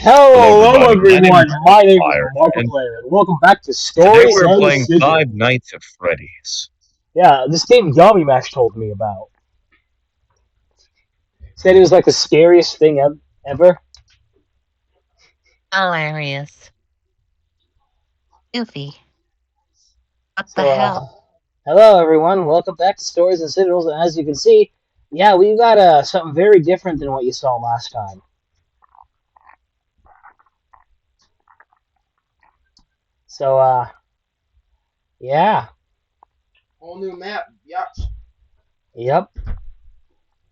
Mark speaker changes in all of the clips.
Speaker 1: Hello,
Speaker 2: My name
Speaker 1: everyone.
Speaker 2: is
Speaker 1: My name is
Speaker 2: Fire, and
Speaker 1: Markiplier, and welcome back to
Speaker 2: today
Speaker 1: Stories
Speaker 2: we're
Speaker 1: and
Speaker 2: playing
Speaker 1: Sigils.
Speaker 2: Five Nights at Freddy's.
Speaker 1: Yeah, this game Yummy Mash told me about. Said it was like the scariest thing ever.
Speaker 3: Hilarious. Goofy. What the
Speaker 1: So,
Speaker 3: hell?
Speaker 1: hello, everyone. Welcome back to Stories and Sigils. And as you can see, yeah, we got something very different than what you saw last time. So, yeah,
Speaker 4: Whole new map. Yup.
Speaker 1: yep.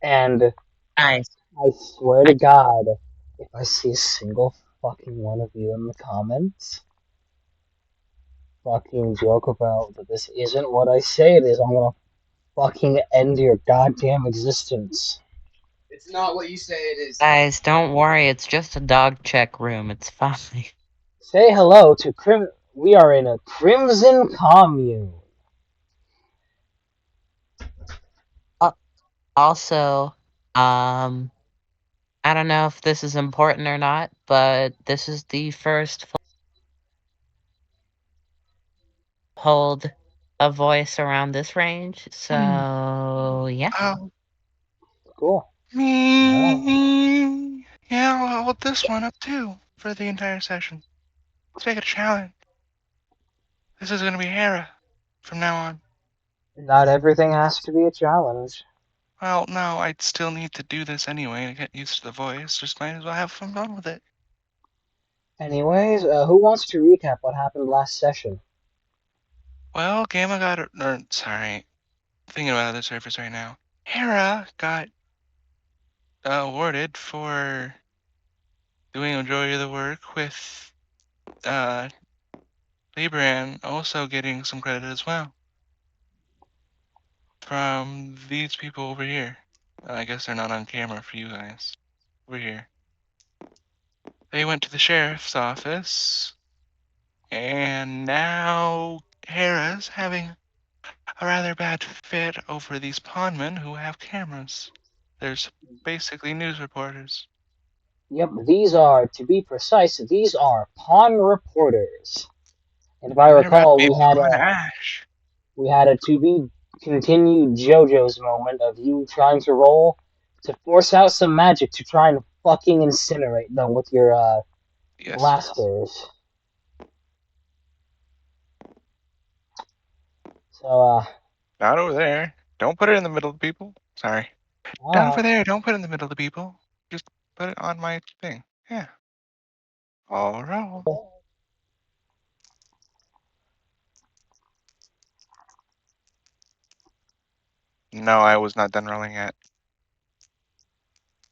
Speaker 1: And
Speaker 3: Nice.
Speaker 1: I swear to
Speaker 3: I,
Speaker 1: God, if I see a single fucking one of you in the comments fucking joke about that this isn't what I say it is, I'm gonna fucking end your goddamn existence.
Speaker 4: It's not what you say it is.
Speaker 3: guys, don't worry. It's just a dog check room. It's fine.
Speaker 1: Say hello to We are in a crimson commune.
Speaker 3: Uh, Also, um, I don't know if this is important or not, but this is the first hold a voice around this range. So, yeah.
Speaker 5: Oh,
Speaker 1: Cool. Alright.
Speaker 5: me. Yeah, I'll hold this one up too for the entire session. Let's make it a challenge. This is gonna be Hera from now on.
Speaker 1: Not everything has to be a challenge.
Speaker 5: Well, no, I'd still need to do this anyway to get used to the voice. Just might as well have some fun with it.
Speaker 1: Anyways, who wants to recap what happened last session?
Speaker 5: Well, Gamma got, or sorry, thinking about the surface right now. Hera got awarded for doing a majority of the work, with uh, Libran also getting some credit as well from these people over here. I guess they're not on camera for you guys. Over here. They went to the sheriff's office, and now Hera's having a rather bad fit over these pawnmen who have cameras. There's basically news reporters.
Speaker 1: Yep, these are, to be precise, these are pawn reporters. And if I
Speaker 5: They're about to
Speaker 1: recall,
Speaker 5: be pawn ash.
Speaker 1: we had a to be continued JoJo's moment of you trying to roll to force out some magic to try and fucking incinerate them with your
Speaker 5: Yes.
Speaker 1: blasters. So
Speaker 5: Not over there. Don't put it in the middle of people. Sorry. Down over
Speaker 1: alright.
Speaker 5: there. Don't put it in the middle of the people. Just put it on my thing. Yeah. All right. No, I was not done rolling yet.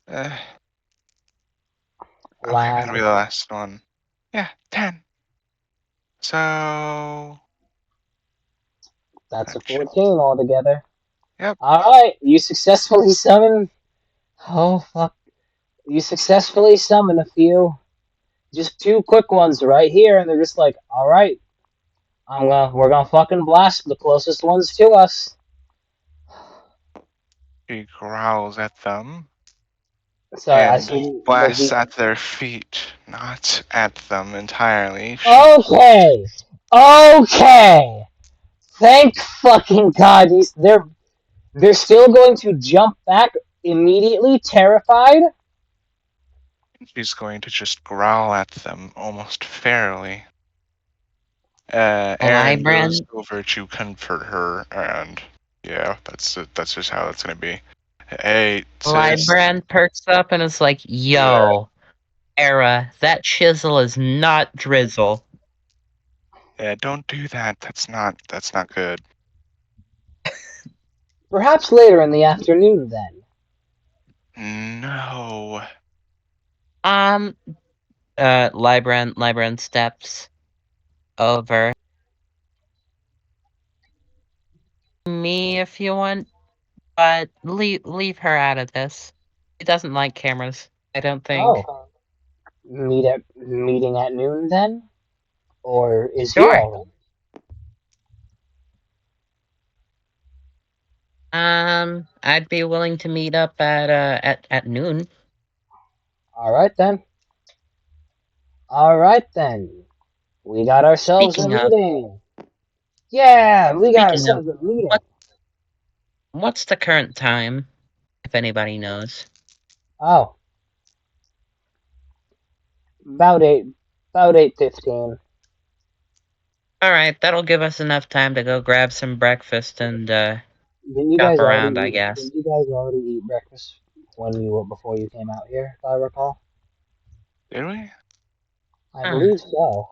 Speaker 5: Okay, that'll be the last one. Yeah, 10. So
Speaker 1: That's a
Speaker 5: that should.
Speaker 1: 14 altogether.
Speaker 5: Yep.
Speaker 1: Alright, you successfully summon. Oh fuck. You successfully summon a few. Just two quick ones right here, and they're just like, alright, we're gonna fucking blast the closest ones to us.
Speaker 5: He growls at them
Speaker 1: So I
Speaker 5: and
Speaker 1: see that
Speaker 5: blasts
Speaker 1: he.
Speaker 5: at their feet, not at them entirely.
Speaker 1: Okay! Okay! Thank fucking God, they're still going to jump back immediately, terrified.
Speaker 5: She's going to just growl at them almost fairly. Aaron goes
Speaker 3: Libran,
Speaker 5: over to comfort her, and yeah, that's just how that's gonna be. Hey, sis.
Speaker 3: Libran perks up and is like, yo, Era, that chisel is not drizzle.
Speaker 5: Yeah, don't do that. That's not good.
Speaker 1: Perhaps later in the afternoon, then.
Speaker 5: No.
Speaker 3: Um, Libran steps over. Me if you want, but leave her out of this. She doesn't like cameras, I don't think.
Speaker 1: Oh, meeting at noon, then, or is here
Speaker 3: Sure.
Speaker 1: already?
Speaker 3: I'd be willing to meet up at noon.
Speaker 1: All right then. All right then. We got ourselves a
Speaker 3: Speaking of,
Speaker 1: meeting. Yeah, we got
Speaker 3: speaking of,
Speaker 1: ourselves a meeting.
Speaker 3: what what's the current time, if anybody knows?
Speaker 1: Oh, about about 8:15.
Speaker 3: All right, that'll give us enough time to go grab some breakfast and
Speaker 1: Didn't you
Speaker 3: shop
Speaker 1: guys already
Speaker 3: around, I
Speaker 1: eat?
Speaker 3: guess.
Speaker 1: Didn't you guys already eat breakfast when you were before you came out here? If I recall,
Speaker 5: Did we?
Speaker 1: I
Speaker 3: Huh,
Speaker 1: believe so.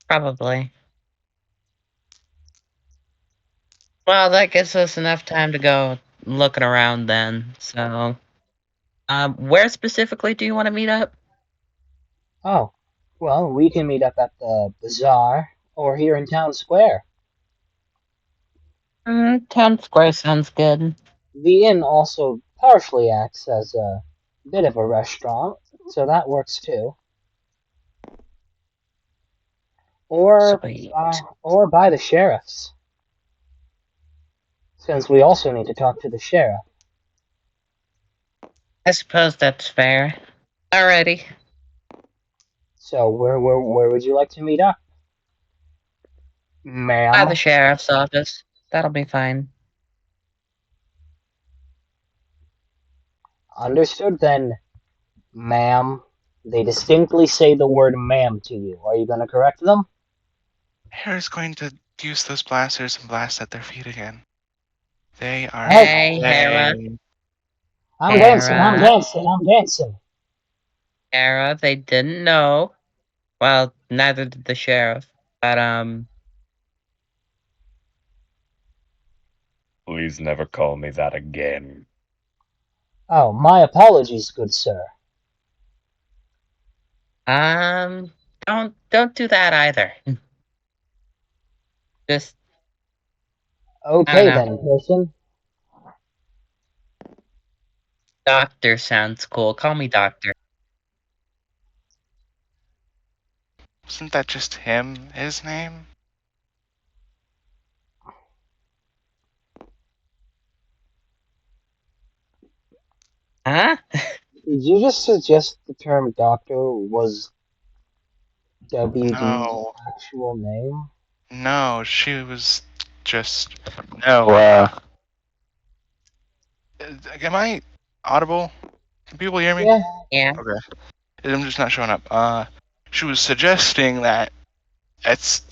Speaker 3: probably. Well, that gives us enough time to go looking around then. So, where specifically do you want to meet up?
Speaker 1: Oh, well, we can meet up at the bazaar or here in town square.
Speaker 3: Town Square sounds good.
Speaker 1: The inn also partially acts as a bit of a restaurant, so that works too.
Speaker 3: Sweet.
Speaker 1: Or by the sheriff's, since we also need to talk to the sheriff.
Speaker 3: I suppose that's fair. Alrighty.
Speaker 1: So where would you like to meet up,
Speaker 3: By
Speaker 1: ma'am?
Speaker 3: the sheriff's office. That'll be fine.
Speaker 1: Understood then, ma'am. They distinctly say the word ma'am to you. Are you going to correct them?
Speaker 5: Hera's going to use those blasters and blast at their feet again. They are
Speaker 1: Oh,
Speaker 3: Hey, Hera.
Speaker 5: insane.
Speaker 1: I'm dancing, I'm
Speaker 3: Hera.
Speaker 1: dancing, I'm dancing.
Speaker 3: Hera, they didn't know. Well, neither did the sheriff. But,
Speaker 2: Please never call me that again.
Speaker 1: Oh, my apologies, good sir.
Speaker 3: um, don't do that either. Just, I don't
Speaker 1: Okay
Speaker 3: know.
Speaker 1: then, person.
Speaker 3: Doctor sounds cool. Call me Doctor.
Speaker 5: Wasn't that just his name?
Speaker 3: Huh?
Speaker 1: Did you just suggest the term doctor was WD's
Speaker 5: No.
Speaker 1: actual name?
Speaker 5: No, she was just. No, am I audible? Can people hear me?
Speaker 1: Yeah.
Speaker 3: Yeah.
Speaker 5: Okay. I'm just not showing up. She was suggesting that it's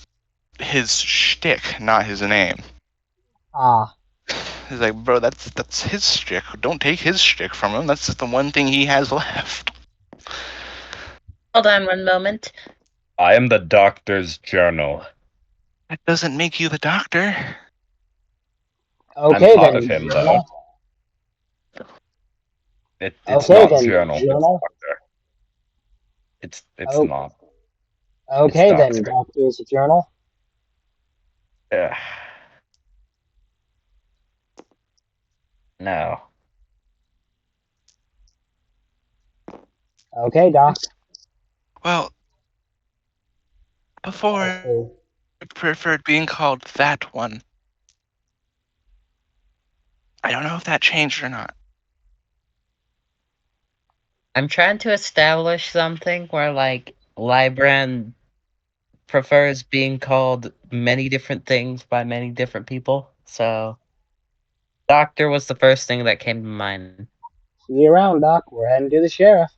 Speaker 5: his shtick, not his name.
Speaker 1: Ah,
Speaker 5: He's like, bro, that's his shtick. Don't take his shtick from him. That's just the one thing he has left.
Speaker 3: Hold on one moment.
Speaker 2: I am the doctor's journal.
Speaker 5: That doesn't make you the doctor.
Speaker 2: I'm
Speaker 1: okay
Speaker 2: part of
Speaker 1: then,
Speaker 2: him, though.
Speaker 1: journal.
Speaker 2: It's
Speaker 1: Okay
Speaker 2: not
Speaker 1: then,
Speaker 2: journal, it's
Speaker 1: journal.
Speaker 2: doctor. It's
Speaker 1: Oh,
Speaker 2: not. It's
Speaker 1: okay then,
Speaker 2: doctor.
Speaker 1: doctor's journal.
Speaker 2: Ugh. No.
Speaker 1: Okay, doc.
Speaker 5: Well, before
Speaker 1: Oh,
Speaker 5: I
Speaker 1: so
Speaker 5: preferred being called that one. I don't know if that changed or not.
Speaker 3: I'm trying to establish something where, like, Libran prefers being called many different things by many different people. So, Doctor was the first thing that came to mind.
Speaker 1: see you around, doc. We're heading to the sheriff.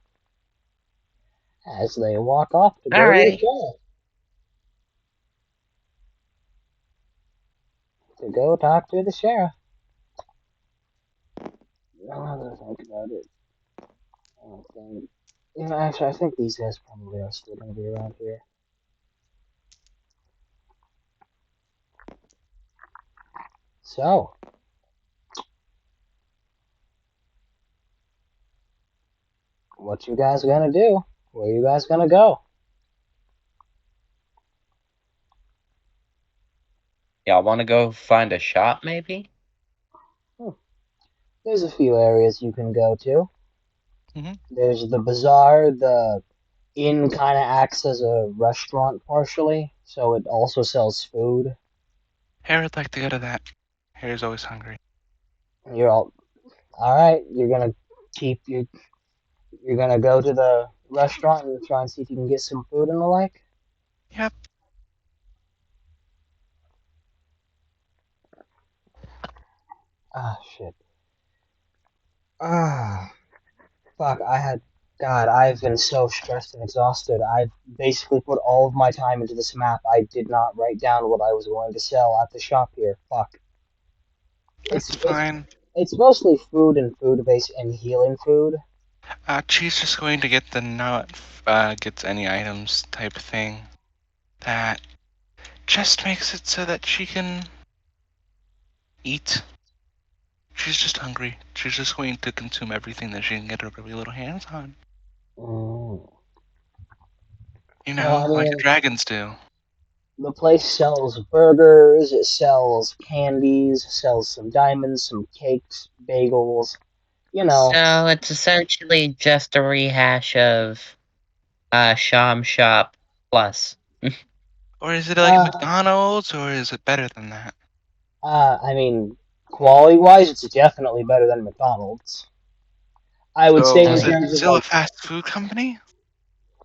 Speaker 1: As they walk off to go to the
Speaker 3: Alrighty.
Speaker 1: sheriff. To go talk to the sheriff. Now that I think about it, I don't think. Actually, I think these guys probably are still going to be around here. So, what you guys gonna do? Where you guys gonna go?
Speaker 3: Y'all want to go find a shop, maybe?
Speaker 1: Hmm. There's a few areas you can go to.
Speaker 5: Mm-hmm.
Speaker 1: There's the bazaar. The inn kind of acts as a restaurant partially, so it also sells food.
Speaker 5: Harry'd like to go to that. Harry's always hungry.
Speaker 1: You're all right. You're gonna keep you. You're gonna go to the restaurant and try and see if you can get some food and the like?
Speaker 5: Yep.
Speaker 1: Ah, shit. Ah, fuck, God, I've been so stressed and exhausted. I've basically put all of my time into this map. I did not write down what I was going to sell at the shop here. Fuck.
Speaker 5: That's
Speaker 1: It's it's
Speaker 5: fine.
Speaker 1: it's mostly food and food based and healing food.
Speaker 5: She's just going to get the not gets any items type thing. That just makes it so that she can eat. She's just hungry. She's just going to consume everything that she can get her really little hands on.
Speaker 1: Mm.
Speaker 5: You
Speaker 1: Well, I
Speaker 5: know, like
Speaker 1: mean,
Speaker 5: dragons do.
Speaker 1: the place sells burgers, it sells candies, sells some diamonds, some cakes, bagels. You know,
Speaker 3: So it's essentially just a rehash of Sham Shop Plus.
Speaker 5: Or is it like
Speaker 1: uh,
Speaker 5: McDonald's, or is it better than that?
Speaker 1: I mean, quality wise, it's definitely better than McDonald's. I would
Speaker 5: So
Speaker 1: say in
Speaker 5: is
Speaker 3: Uh,
Speaker 5: it
Speaker 1: terms of
Speaker 5: still a
Speaker 1: like,
Speaker 5: fast food company?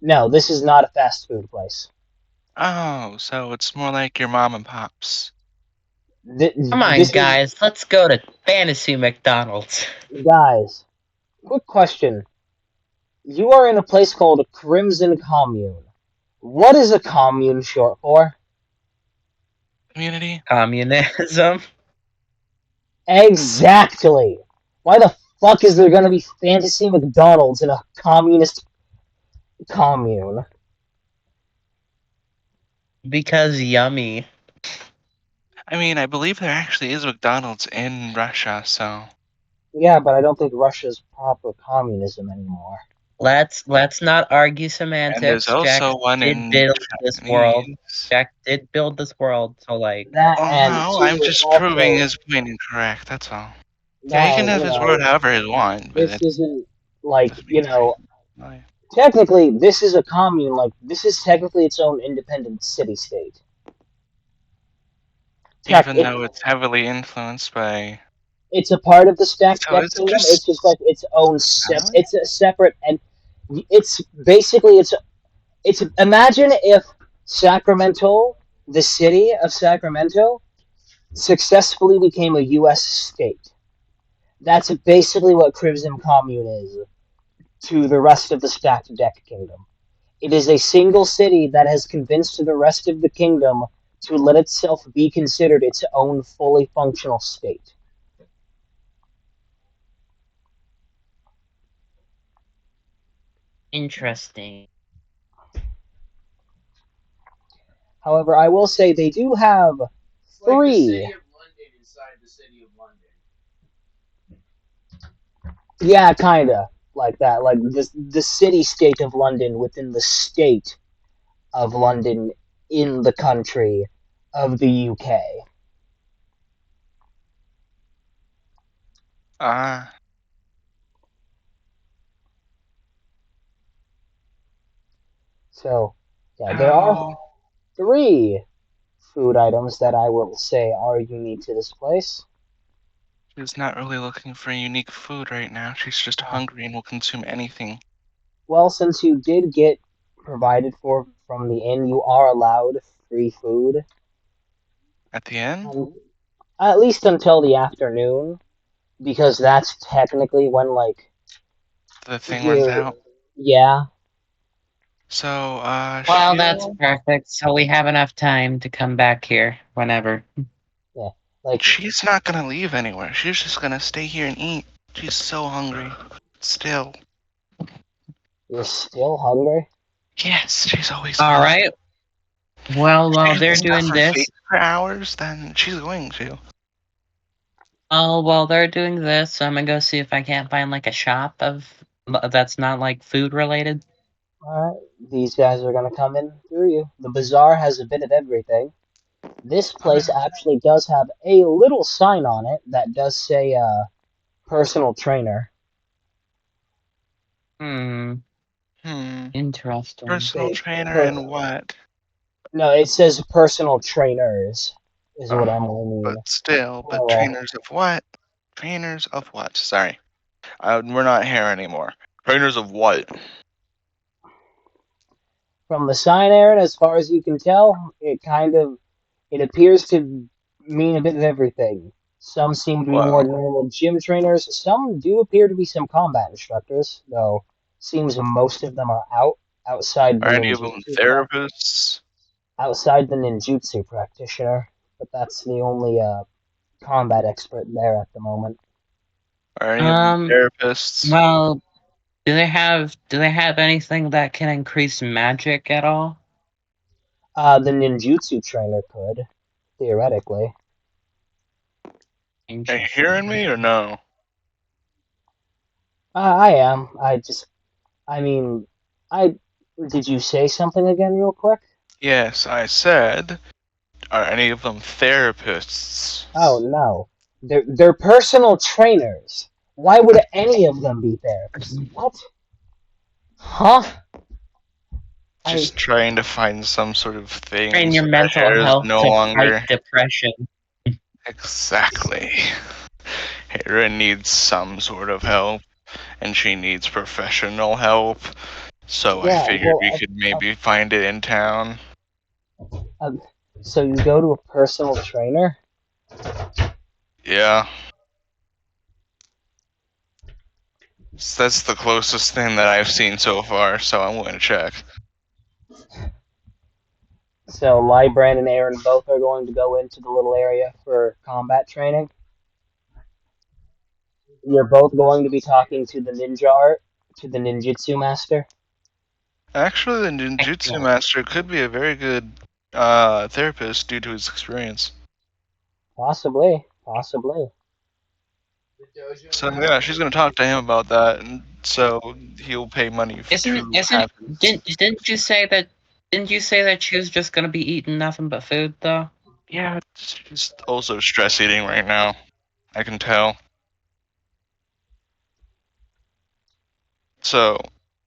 Speaker 1: no, this is not a fast food place.
Speaker 5: Oh, so it's more like your mom and pops.
Speaker 3: Come on,
Speaker 1: This is,
Speaker 3: guys, let's go to Fantasy McDonald's.
Speaker 1: guys, quick question. You are in a place called Crimson Commune. What is a commune short for?
Speaker 5: Community?
Speaker 3: Communism.
Speaker 1: Exactly. Why the fuck is there gonna be fantasy McDonald's in a communist commune?
Speaker 3: Because yummy.
Speaker 5: I mean, I believe there actually is McDonald's in Russia, so.
Speaker 1: Yeah, but I don't think Russia's proper communism anymore.
Speaker 3: Let's not argue
Speaker 5: And there's
Speaker 3: semantics. Jack
Speaker 5: also one
Speaker 3: did
Speaker 5: in
Speaker 3: build this world.
Speaker 5: Japanese.
Speaker 3: Jack did build this world, so like
Speaker 1: That
Speaker 5: Well,
Speaker 1: and
Speaker 5: no, I'm
Speaker 1: two,
Speaker 5: just proving
Speaker 1: also
Speaker 5: his point incorrect, that's all. Yeah, he
Speaker 1: that
Speaker 5: can
Speaker 1: and
Speaker 5: have his word however he wants, but
Speaker 1: this
Speaker 5: it
Speaker 1: isn't like
Speaker 5: doesn't mean it's right. Lie.
Speaker 1: technically this is a commune. Like this is technically its own independent city state. Tech,
Speaker 5: Even though it's heavily influenced by.
Speaker 1: it's a part of the stacked
Speaker 5: So
Speaker 1: deck
Speaker 5: is it
Speaker 1: kingdom.
Speaker 5: just
Speaker 1: It's just like its own
Speaker 5: Sally?
Speaker 1: it's a separate and it's basically it's imagine if Sacramento, the city of Sacramento, successfully became a U.S. state. That's basically what Crimson Commune is to the rest of the stacked deck kingdom. It is a single city that has convinced the rest of the kingdom to let itself be considered its own fully functional state.
Speaker 3: interesting.
Speaker 1: However, I will say they do have
Speaker 4: It's like the
Speaker 1: three.
Speaker 4: city of London inside the city of London.
Speaker 1: Yeah, kinda like that. Like the city state of London within the state of London in the country of the UK.
Speaker 5: Ah,
Speaker 1: So, yeah, there are
Speaker 5: how
Speaker 1: three food items that I will say are unique to this place.
Speaker 5: she's not really looking for unique food right now. She's just
Speaker 1: Uh,
Speaker 5: hungry and will consume anything.
Speaker 1: well, since you did get provided for from the inn, you are allowed free food,
Speaker 5: At the end,
Speaker 1: at least until the afternoon, because that's technically when like
Speaker 5: the thing runs
Speaker 1: you're,
Speaker 5: out.
Speaker 1: yeah,
Speaker 5: So,
Speaker 3: Well, that's
Speaker 5: she'll.
Speaker 3: perfect. So we have enough time to come back here whenever.
Speaker 1: yeah, like
Speaker 5: She's not gonna leave anywhere. She's just gonna stay here and eat. She's so hungry. Still.
Speaker 1: you're still hungry.
Speaker 5: Yes, she's always
Speaker 3: All
Speaker 5: hungry.
Speaker 3: right. Well,
Speaker 5: If she
Speaker 3: while
Speaker 5: has to
Speaker 3: they're
Speaker 5: stuff
Speaker 3: doing
Speaker 5: her face
Speaker 3: this,
Speaker 5: for hours, then she's going to.
Speaker 3: while they're doing this, I'm gonna go see if I can't find like a shop of that's not like food related.
Speaker 1: Alright, these guys are gonna come in through you. The bazaar has a bit of everything. This
Speaker 5: Okay.
Speaker 1: place actually does have a little sign on it that does say personal trainer.
Speaker 3: Hmm.
Speaker 5: Hmm.
Speaker 3: Interesting.
Speaker 5: Personal
Speaker 1: Say
Speaker 5: trainer
Speaker 1: per
Speaker 5: and what?
Speaker 1: no, it says personal trainers is what
Speaker 5: Oh,
Speaker 1: I'm gonna mean.
Speaker 5: but still, but
Speaker 1: Plural.
Speaker 5: trainers of what? Trainers of what? Sorry. We're not here anymore. Trainers of what?
Speaker 1: From the sign, Aaron, as far as you can tell, it appears to mean a bit of everything. Some seem to be more
Speaker 5: Wow.
Speaker 1: normal gym trainers. Some do appear to be some combat instructors, though seems most of them are outside the
Speaker 5: Are any of them therapists?
Speaker 1: outside the ninjutsu practitioner. But that's the only combat expert there at the moment.
Speaker 5: Are any of them therapists?
Speaker 3: Well, do they have anything that can increase magic at all?
Speaker 1: The ninjutsu trainer could, theoretically.
Speaker 5: Are you
Speaker 3: Interesting.
Speaker 5: hearing me or no?
Speaker 1: I am. I mean, I. Did you say something again, real quick?
Speaker 5: Yes, I said, are any of them therapists?
Speaker 1: Oh no, they're personal trainers. Why would any of them be therapists? What? Huh?
Speaker 5: Just trying to find some sort of thing
Speaker 3: Train your
Speaker 5: so her
Speaker 3: mental
Speaker 5: hair is
Speaker 3: health
Speaker 5: no
Speaker 3: to fight
Speaker 5: longer.
Speaker 3: depression.
Speaker 5: Exactly. Hera needs some sort of help, and she needs professional help. So I
Speaker 1: Yeah.
Speaker 5: figured we could maybe find it in town.
Speaker 1: Uh, so you go to a personal trainer?
Speaker 5: Yeah. That's the closest thing that I've seen so far, so I'm going to check.
Speaker 1: So Lybrand and Aaron both are going to go into the little area for combat training. You're both going to be talking to the to the ninjutsu master.
Speaker 5: Actually, the ninjutsu
Speaker 3: Excellent.
Speaker 5: master could be a very good therapist due to his experience.
Speaker 1: Possibly.
Speaker 5: So yeah, she's gonna talk to him about that, and so he'll pay money to
Speaker 3: Isn't
Speaker 5: have his.
Speaker 3: didn't you say that she was just gonna be eating nothing but food though?
Speaker 5: Yeah, she's also stress eating right now. I can tell. So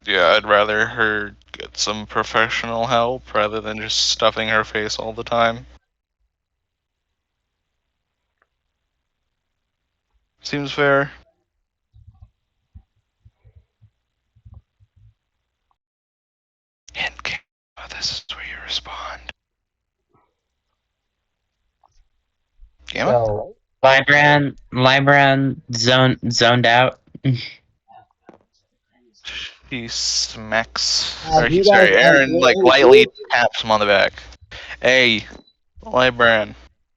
Speaker 5: yeah, I'd rather her get some professional help rather than just stuffing her face all the time. Seems fair. Hint game. Oh, this is where you respond. Gamma?
Speaker 1: So
Speaker 3: Libran zoned out.
Speaker 5: He smacks,
Speaker 1: have
Speaker 5: or he,
Speaker 1: you guys
Speaker 5: sorry, Aaron like
Speaker 1: ever
Speaker 5: lightly taps him on the back. Hey, Libran,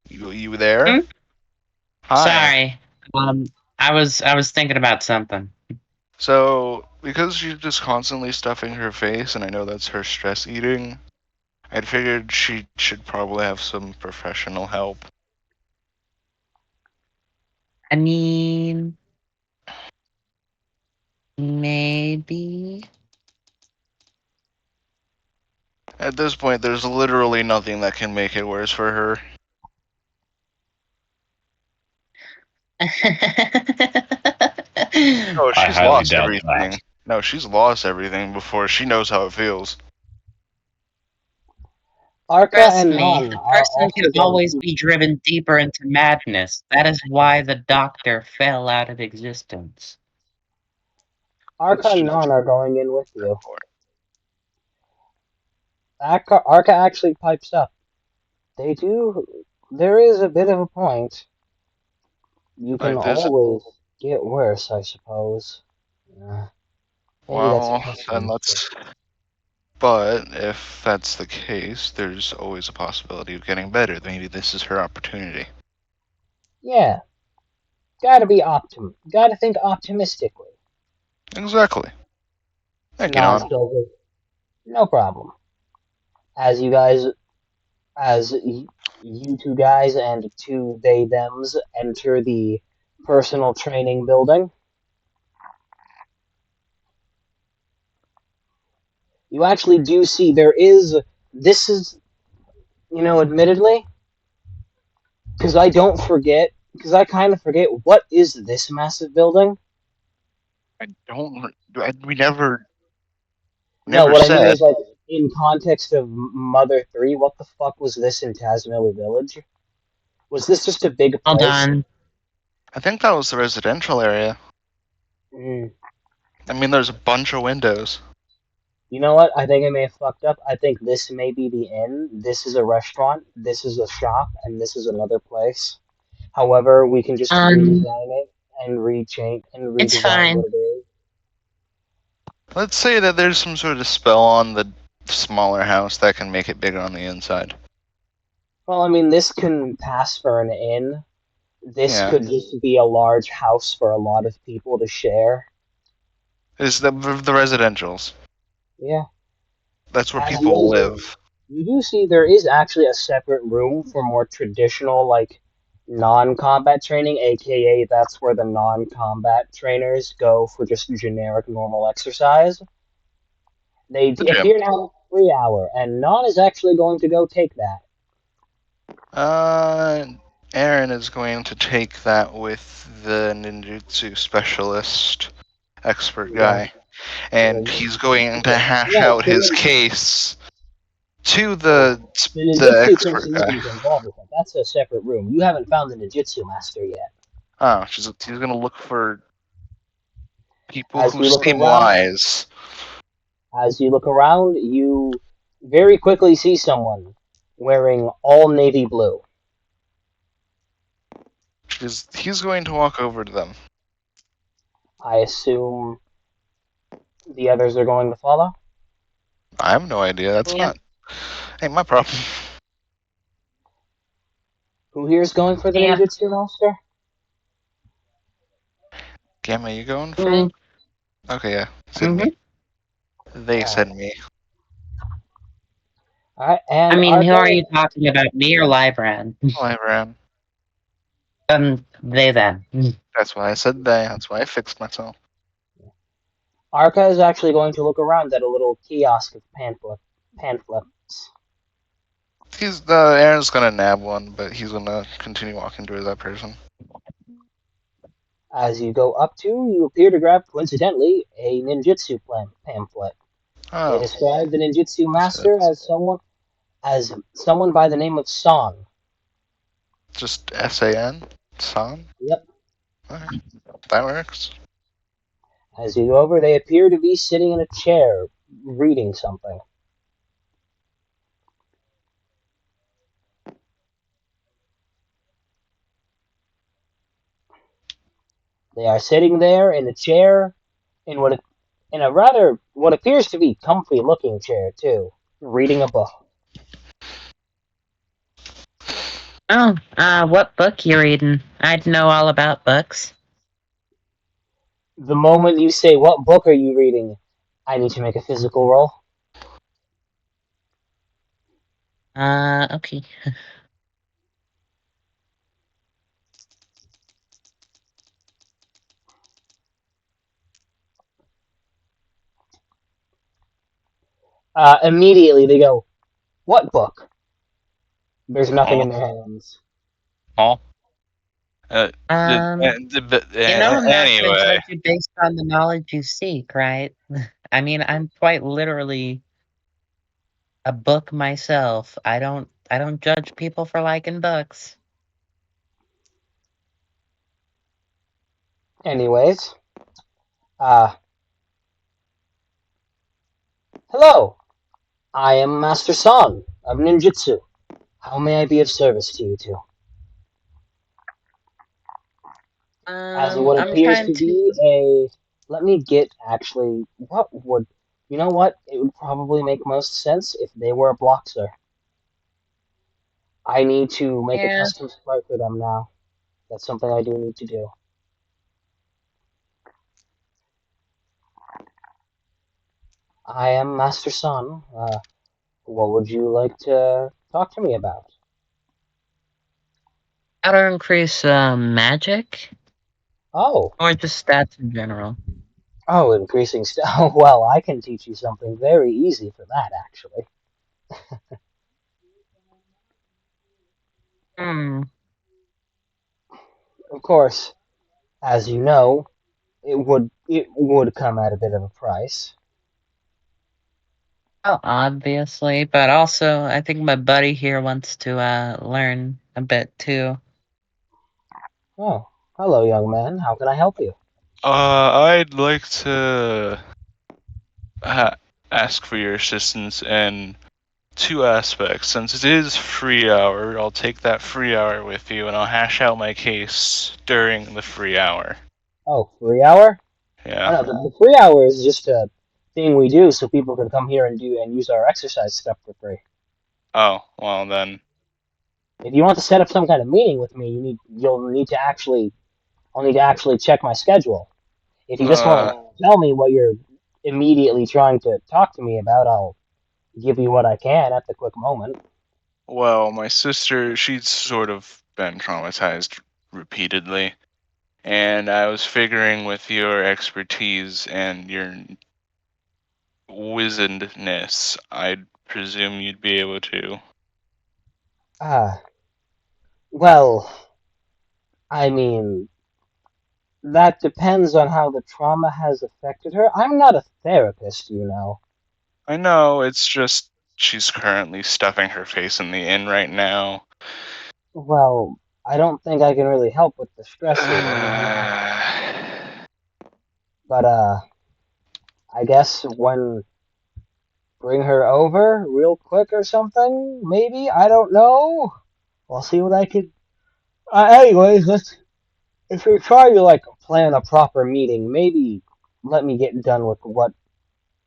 Speaker 5: you there?
Speaker 3: Hmm?
Speaker 5: Hi.
Speaker 3: Sorry. I was thinking about something.
Speaker 5: So, because she's just constantly stuffing her face, and I know that's her stress eating, I'd figured she should probably have some professional help.
Speaker 3: I mean, maybe.
Speaker 5: At this point, there's literally nothing that can make it worse for her. Oh,
Speaker 2: I
Speaker 5: she's
Speaker 2: highly
Speaker 5: lost
Speaker 2: doubt that.
Speaker 5: everything. No, she's lost everything before she knows how it feels.
Speaker 1: Arca
Speaker 3: Trust
Speaker 1: and
Speaker 3: me,
Speaker 1: Non
Speaker 3: a
Speaker 1: are
Speaker 3: person can
Speaker 1: also going
Speaker 3: always
Speaker 1: to.
Speaker 3: be driven deeper into madness. That is why the doctor fell out of existence.
Speaker 1: Arca
Speaker 5: That's
Speaker 1: and
Speaker 5: just
Speaker 1: Non are going in with you.
Speaker 5: for
Speaker 1: Arca actually pipes up. They do. There is a bit of a point. You can
Speaker 5: like this.
Speaker 1: always get worse, I suppose. Uh, maybe that's
Speaker 5: Well, then
Speaker 1: pessimistic.
Speaker 5: let's. But if that's the case, there's always a possibility of getting better. Maybe this is her opportunity.
Speaker 1: Yeah, gotta be Gotta think optimistically.
Speaker 5: Exactly. Thank you,
Speaker 1: Non's
Speaker 5: Non.
Speaker 1: still good. No problem. As you guys, as you two guys and two they thems enter the personal training building, you actually do see there is. This is, admittedly, because I don't forget, because I kind of forget, what is this massive building?
Speaker 5: I don't. We never,
Speaker 1: No,
Speaker 5: never
Speaker 1: what I mean
Speaker 5: said.
Speaker 1: is, like, in context of Mother 3, what the fuck was this in Tasmilly Village? Was this just a big
Speaker 3: Hold
Speaker 1: place?
Speaker 3: on.
Speaker 5: I think that was the residential area.
Speaker 1: Mm.
Speaker 5: I mean, there's a bunch of windows.
Speaker 1: You know what? I think I may have fucked up. I think this may be the inn. This is a restaurant. This is a shop, and this is another place. However, we can just
Speaker 3: Um,
Speaker 1: redesign it and rechange and
Speaker 3: it's
Speaker 1: redesign
Speaker 3: fine.
Speaker 1: what it is.
Speaker 5: Let's say that there's some sort of spell on the smaller house that can make it bigger on the inside.
Speaker 1: Well, I mean, this can pass for an inn. This
Speaker 5: Yeah.
Speaker 1: could just be a large house for a lot of people to share.
Speaker 5: Is the residentials.
Speaker 1: Yeah.
Speaker 5: That's where
Speaker 1: As you
Speaker 5: people
Speaker 1: enter,
Speaker 5: live.
Speaker 1: you do see there is actually a separate room for more traditional, like, non-combat training, aka that's where the non-combat trainers go for just generic normal exercise. They
Speaker 5: The gym.
Speaker 1: appear to have a free hour, and Non is actually going to go take that.
Speaker 5: Uh, Aaron is going to take that with the ninjutsu specialist expert
Speaker 1: Yeah,
Speaker 5: guy, and
Speaker 1: yeah,
Speaker 5: he's going to
Speaker 1: yeah.
Speaker 5: hash
Speaker 1: Well,
Speaker 5: out his case to
Speaker 1: oh,
Speaker 5: the
Speaker 1: the
Speaker 5: the
Speaker 1: ninjutsu
Speaker 5: expert
Speaker 1: person
Speaker 5: guy.
Speaker 1: isn't involved with that. That's a separate room. You haven't found the ninjutsu master yet.
Speaker 5: Oh, he's gonna look for people
Speaker 1: As
Speaker 5: who
Speaker 1: you look
Speaker 5: seem
Speaker 1: around,
Speaker 5: wise.
Speaker 1: you very quickly see someone wearing all navy blue.
Speaker 5: He's going to walk over to them.
Speaker 1: I assume the others are going to follow.
Speaker 5: I have no idea. That's
Speaker 3: Yep.
Speaker 5: not ain't my problem.
Speaker 1: Who here is going for the
Speaker 3: Yeah.
Speaker 1: ninjutsu master?
Speaker 5: Gamma, you going for
Speaker 3: Mm,
Speaker 5: him? Okay, yeah. Said
Speaker 3: hmm
Speaker 5: me. They
Speaker 1: Alright.
Speaker 5: said me.
Speaker 1: Alright,
Speaker 3: I
Speaker 1: and
Speaker 3: mean, who are
Speaker 1: Arca,
Speaker 3: you talking about, me or Libran?
Speaker 5: Well, I ran.
Speaker 3: They, them.
Speaker 5: That's why I said they. That's why I fixed myself.
Speaker 1: Arca is actually going to look around at a little kiosk of pamphlets.
Speaker 5: Aaron's gonna nab one, but he's gonna continue walking towards that person.
Speaker 1: As you go up to, you appear to grab, coincidentally, a ninjutsu pamphlet. They
Speaker 5: Oh,
Speaker 1: describe the ninjutsu master
Speaker 5: says
Speaker 1: as someone by the name of San.
Speaker 5: just SAN? San?
Speaker 1: Yep.
Speaker 5: Okay, that works.
Speaker 1: As you go over, they appear to be sitting in a chair, reading something. They are sitting there in a chair, in a rather what appears to be comfy-looking chair too, reading a book.
Speaker 3: Oh, what book you reading? I'd know all about books.
Speaker 1: The moment you say, "What book are you reading?" I need to make a physical roll.
Speaker 3: Okay.
Speaker 1: Immediately they go, "What book?" There's nothing
Speaker 5: Oh,
Speaker 1: in their hands.
Speaker 5: oh.
Speaker 3: You know I'm not gonna
Speaker 5: Anyway,
Speaker 3: judge you based on the knowledge you seek, right? I mean, I'm quite literally a book myself. I don't judge people for liking books.
Speaker 1: Anyways, uh, hello. I am Master San of Ninjutsu. How may I be of service to you two? As what
Speaker 3: I'm
Speaker 1: appears
Speaker 3: trying
Speaker 1: to
Speaker 3: to
Speaker 1: be a. Let me get actually. What would. You know what? It would probably make most sense if they were a Bloxer. I need to make a
Speaker 3: yeah.
Speaker 1: custom sprite for them now. That's something I do need to do. I am Master San. What would you like to talk to me about?
Speaker 3: How to increase magic
Speaker 1: Oh,
Speaker 3: or just stats in general.
Speaker 1: oh, increasing Oh, well, I can teach you something very easy for that, actually.
Speaker 3: Hmm.
Speaker 1: Of course, as you know, it would come at a bit of a price.
Speaker 3: Oh, obviously, but also I think my buddy here wants to learn a bit too.
Speaker 1: Oh, hello, young man. How can I help you?
Speaker 5: I'd like to ask for your assistance in two aspects. Since it is free hour, I'll take that free hour with you, and I'll hash out my case during the free hour.
Speaker 1: Oh, free hour?
Speaker 5: Yeah.
Speaker 1: I know the free hour is just a thing we do so people can come here and use our exercise stuff for free.
Speaker 5: Oh, well then.
Speaker 1: If you want to set up some kind of meeting with me, I'll need to actually check my schedule. If you just want to tell me what you're immediately trying to talk to me about, I'll give you what I can at the quick moment.
Speaker 5: Well, my sister, she's sort of been traumatized repeatedly. And I was figuring with your expertise and your wizardness, I'd presume you'd be able to.
Speaker 1: Ah, well, I mean, that depends on how the trauma has affected her. I'm not a therapist, you know.
Speaker 5: I know, it's just she's currently stuffing her face in the inn right now.
Speaker 1: Well, I don't think I can really help with the stresses, but I guess when bring her over real quick or something, maybe, I don't know. I'll see what I can. Anyways, if you're trying to like plan a proper meeting, maybe let me get done with what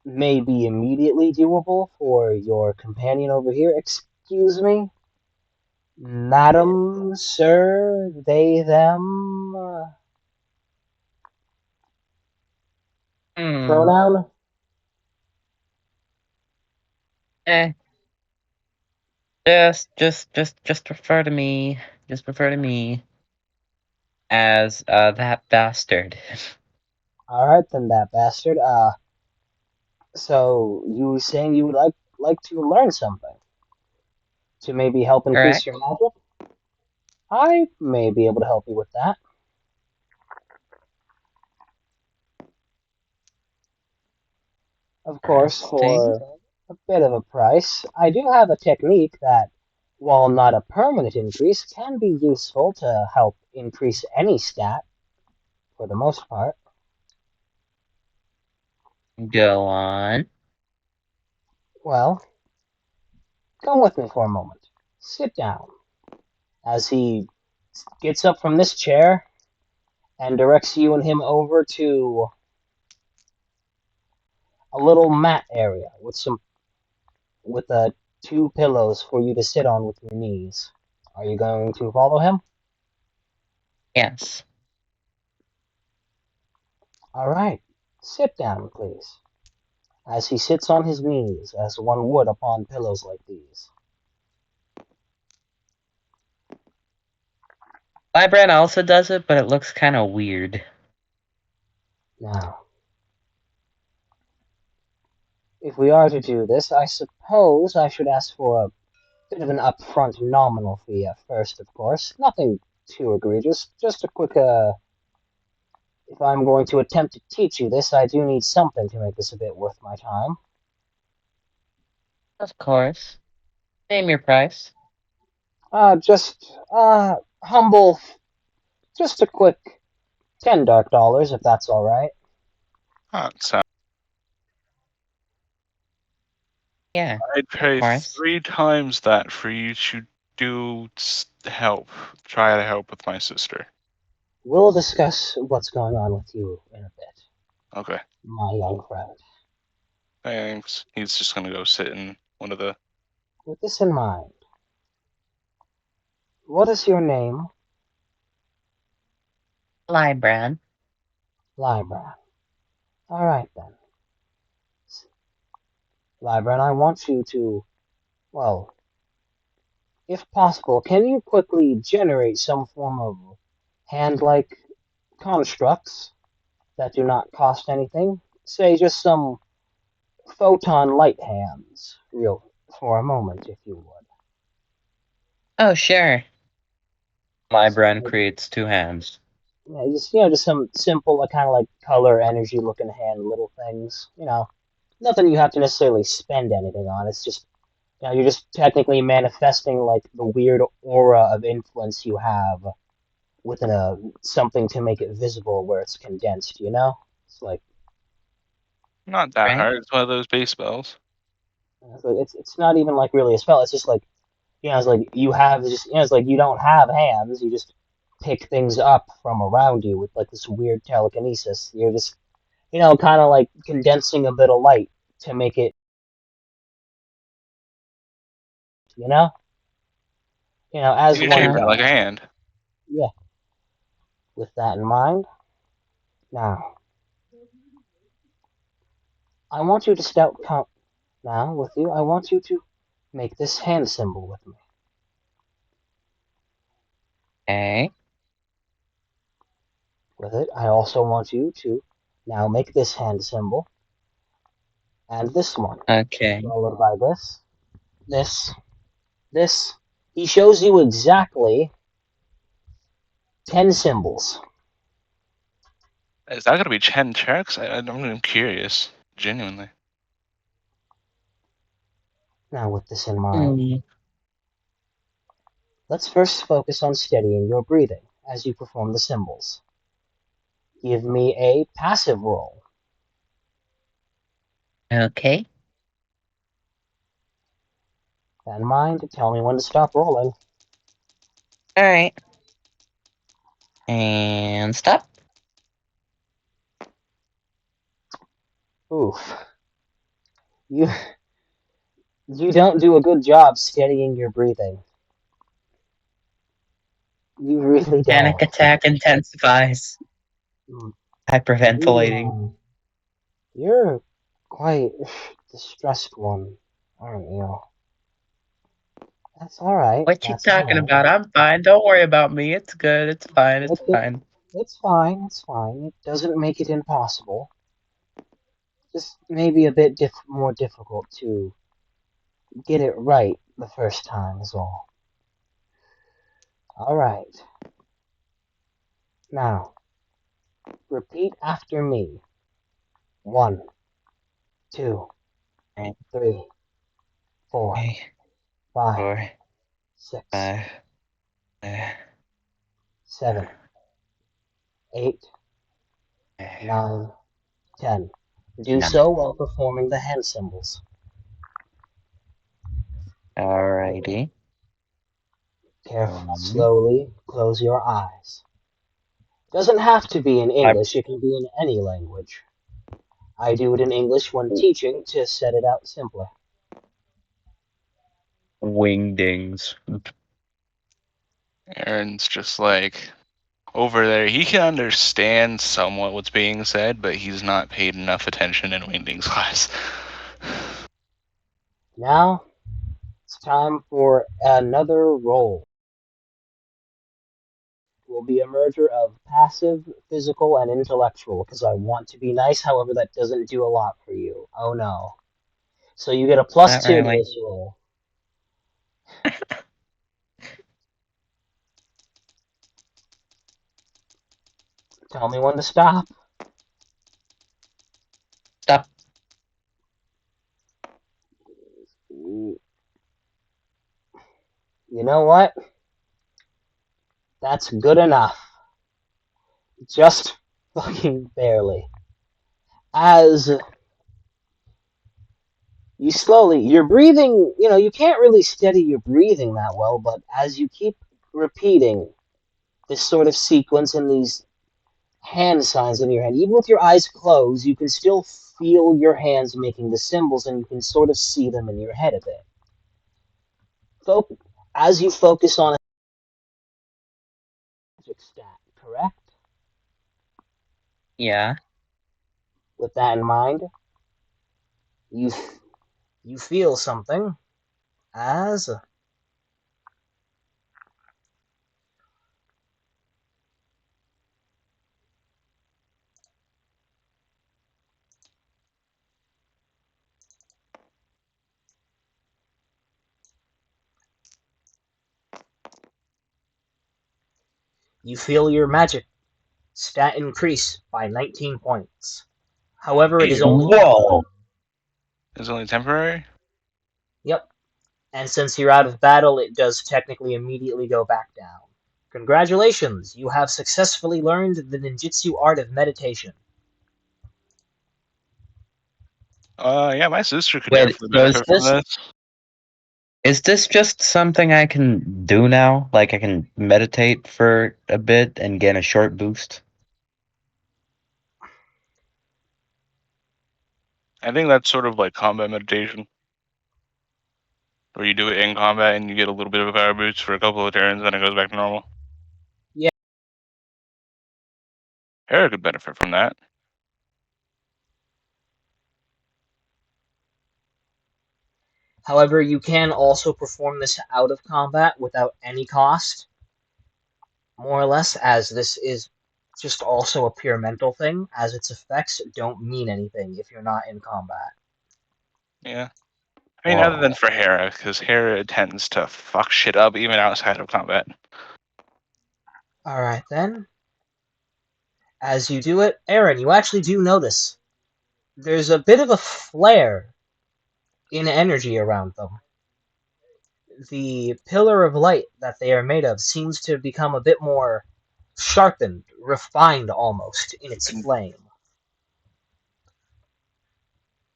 Speaker 1: may be immediately doable for your companion over here. Excuse me, madam, sir, they, them,
Speaker 3: Hmm.
Speaker 1: pronoun.
Speaker 3: Eh. Just refer to me. Just refer to me as that bastard.
Speaker 1: All right then, that bastard. So you were saying you would like to learn something to maybe help increase
Speaker 3: Correct?
Speaker 1: your magic? I may be able to help you with that. Of course,
Speaker 3: Interesting.
Speaker 1: for a bit of a price. I do have a technique that, while not a permanent increase, can be useful to help increase any stat for the most part.
Speaker 3: Go on.
Speaker 1: Well, come with me for a moment. Sit down. As he gets up from this chair and directs you and him over to a little mat area with two pillows for you to sit on with your knees. Are you going to follow him?
Speaker 3: Yes.
Speaker 1: All right. Sit down, please. As he sits on his knees, as one would upon pillows like these.
Speaker 3: Libran also does it, but it looks kind of weird.
Speaker 1: Now, if we are to do this, I suppose I should ask for a bit of an upfront nominal fee at first, of course. Nothing too egregious, just a quick, if I'm going to attempt to teach you this, I do need something to make this a bit worth my time.
Speaker 3: Of course. Name your price.
Speaker 1: Just, humble, just a quick 10 dark dollars, if that's alright.
Speaker 5: So
Speaker 3: Yeah,
Speaker 5: I'd
Speaker 3: of
Speaker 5: pay
Speaker 3: course.
Speaker 5: 3 times that for you to try to help with my sister.
Speaker 1: We'll discuss what's going on with you in a bit,
Speaker 5: Okay,
Speaker 1: my young friend.
Speaker 5: thanks. He's just gonna go sit in one of the.
Speaker 1: With this in mind, what is your name?
Speaker 3: Libran.
Speaker 1: Libran. Alright then. Libran, I want you to, well, if possible, can you quickly generate some form of hand-like constructs that do not cost anything? Say just some photon light hands, real, for a moment, if you would.
Speaker 3: Oh, sure. Libran
Speaker 1: So,
Speaker 3: creates two hands.
Speaker 1: yeah, just some simple, kind of like color energy looking hand little things. Nothing you have to necessarily spend anything on. It's just, you're just technically manifesting like the weird aura of influence you have with something to make it visible where it's condensed. It's like
Speaker 5: Not that
Speaker 3: Right?
Speaker 5: hard. It's one of those base spells.
Speaker 1: it's not even like really a spell. It's just like it's like you have just it's like you don't have hands. You just pick things up from around you with like this weird telekinesis. You're just kind of like condensing a bit of light to make it you know as
Speaker 5: You're
Speaker 1: one
Speaker 5: shaping it
Speaker 3: Uh-huh.
Speaker 5: like a
Speaker 1: does.
Speaker 5: hand.
Speaker 1: Yeah. With that in mind, now I want you to scout count now with you. I want you to make this hand symbol with me.
Speaker 3: Okay.
Speaker 1: With it, I also want you to now make this hand symbol and this one,
Speaker 3: Okay.
Speaker 1: followed by this. He shows you exactly 10 symbols.
Speaker 5: Is that gonna be 10 checks? I'm curious, genuinely.
Speaker 1: Now, with this in mind,
Speaker 3: Hmm.
Speaker 1: let's first focus on steadying your breathing as you perform the symbols. Give me a passive roll.
Speaker 3: Okay.
Speaker 1: That in mind, tell me when to stop rolling.
Speaker 3: All right. And stop.
Speaker 1: Oof. You you don't do a good job steadying your breathing. You really
Speaker 3: Panic
Speaker 1: don't.
Speaker 3: attack intensifies.
Speaker 1: Mm,
Speaker 3: Hyperventilating.
Speaker 1: you're quite the stressed one, aren't you? That's all right.
Speaker 3: What you
Speaker 1: That's all
Speaker 3: talking
Speaker 1: right.
Speaker 3: about? I'm fine. Don't worry about me. It's good. It's fine. It's fine.
Speaker 1: It's fine. It's fine. It doesn't make it impossible. Just maybe a bit more difficult to get it right the first time is all. All right. Now, repeat after me. 1, 2,
Speaker 3: Okay.
Speaker 1: 3, 4, 5,
Speaker 3: 4,
Speaker 1: 6,
Speaker 3: 5,
Speaker 1: 7, 8, 9, 10. Do
Speaker 3: none.
Speaker 1: so while performing the hand symbols.
Speaker 3: Alrighty.
Speaker 1: Carefully, slowly close your eyes. Doesn't have to be in
Speaker 3: I
Speaker 1: English, it can be in any language. I do it in English when teaching to set it out simpler.
Speaker 3: wingdings.
Speaker 5: Aaron's just like over there. He can understand somewhat what's being said, but he's not paid enough attention in Wingding's class.
Speaker 1: Now, it's time for another roll. It will be a merger of passive, physical, and intellectual because I want to be nice, however, that doesn't do a lot for you. Oh no. So you get a plus
Speaker 3: Not
Speaker 1: 2 to
Speaker 3: really.
Speaker 1: this roll. Tell me when to stop.
Speaker 3: Stop.
Speaker 1: You know what? That's good enough. Just fucking barely. As you're breathing, you can't really steady your breathing that well, but as you keep repeating this sort of sequence and these hand signs in your hand, even with your eyes closed, you can still feel your hands making the symbols and you can sort of see them in your head a bit. As you focus on a magic stat, correct?
Speaker 3: Yeah.
Speaker 1: With that in mind, you you feel something as you feel your magic stat increase by 19 points. However, it is only
Speaker 3: Whoa.
Speaker 1: temporary.
Speaker 5: It's only temporary?
Speaker 1: Yep. And since you're out of battle, it does technically immediately go back down. Congratulations, you have successfully learned the ninjutsu art of meditation.
Speaker 5: Yeah, my sister could
Speaker 3: Wait,
Speaker 5: definitely
Speaker 3: so
Speaker 5: benefit from this.
Speaker 3: is this just something I can do now? Like I can meditate for a bit and get a short boost?
Speaker 5: I think that's sort of like combat meditation, where you do it in combat and you get a little bit of a power boost for a couple of turns, then it goes back to normal.
Speaker 1: Yeah.
Speaker 5: Hera could benefit from that.
Speaker 1: However, you can also perform this out of combat without any cost, more or less, as this is just also a pure mental thing, as its effects don't mean anything if you're not in combat.
Speaker 5: Yeah. I mean, other than for Hera, because Hera tends to fuck shit up even outside of combat.
Speaker 1: Alright then. As you do it, Aaron, you actually do notice there's a bit of a flare in energy around them. The pillar of light that they are made of seems to become a bit more sharpened, refined almost, in its flame.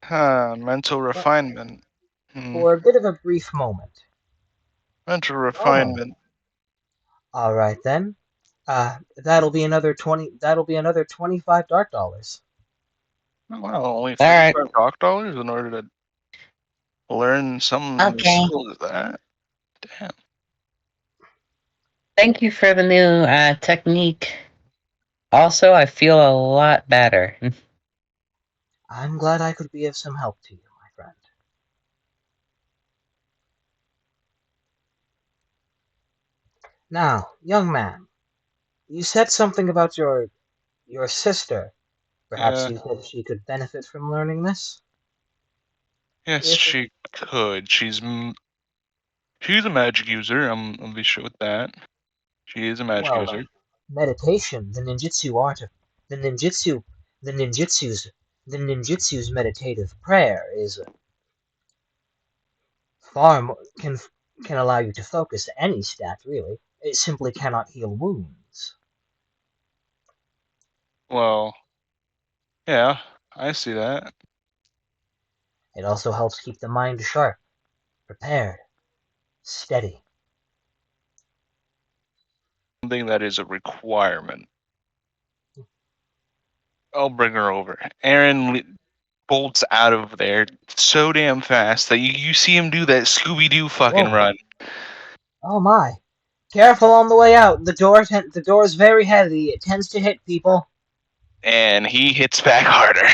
Speaker 5: Mental refinement.
Speaker 1: For a bit of a brief moment.
Speaker 5: Mental
Speaker 1: Oh.
Speaker 5: refinement.
Speaker 1: Alright then. That'll be another 20. That'll be another 25 dark dollars.
Speaker 5: Oh, wow, only
Speaker 3: All right.
Speaker 5: $55 in order to learn some
Speaker 3: Okay.
Speaker 5: skill as that. Damn.
Speaker 3: Thank you for the new technique. Also, I feel a lot better.
Speaker 1: I'm glad I could be of some help to you, my friend. Now, young man, you said something about your sister. Perhaps
Speaker 5: Yeah.
Speaker 1: you said she could benefit from learning this?
Speaker 5: Yes,
Speaker 1: If
Speaker 5: she could. She's a magic user. I'll be sure with that. She is a magic
Speaker 1: well,
Speaker 5: user.
Speaker 1: meditation, the ninjutsu art of the ninjutsu, the ninjutsu's meditative prayer is far more, can allow you to focus any stat. Really, it simply cannot heal wounds.
Speaker 5: Well, yeah, I see that.
Speaker 1: It also helps keep the mind sharp, prepared, steady.
Speaker 5: Something that is a requirement. I'll bring her over. Aaron bolts out of there so damn fast that you see him do that Scooby-Doo fucking
Speaker 1: Whoa!
Speaker 5: run.
Speaker 1: Oh my! Careful on the way out. The door is very heavy. It tends to hit people.
Speaker 5: And he hits back harder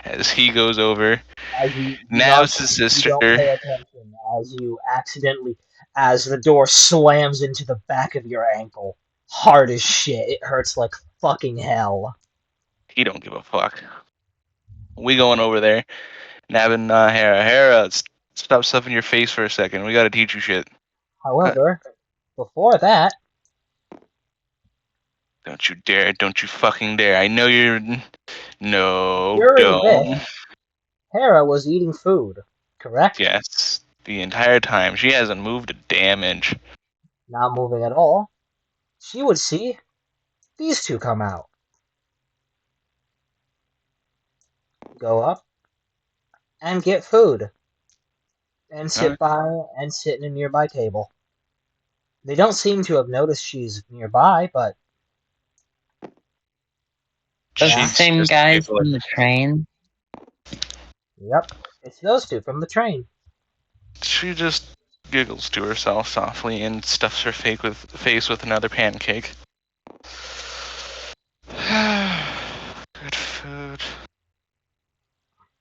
Speaker 5: as he goes over.
Speaker 1: As you
Speaker 5: Nabs his
Speaker 1: you don't
Speaker 5: sister.
Speaker 1: pay attention, as you accidentally, as the door slams into the back of your ankle, hard as shit. It hurts like fucking hell.
Speaker 5: He don't give a fuck. We going over there. Nabbing Hera. Hera, stop stuffing your face for a second. We gotta teach you shit.
Speaker 1: However, before that,
Speaker 5: Don't you dare. Don't you fucking dare. I know you're... No,
Speaker 1: during
Speaker 5: don't.
Speaker 1: this, Hera was eating food, correct?
Speaker 5: Yes. The entire time. She hasn't moved a damn inch.
Speaker 1: Not moving at all. She would see these two come out, go up, and get food, and sit in a nearby table. They don't seem to have noticed she's nearby, but
Speaker 3: Those
Speaker 1: yeah,
Speaker 3: same
Speaker 5: just
Speaker 3: guys
Speaker 5: giggling.
Speaker 3: from the train.
Speaker 1: yep, it's those two from the train.
Speaker 5: She just giggles to herself softly and stuffs her face with another pancake. Good food.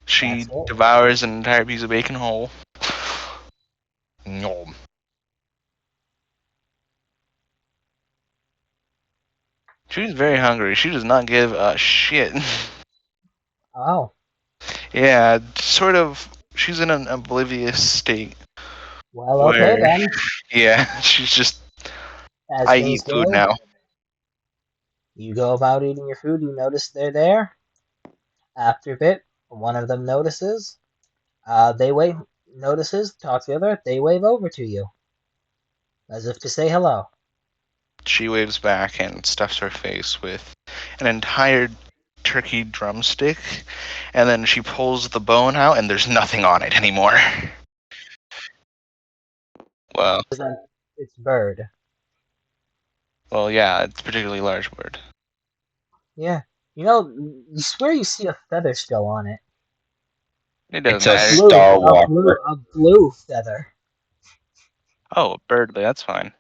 Speaker 5: She
Speaker 1: That's it.
Speaker 5: devours an entire piece of bacon whole. Nom. She's very hungry. She does not give a shit.
Speaker 1: Oh,
Speaker 5: Yeah, sort of. She's in an oblivious state
Speaker 1: well, okay
Speaker 5: where,
Speaker 1: then.
Speaker 5: yeah, she's just.
Speaker 1: As
Speaker 5: I
Speaker 1: things
Speaker 5: eat food
Speaker 1: go,
Speaker 5: now.
Speaker 1: you go about eating your food, you notice they're there. After a bit, one of them notices. Talks to the other, they wave over to you. As if to say hello.
Speaker 5: She waves back and stuffs her face with an entire turkey drumstick, and then she pulls the bone out, and there's nothing on it anymore. Well,
Speaker 1: It's bird.
Speaker 5: well, yeah, it's a particularly large bird.
Speaker 1: Yeah. You swear you see a feather still on it.
Speaker 5: It doesn't
Speaker 2: It's a
Speaker 5: matter.
Speaker 2: Star Walker.
Speaker 1: A blue feather.
Speaker 5: Oh, Birdly, that's fine.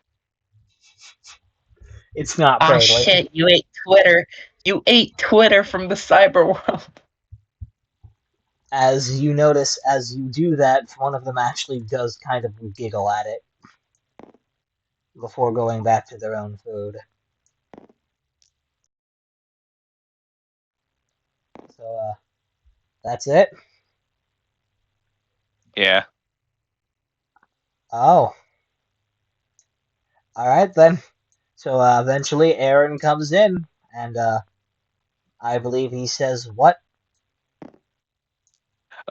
Speaker 1: It's not
Speaker 3: Ah,
Speaker 1: Birdly.
Speaker 3: shit, you ate Twitter. You ate Twitter from the cyber world.
Speaker 1: As you notice, as you do that, one of them actually does kind of giggle at it before going back to their own food. So, that's it?
Speaker 5: Yeah.
Speaker 1: Oh. Alright then. So, eventually Aaron comes in, and, I believe he says, what?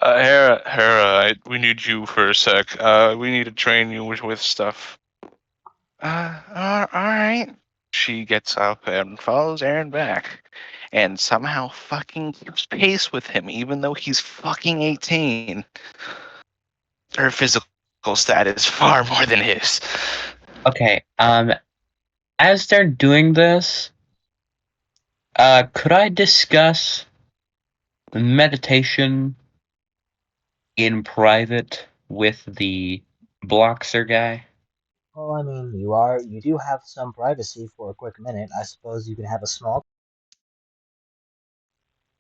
Speaker 5: Hera, we need you for a sec. We need to train you with stuff. Alright. She gets up and follows Aaron back, and somehow fucking keeps pace with him, even though he's fucking 18. Her physical stat is far more than his.
Speaker 3: Okay, as they're doing this, could I discuss meditation in private with the Bloxer guy?
Speaker 1: Well, I mean, you do have some privacy for a quick minute. I suppose you can have a small.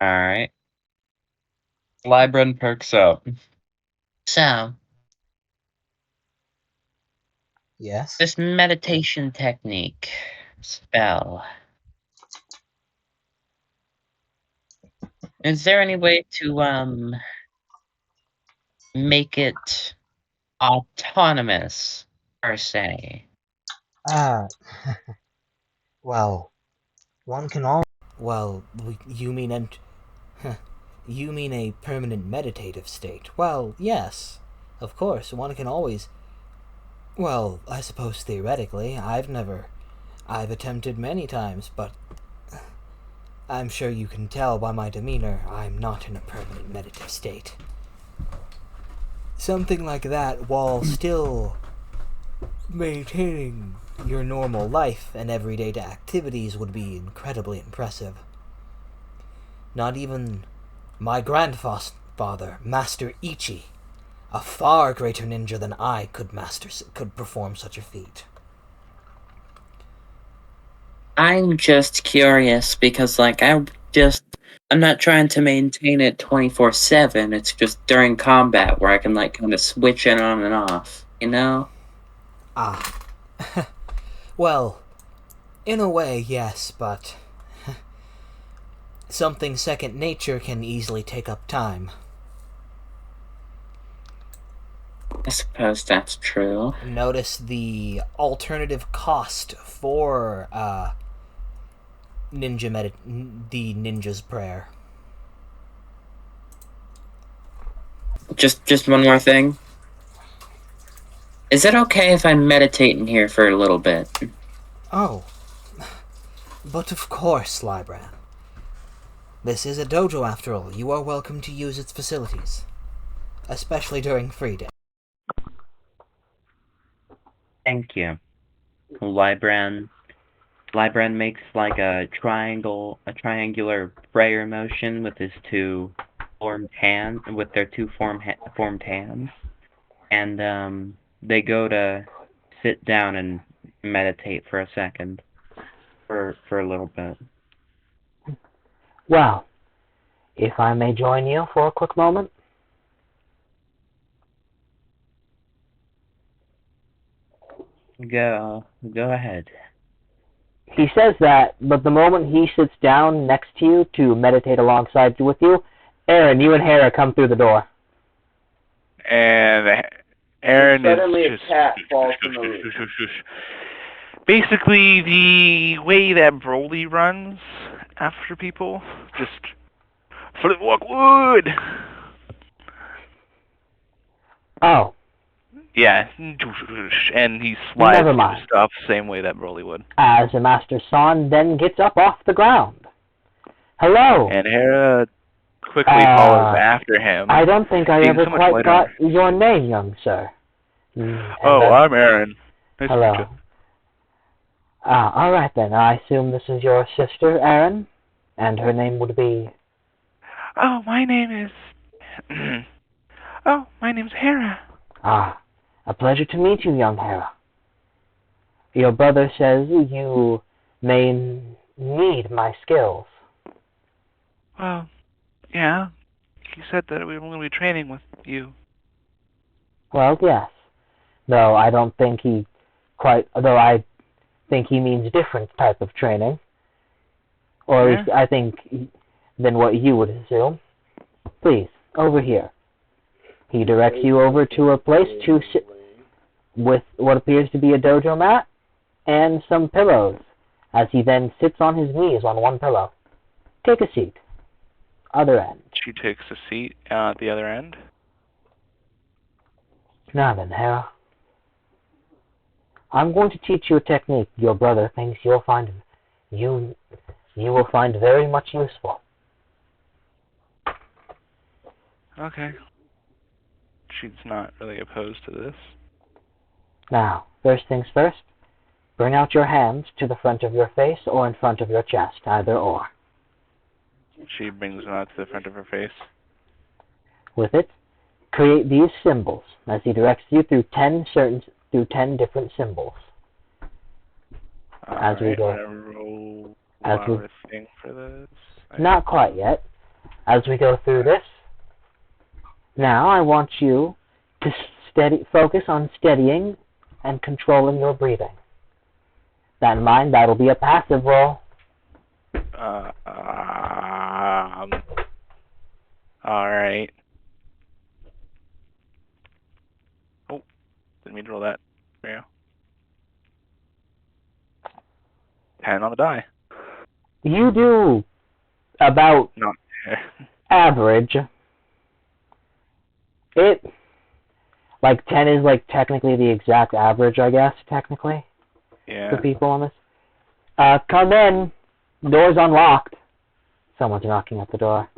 Speaker 3: Alright. Libran perks up. So,
Speaker 1: Yes.
Speaker 3: this meditation technique spell. Is there any way to make it autonomous per se?
Speaker 1: Ah, well, one can all. Well, you mean you mean a permanent meditative state? Well, yes, of course. One can always. Well, I suppose theoretically, I've attempted many times, but I'm sure you can tell by my demeanor I'm not in a permanent meditative state. Something like that while still maintaining your normal life and everyday activities would be incredibly impressive. Not even my grandfather, Master Ichi, a far greater ninja than I could perform such a feat.
Speaker 3: I'm just curious because, like, I'm not trying to maintain it 24/7. It's just during combat where I can, like, kind of switch it on and off, you know?
Speaker 1: Ah. Well, in a way, yes, but something second nature can easily take up time.
Speaker 3: I suppose that's true.
Speaker 1: Notice the alternative cost for the ninja's prayer.
Speaker 3: Just one more thing. Is it okay if I meditate in here for a little bit?
Speaker 1: Oh, but of course, Libran. This is a dojo after all. You are welcome to use its facilities, especially during free day.
Speaker 3: Thank you. Libran makes like a triangular prayer motion with his two formed hands, and they go to sit down and meditate for a second, for a little bit.
Speaker 1: Well, if I may join you for a quick moment.
Speaker 3: Go ahead.
Speaker 1: He says that, but the moment he sits down next to you to meditate alongside with you, Aaron, you and Hera come through the door.
Speaker 5: And Aaron is
Speaker 4: Suddenly a
Speaker 5: just
Speaker 4: cat falls from the roof.
Speaker 5: basically the way that Broly runs after people. Just flintlock wood.
Speaker 1: Oh,
Speaker 2: Yeah, and he slides
Speaker 6: Never
Speaker 2: through
Speaker 6: mind.
Speaker 2: the stuff same way that Broly would.
Speaker 6: As the Master Son then gets up off the ground. Hello.
Speaker 2: And Hera quickly follows after him,
Speaker 6: I don't think I
Speaker 2: being
Speaker 6: ever
Speaker 2: so much
Speaker 6: quite
Speaker 2: lighter.
Speaker 6: got your name, young sir.
Speaker 2: Oh, I'm Aaron. Nice to meet
Speaker 6: Hello.
Speaker 2: you.
Speaker 6: All right then. I assume this is your sister, Aaron, and her name would be.
Speaker 2: Oh, my name is. Oh, my name's Hera.
Speaker 6: A pleasure to meet you, young Hera. Your brother says you may need my skills.
Speaker 2: Well, yeah. He said that we were going to be training with you.
Speaker 6: Well, yes. Though I don't think he quite. Though I think he means different type of training, or at least I think than what you would assume. Please, over here. He directs you over to a place to sit with what appears to be a dojo mat and some pillows, as he then sits on his knees on one pillow. Take a seat. Other end.
Speaker 2: She takes a seat at the other end.
Speaker 6: Now then, Hera. I'm going to teach you a technique your brother thinks you will find very much useful.
Speaker 2: Okay. She's not really opposed to this.
Speaker 6: Now, first things first, bring out your hands to the front of your face or in front of your chest, either or.
Speaker 2: She brings them out to the front of her face.
Speaker 6: With it, create these symbols as he directs you through 10 different symbols. As we go.
Speaker 2: Roll
Speaker 6: As we
Speaker 2: thing for this.
Speaker 6: Not quite yet. As we go through this, now I want you to focus on steadying and controlling your breathing. That in mind, that'll be a passive roll.
Speaker 2: Alright. Oh, didn't mean to roll that. There you go. 10 on the die.
Speaker 6: You do about
Speaker 2: Not
Speaker 6: average. 10 is technically the exact average, I guess, technically.
Speaker 2: Yeah.
Speaker 6: For people on this. Come in. Door's unlocked. Someone's knocking at the door.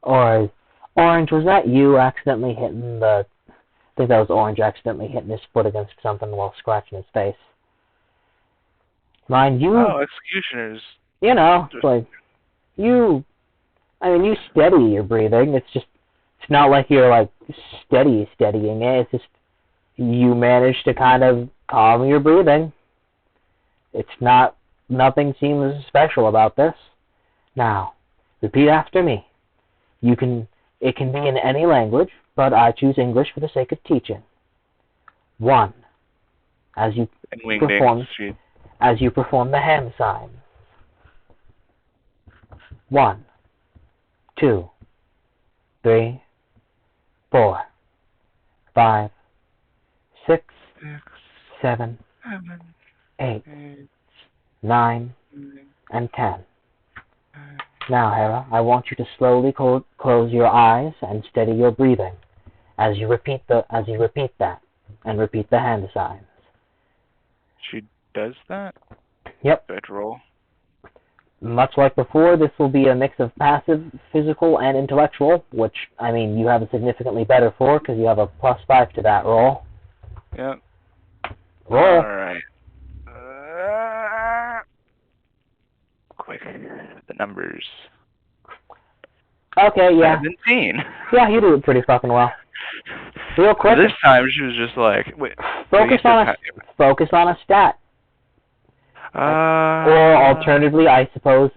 Speaker 6: Or, Orange, was that you accidentally hitting the... I think that was Orange accidentally hitting his foot against something while scratching his face. Mind you...
Speaker 2: Oh, executioners.
Speaker 6: You know, you steady your breathing. It's not like you're steadying it. It's just you manage to kind of calm your breathing. Nothing seems special about this. Now, repeat after me. It can be in any language, but I choose English for the sake of teaching. 1. As you perform the hand sign. 1, 2, 3, 4, 5, 6, 7, 8, 9, and 10. Now, Hera, I want you to slowly close your eyes and steady your breathing as you repeat that and repeat the hand signs.
Speaker 2: She does that?
Speaker 6: Yep.
Speaker 2: Do I have to roll?
Speaker 6: Much like before, this will be a mix of passive, physical, and intellectual, which, you have a significantly better for because you have a +5 to that roll.
Speaker 2: Yep.
Speaker 6: Roll.
Speaker 2: Alright. Quick. The numbers.
Speaker 6: Okay, yeah.
Speaker 2: 17.
Speaker 6: Yeah, you do it pretty fucking well. Real quick.
Speaker 2: This time she was just like, wait.
Speaker 6: Focus on a stat. Or alternatively, I suppose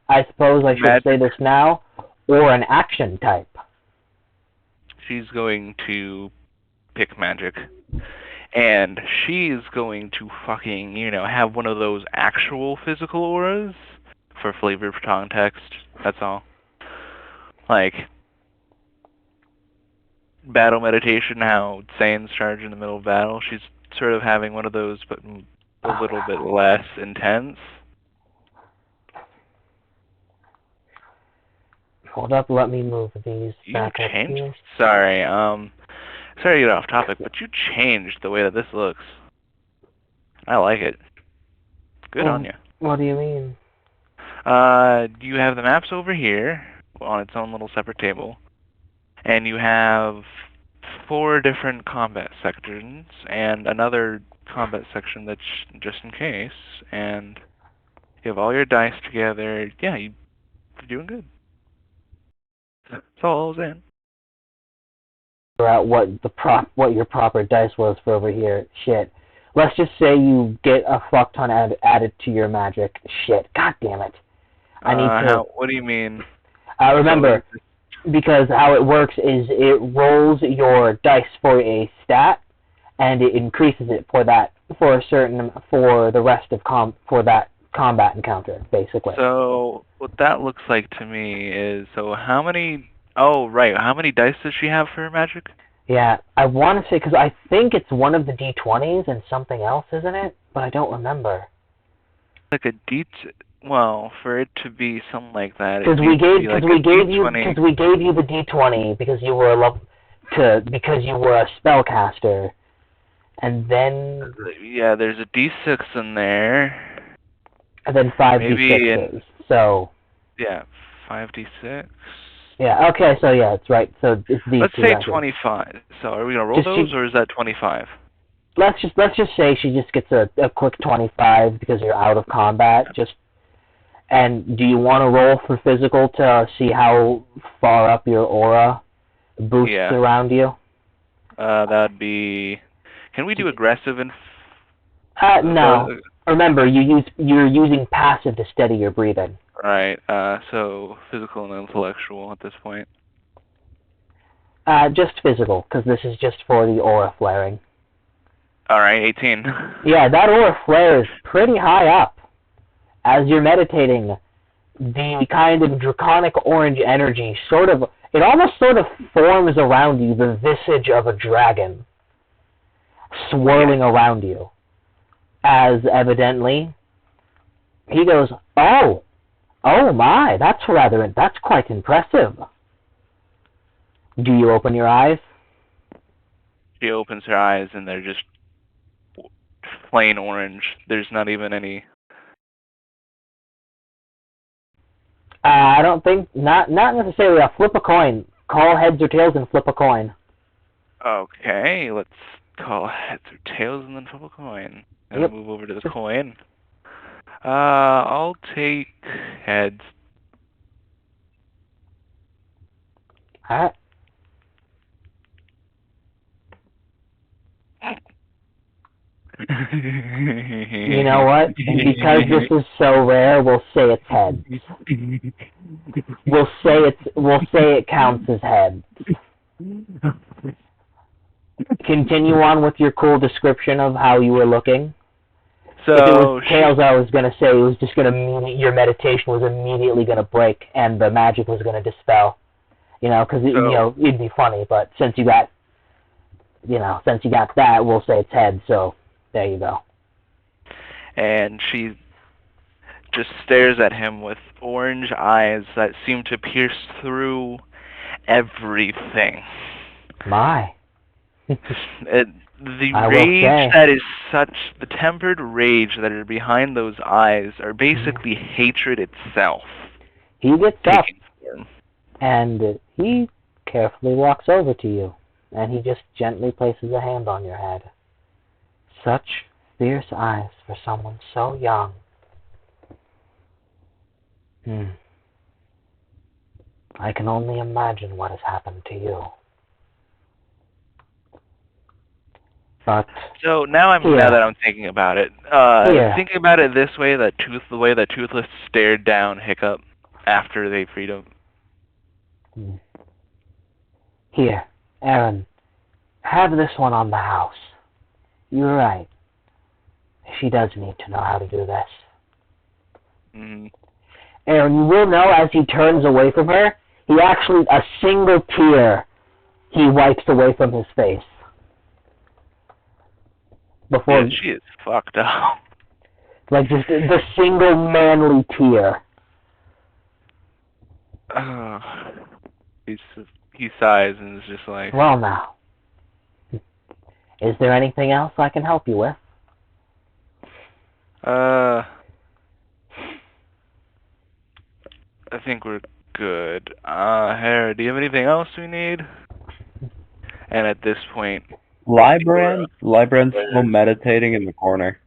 Speaker 6: I should say this now, or an action type.
Speaker 2: She's going to pick magic. And she's going to fucking, have one of those actual physical auras for flavor of context. That's all. Battle meditation, how Saiyans charge in the middle of battle. She's sort of having one of those, but a little bit less intense.
Speaker 6: Hold up, let me move these back up here.
Speaker 2: Sorry, Sorry to get off topic, but you changed the way that this looks. I like it. Good on you.
Speaker 6: What do you mean?
Speaker 2: You have the maps over here on its own little separate table, and you have 4 different combat sections and another combat section that's just in case, and you have all your dice together. Yeah, you're doing good. That's all I was in.
Speaker 6: Figure out what your proper dice was for over here. Shit. Let's just say you get a fuck ton added to your magic. Shit. God damn it. I need to.
Speaker 2: What do you mean?
Speaker 6: Remember, because how it works is it rolls your dice for a stat, and it increases it for the rest of that combat encounter, basically.
Speaker 2: So what that looks like to me is, how many? Oh, right. How many dice does she have for her magic?
Speaker 6: Yeah, I want to say, because I think it's one of the D20s and something else, isn't it? But I don't remember.
Speaker 2: Like a well, for it to be something like that,
Speaker 6: because we gave you the D20 because you were a spellcaster, and then
Speaker 2: yeah, there's a D6 in there,
Speaker 6: and then 5 D6s. So
Speaker 2: yeah, 5d6.
Speaker 6: Yeah. Okay. So yeah, it's right. So it's these.
Speaker 2: Let's
Speaker 6: two
Speaker 2: say
Speaker 6: methods.
Speaker 2: 25. So are we gonna roll those, or is that 25?
Speaker 6: Let's just say she just gets a quick 25 because you're out of combat. And do you want to roll for physical to see how far up your aura boosts around you?
Speaker 2: That'd be. Can we do aggressive and?
Speaker 6: No. Remember, you're using passive to steady your breathing.
Speaker 2: Right. So physical and intellectual at this point.
Speaker 6: Just physical, because this is just for the aura flaring.
Speaker 2: All right, 18.
Speaker 6: Yeah, that aura flare is pretty high up. As you're meditating, the kind of draconic orange energy it almost sort of forms around you, the visage of a dragon, swirling around you. As evidently, he goes, oh my, that's quite impressive. Do you open your eyes?
Speaker 2: She opens her eyes and they're just plain orange. There's not even any.
Speaker 6: I don't think, not necessarily. Flip a coin. Call heads or tails and flip a coin.
Speaker 2: Okay, let's call heads or tails and then flip a coin. And move over to the coin. I'll take heads.
Speaker 6: Alright. You know what? Because this is so rare, we'll say it's heads. We'll say it counts as heads. Continue on with your cool description of how you were looking.
Speaker 2: So
Speaker 6: if it was tails, I was gonna say it was just your meditation was immediately gonna break and the magic was gonna dispel. Because it'd be funny, but since you got that, we'll say it's heads. So there you go.
Speaker 2: And she just stares at him with orange eyes that seem to pierce through everything.
Speaker 6: My.
Speaker 2: The rage that is the tempered rage that are behind those eyes are basically hatred itself.
Speaker 6: He gets up, and he carefully walks over to you, and he just gently places a hand on your head. Such fierce eyes for someone so young. I can only imagine what has happened to you. But
Speaker 2: so now that I'm thinking about it, thinking about it this way, the way that Toothless stared down Hiccup after they freed him.
Speaker 6: Here, Aaron, have this one on the house. You're right. She does need to know how to do this. Aaron, you will know as he turns away from her, a single tear he wipes away from his face.
Speaker 2: Yeah, she is fucked up.
Speaker 6: Like just the single manly tear.
Speaker 2: He sighs and is just like,
Speaker 6: well now, Is there anything else I can help you with?
Speaker 2: I think we're good. Harry, do you have anything else we need? And at this point,
Speaker 7: Librand's still meditating in the corner.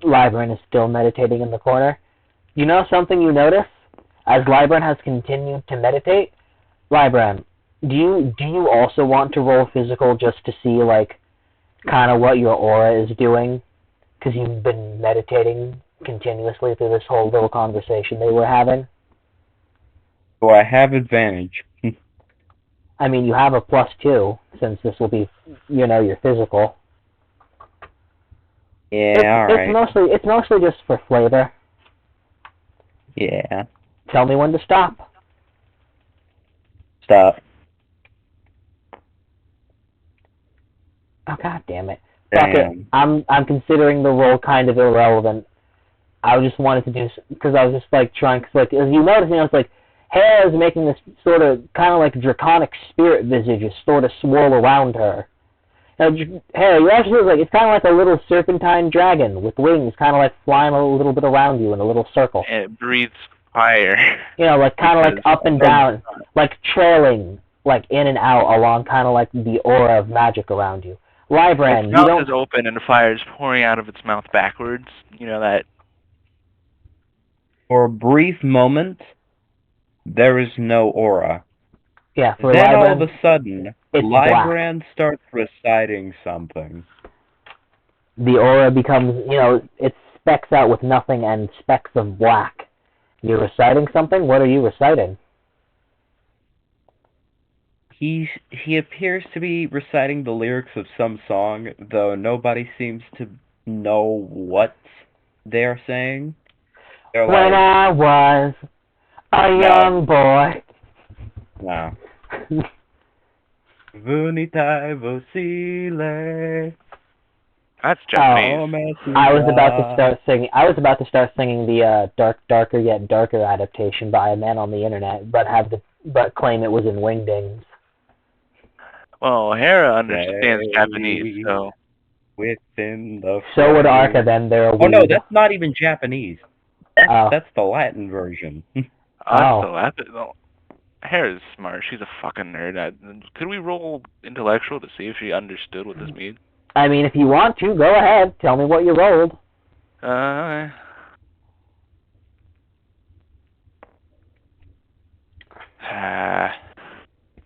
Speaker 6: Librand is still meditating in the corner. You know something you notice? As Librand has continued to meditate, Librand, do you also want to roll physical just to see, like, kind of what your aura is doing? Because you've been meditating continuously through this whole little conversation they were having.
Speaker 7: So I have advantage.
Speaker 6: I mean, you have a +2, since this will be, your physical.
Speaker 7: Yeah, alright.
Speaker 6: It's mostly just for flavor.
Speaker 7: Yeah.
Speaker 6: Tell me when to stop.
Speaker 7: Stop.
Speaker 6: Oh, god damn it. Fuck it.
Speaker 7: Damn.
Speaker 6: I'm considering the role kind of irrelevant. I just wanted to do, because I was just, like, trying, because, like, as you notice, it's like, hair is making this sort of, kind of like draconic spirit visage is sort of swirl around her. Now, hair, you actually look like, it's kind of like a little serpentine dragon with wings, kind of like flying a little bit around you in a little circle.
Speaker 2: and it breathes fire.
Speaker 6: Like, kind of like up and down, like trailing, like in and out along kind of like the aura of magic around you. Librand,
Speaker 2: Its
Speaker 6: you
Speaker 2: mouth
Speaker 6: don't...
Speaker 2: is open and fire is pouring out of its mouth backwards. You know that.
Speaker 7: For a brief moment, there is no aura.
Speaker 6: Yeah, for
Speaker 7: Then
Speaker 6: Librand,
Speaker 7: all of a sudden,
Speaker 6: it's
Speaker 7: Librand starts reciting something.
Speaker 6: the aura becomes, it specks out with nothing and specks of black. You're reciting something? What are you reciting?
Speaker 7: He appears to be reciting the lyrics of some song, though nobody seems to know what they're saying. They're
Speaker 6: When I was a young boy.
Speaker 7: No. Vunitai vocile.
Speaker 2: That's Japanese.
Speaker 6: I was about to start singing the Darker Yet Darker adaptation by a man on the internet, but claim it was in Wingdings.
Speaker 2: Well, Hera understands Japanese, so.
Speaker 7: Within the
Speaker 6: So would Arca, then. They're a
Speaker 7: Oh no,
Speaker 6: weed.
Speaker 7: that's not even Japanese. That's the Latin version.
Speaker 2: Hera's smart. She's a fucking nerd. Could we roll intellectual to see if she understood what this means?
Speaker 6: I mean, if you want to, go ahead. Tell me what you rolled.
Speaker 2: Okay.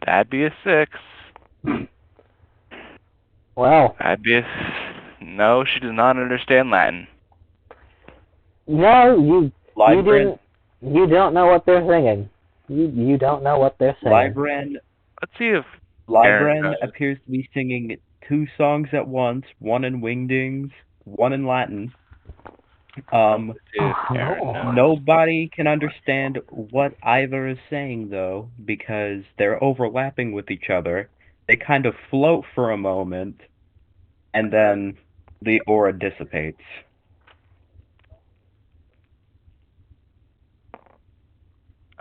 Speaker 2: That'd be a 6.
Speaker 6: Well.
Speaker 2: No, she does not understand Latin.
Speaker 6: No, you don't know what they're singing. You don't know what they're singing.
Speaker 2: Let's see if
Speaker 7: Librand appears to be singing 2 songs at once, one in Wingdings, one in Latin. Nobody can understand what either is saying, though, because they're overlapping with each other. They kind of float for a moment, and then the aura dissipates.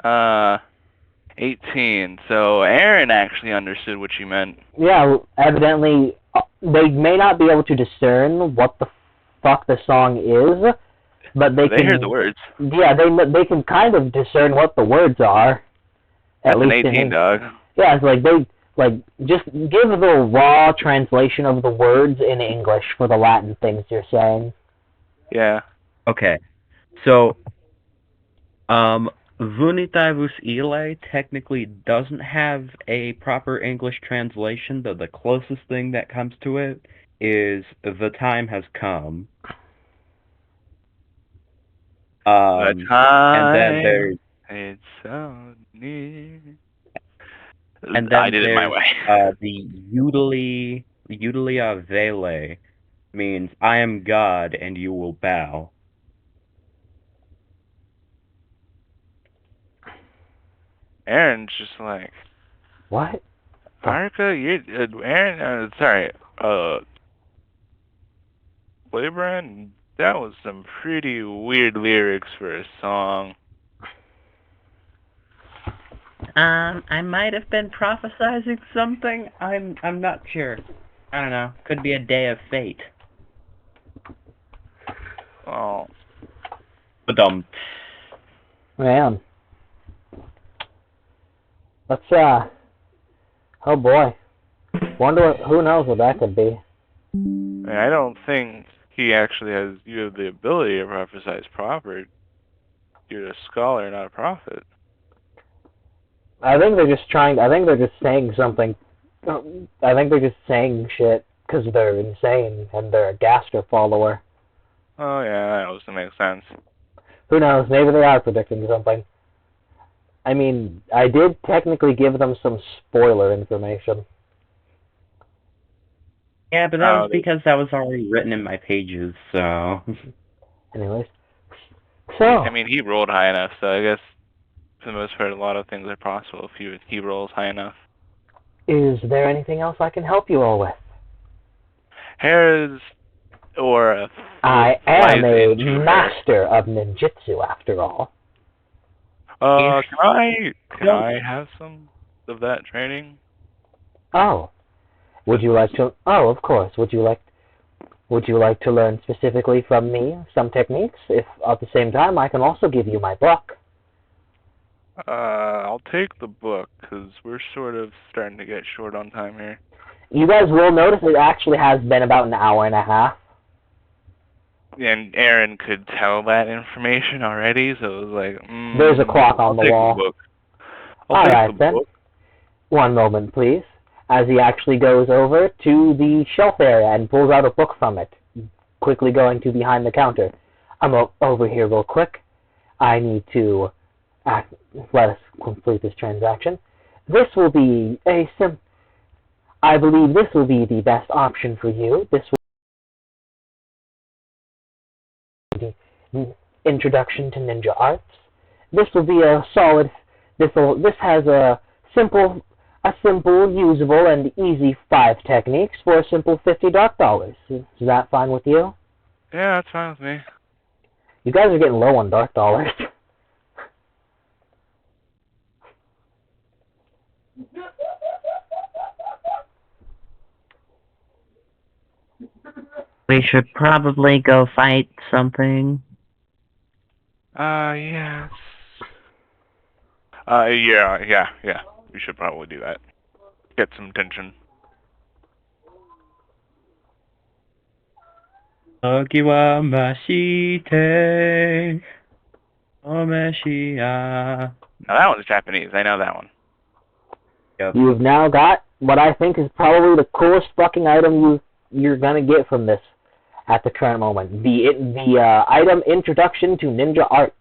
Speaker 2: Uh, 18. So Aaron actually understood what you meant.
Speaker 6: Yeah, evidently they may not be able to discern what the fuck the song is, but they can
Speaker 2: hear the words.
Speaker 6: Yeah, they can kind of discern what the words are.
Speaker 2: That's an 18, dog.
Speaker 6: Yeah, it's like just give the raw translation of the words in English for the Latin things you're saying.
Speaker 2: Yeah.
Speaker 7: Okay. So, Vunitaivus Ile technically doesn't have a proper English translation, though the closest thing that comes to it is the time has come.
Speaker 2: The time,
Speaker 7: and then there's
Speaker 2: it's so near.
Speaker 7: And then
Speaker 2: I did it my way.
Speaker 7: The Eudalia Vele means I am God and you will bow.
Speaker 2: Aaron's just like,
Speaker 6: what?
Speaker 2: Arca, Aaron, sorry, Librand, that was some pretty weird lyrics for a song.
Speaker 7: I might have been prophesizing something. I'm not sure. I don't know. Could be a day of fate.
Speaker 2: Oh.
Speaker 7: But
Speaker 6: Man. Let's, oh boy. Who knows what that could be.
Speaker 2: I don't think he actually has you have the ability to prophesize proper. You're a scholar, not a prophet.
Speaker 6: I think they're just saying something. I think they're just saying shit because they're insane and they're a Gaster follower.
Speaker 2: Oh yeah, that also makes sense.
Speaker 6: Who knows? Maybe they are predicting something. I mean, I did technically give them some spoiler information.
Speaker 7: Yeah, but that was because that was already written in my pages, so...
Speaker 6: Anyways. So...
Speaker 2: I mean, he rolled high enough, so I guess for the most part, a lot of things are possible if he rolls high enough.
Speaker 6: Is there anything else I can help you all with?
Speaker 2: Hera's aura
Speaker 6: I
Speaker 2: flies
Speaker 6: am a
Speaker 2: into her.
Speaker 6: master of ninjutsu, after all.
Speaker 2: Can I have some of that training?
Speaker 6: Oh. Would you like to... Oh, of course. Would you like to learn specifically from me some techniques? If at the same time, I can also give you my book.
Speaker 2: I'll take the book, because we're sort of starting to get short on time here.
Speaker 6: You guys will notice it actually has been about an hour and a half.
Speaker 2: And Aaron could tell that information already, so it was like,
Speaker 6: There's a clock on the wall.
Speaker 2: I'll take the book.
Speaker 6: One moment, please. As he actually goes over to the shelf area and pulls out a book from it, quickly going to behind the counter. I'm over here real quick. I need to let us complete this transaction. This will be I believe this will be the best option for you. This will be the introduction to ninja arts. This will be a solid. This has a simple, usable, and easy 5 techniques for a simple $50 dark dollars. Is that fine with you?
Speaker 2: Yeah, that's fine with me.
Speaker 6: You guys are getting low on dark dollars.
Speaker 3: We should probably go fight something.
Speaker 2: Yes. Yeah. We should probably do that. Get some tension.
Speaker 7: Ogiwa mashite omeshiya.
Speaker 2: Now that one's Japanese. I know that one.
Speaker 7: Yep.
Speaker 6: You've now got what I think is probably the coolest fucking item you're gonna get from this at the current moment. The item Introduction to Ninja Arts.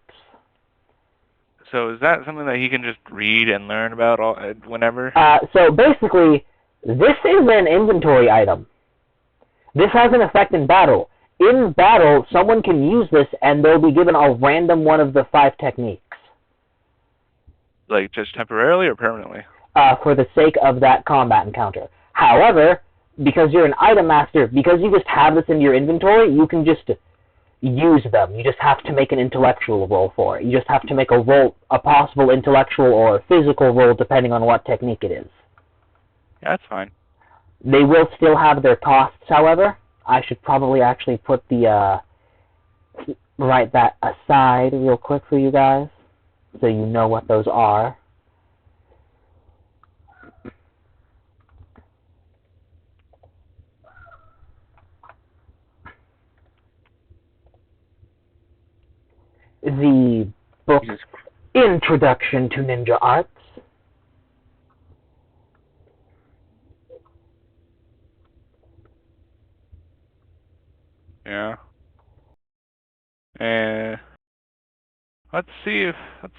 Speaker 2: So is that something that he can just read and learn about whenever?
Speaker 6: So basically, this is an inventory item. This has an effect in battle. In battle, someone can use this and they'll be given a random one of the 5 techniques.
Speaker 2: Like just temporarily or permanently?
Speaker 6: For the sake of that combat encounter. However, because you're an item master, because you just have this in your inventory, you can just use them. You just have to make an intellectual roll for it. You just have to make a possible intellectual or physical roll depending on what technique it is.
Speaker 2: Yeah, that's fine.
Speaker 6: They will still have their costs, however. I should probably actually put write that aside real quick for you guys, so you know what those are. The book Introduction to Ninja Arts.
Speaker 2: Yeah. Let's see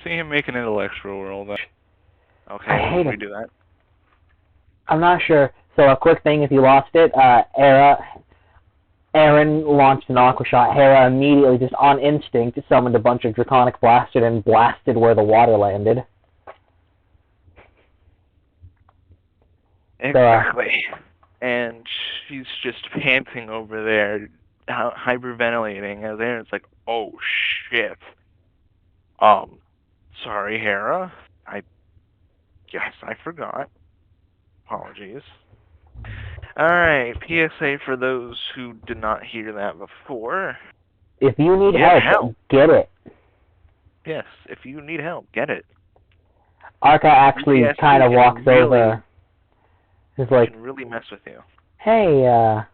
Speaker 2: him make an intellectual roll then. Okay, we do that.
Speaker 6: I'm not sure. So a quick thing, if you lost it, Aaron launched an aqua shot. Hera immediately, just on instinct, summoned a bunch of draconic blaster and blasted where the water landed.
Speaker 2: Exactly. And she's just panting over there, hyperventilating, as Aaron's like, oh shit. Sorry, Hera. Yes, I forgot. Apologies. Alright, PSA for those who did not hear that before.
Speaker 6: If you need
Speaker 2: Get
Speaker 6: help,
Speaker 2: help.
Speaker 6: get it.
Speaker 2: Yes, if you need help, get it.
Speaker 6: Arca actually
Speaker 2: PTSD
Speaker 6: kind of
Speaker 2: can
Speaker 6: walks
Speaker 2: really-
Speaker 6: over. He's like,
Speaker 2: can really mess with you.
Speaker 6: hey,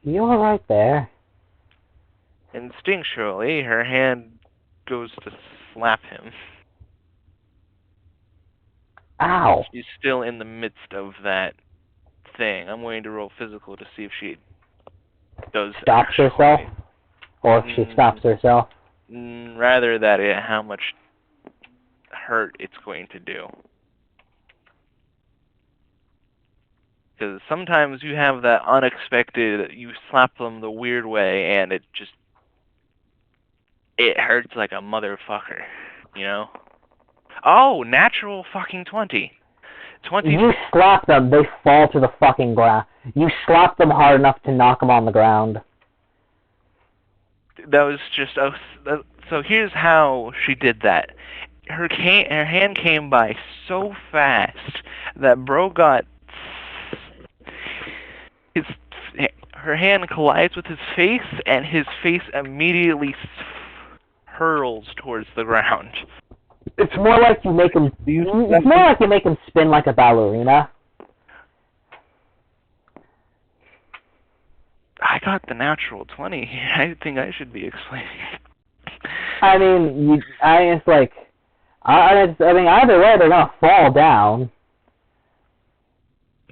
Speaker 6: you alright there?
Speaker 2: Instinctually, her hand goes to slap him.
Speaker 6: Ow.
Speaker 2: She's still in the midst of that thing. I'm going to roll physical to see if she does
Speaker 6: Stops
Speaker 2: actually.
Speaker 6: herself? Or if she stops herself?
Speaker 2: Rather that how much hurt it's going to do. Because sometimes you have that unexpected, you slap them the weird way, and it hurts like a motherfucker, you know? Oh, natural fucking 20. 20.
Speaker 6: You slap them, they fall to the fucking ground. You slap them hard enough to knock them on the ground.
Speaker 2: That was just, so here's how she did that. Her hand came by so fast that bro got her hand collides with his face, and his face immediately hurls towards the ground.
Speaker 6: It's more like you make him. It's more like you make him spin like a ballerina.
Speaker 2: I got the natural 20. I think I should be explaining.
Speaker 6: I mean, it's like, I mean, either way, they're gonna fall down.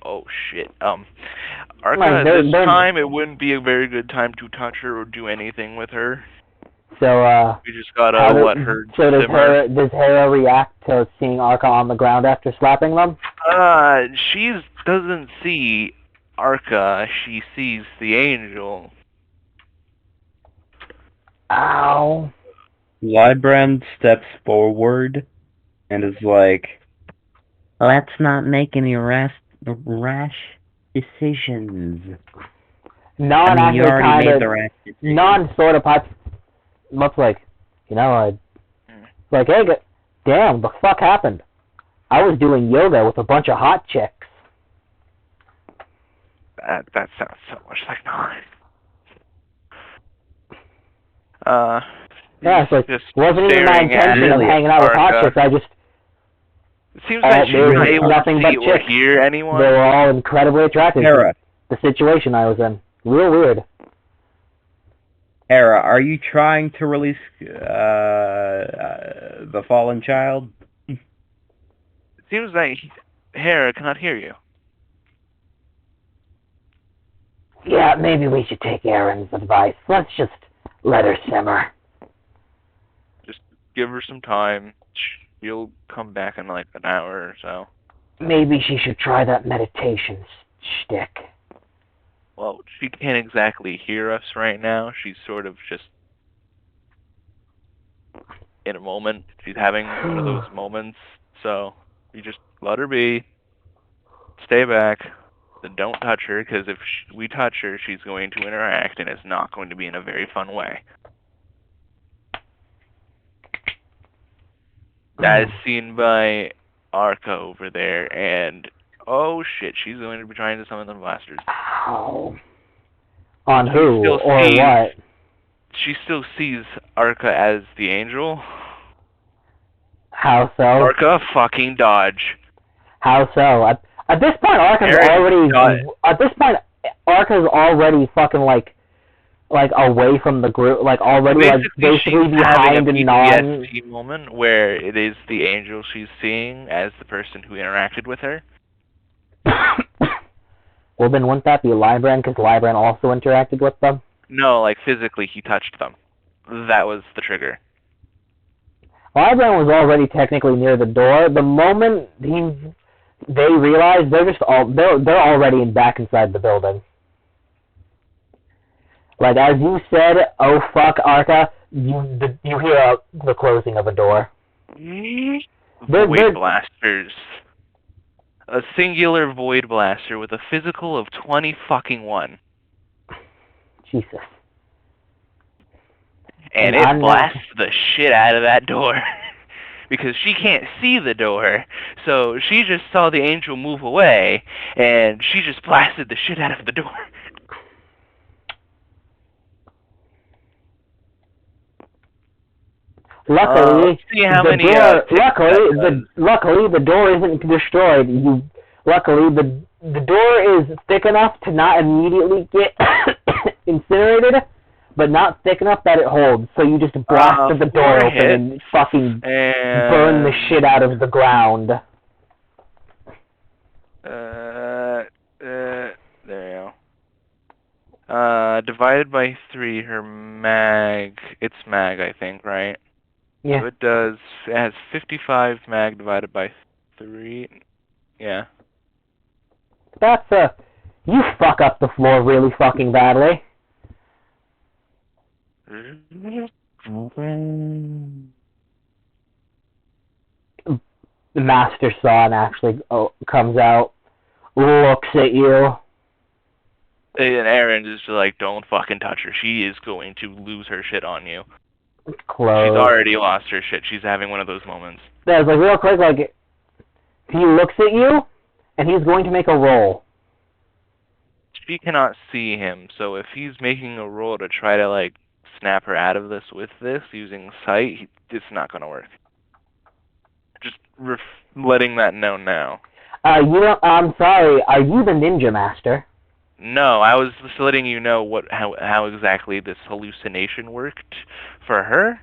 Speaker 2: Oh shit. Arca,
Speaker 6: Like,
Speaker 2: at this time, it wouldn't be a very good time to touch her or do anything with her.
Speaker 6: So,
Speaker 2: we just gotta let her simmer.
Speaker 6: Does Hera react to seeing Arca on the ground after slapping them?
Speaker 2: She doesn't see Arca, she sees the angel.
Speaker 6: Ow.
Speaker 7: Lybrand steps forward and is like, let's not make any rash decisions.
Speaker 6: Non
Speaker 7: you already made the rash decision.
Speaker 6: Non sort of pops looks like, like, hey, damn, the fuck happened? I was doing yoga with a bunch of hot chicks.
Speaker 2: That sounds so much like mine.
Speaker 6: Yeah, it's like, wasn't even my intention of hanging out with hot chicks, I just...
Speaker 2: It seems like she was able to see or hear anyone.
Speaker 6: They were all incredibly attractive to the situation I was in. Real weird.
Speaker 7: Hera, are you trying to release the fallen child?
Speaker 2: It seems like Hera cannot hear you.
Speaker 6: Yeah, maybe we should take Aaron's advice. Let's just let her simmer.
Speaker 2: Just give her some time. She'll come back in like an hour or so.
Speaker 6: Maybe she should try that meditation shtick.
Speaker 2: Well, she can't exactly hear us right now. She's sort of just in a moment. She's having one of those moments. So you just let her be. Stay back. Then don't touch her, because if we touch her, she's going to interact, and it's not going to be in a very fun way. That is seen by Arca over there, and oh shit, she's going to be trying to summon the blasters.
Speaker 6: Ow. On who or what?
Speaker 2: She still sees Arca as the angel.
Speaker 6: How so?
Speaker 2: Arca, fucking dodge.
Speaker 6: How so? At this point, Arca's already fucking like away from the group, like already basically behind
Speaker 2: and
Speaker 6: non.
Speaker 2: PTSD moment where it is the angel she's seeing as the person who interacted with her.
Speaker 6: Well, then wouldn't that be Lybrand, because Lybrand also interacted with them?
Speaker 2: No, like physically he touched them. That was the trigger.
Speaker 6: Lybrand was already technically near the door. The moment they realize they're already back inside the building. Like, as you said, oh fuck, Arca, you hear the closing of a door.
Speaker 2: Void blasters. A singular void blaster with a physical of 20-1.
Speaker 6: Jesus.
Speaker 2: And it blasts the shit out of that door. because she can't see the door. So she just saw the angel move away, and she just blasted the shit out of the door.
Speaker 6: Luckily,
Speaker 2: let's see how
Speaker 6: the
Speaker 2: many,
Speaker 6: door.
Speaker 2: ticks that does.
Speaker 6: Luckily, the door isn't destroyed. Luckily, the door is thick enough to not immediately get incinerated, but not thick enough that it holds. So you just blasted the door
Speaker 2: 4
Speaker 6: open
Speaker 2: hits,
Speaker 6: and fucking
Speaker 2: and
Speaker 6: burn the shit out of the ground.
Speaker 2: There you go. Divided by 3, her mag. It's mag, I think, right?
Speaker 6: Yeah.
Speaker 2: So it has 55 mag divided by 3. Yeah.
Speaker 6: That's you fuck up the floor really fucking badly. The Master Son actually comes out, looks at you.
Speaker 2: And Aaron is just like, don't fucking touch her. She is going to lose her shit on you.
Speaker 6: Close.
Speaker 2: She's already lost her shit. She's having one of those moments.
Speaker 6: There's like real quick, like he looks at you, and he's going to make a roll.
Speaker 2: She cannot see him, so if he's making a roll to try to like snap her out of this with this using sight, it's not going to work. Just letting that know now.
Speaker 6: I'm sorry. Are you the Ninja Master?
Speaker 2: No, I was just letting you know how exactly this hallucination worked for her.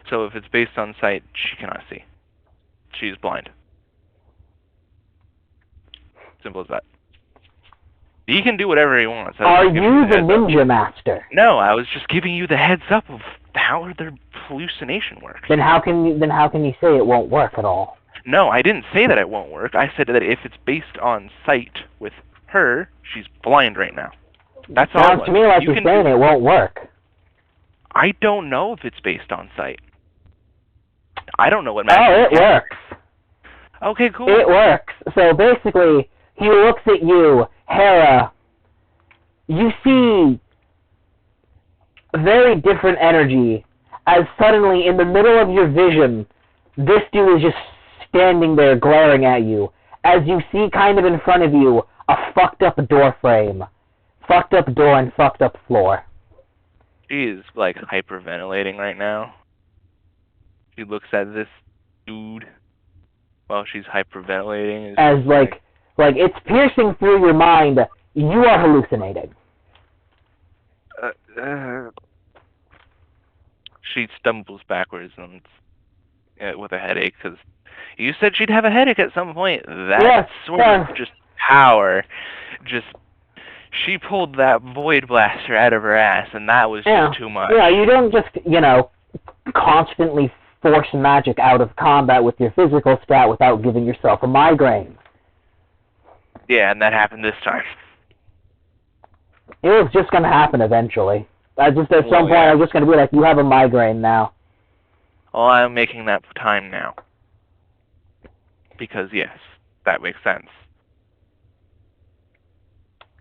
Speaker 2: So if it's based on sight, she cannot see. She's blind. Simple as that. He can do whatever he wants.
Speaker 6: Are you the Ninja Master?
Speaker 2: No, I was just giving you the heads up of how their hallucination works.
Speaker 6: Then how can you say it won't work at all?
Speaker 2: No, I didn't say that it won't work. I said that if it's based on sight with her, she's blind right now. That's all.
Speaker 6: Sounds to me like you're saying it won't work.
Speaker 2: I don't know if it's based on sight. I don't know what magic
Speaker 6: it works.
Speaker 2: Okay, cool.
Speaker 6: It works. So basically, he looks at you, Hera. You see very different energy as suddenly in the middle of your vision, this dude is just standing there glaring at you. As you see kind of in front of you, a fucked up door frame. Fucked up door and fucked up floor.
Speaker 2: She is like hyperventilating right now. She looks at this dude while she's hyperventilating.
Speaker 6: As like it's piercing through your mind, you are hallucinating.
Speaker 2: She stumbles backwards and with a headache because you said she'd have a headache at some point. That sort of just power, she pulled that void blaster out of her ass, and that was just too much.
Speaker 6: Yeah, you don't just constantly force magic out of combat with your physical stat without giving yourself a migraine.
Speaker 2: Yeah, and that happened this time.
Speaker 6: It was just going to happen eventually. At some point, I'm just going to be like, you have a migraine now.
Speaker 2: Well, I'm making that time now. Because, yes, that makes sense.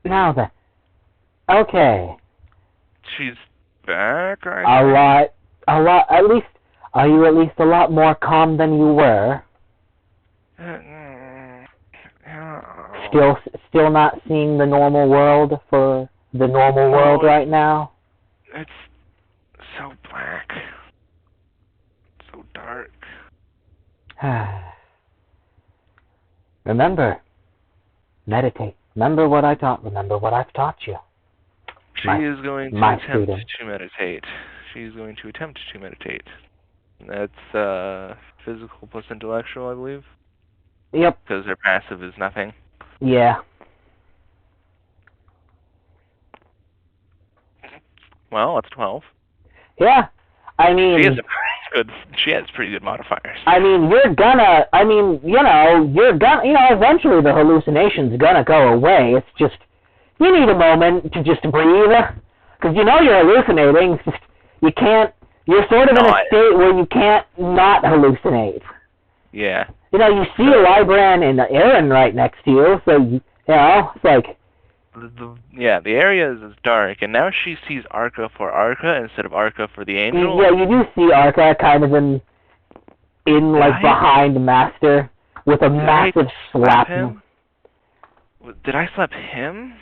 Speaker 6: Now then. Okay.
Speaker 2: She's back,
Speaker 6: a lot, at least, are you at least a lot more calm than you were? Still not seeing the normal world for the normal world right now?
Speaker 2: It's so black. So dark.
Speaker 6: Remember, meditate. Remember what I've taught you.
Speaker 2: She is going to attempt to meditate. She's going to attempt to meditate. That's physical plus intellectual, I believe.
Speaker 6: Yep.
Speaker 2: Because her passive is nothing.
Speaker 6: Yeah.
Speaker 2: Well, that's 12.
Speaker 6: Yeah. I mean,
Speaker 2: she has pretty good modifiers.
Speaker 6: I mean, eventually the hallucination's gonna go away. It's just, you need a moment to just breathe. Because you're hallucinating. It's just, you're sort of in a state where you can't not hallucinate.
Speaker 2: Yeah.
Speaker 6: You see Libran and Aaron right next to you, so, it's like...
Speaker 2: The area is dark, and now she sees Arca for Arca instead of Arca for the angel.
Speaker 6: Yeah, you do see Arca kind of in in, like, behind Master with a massive slap.
Speaker 2: Him? Did I slap him?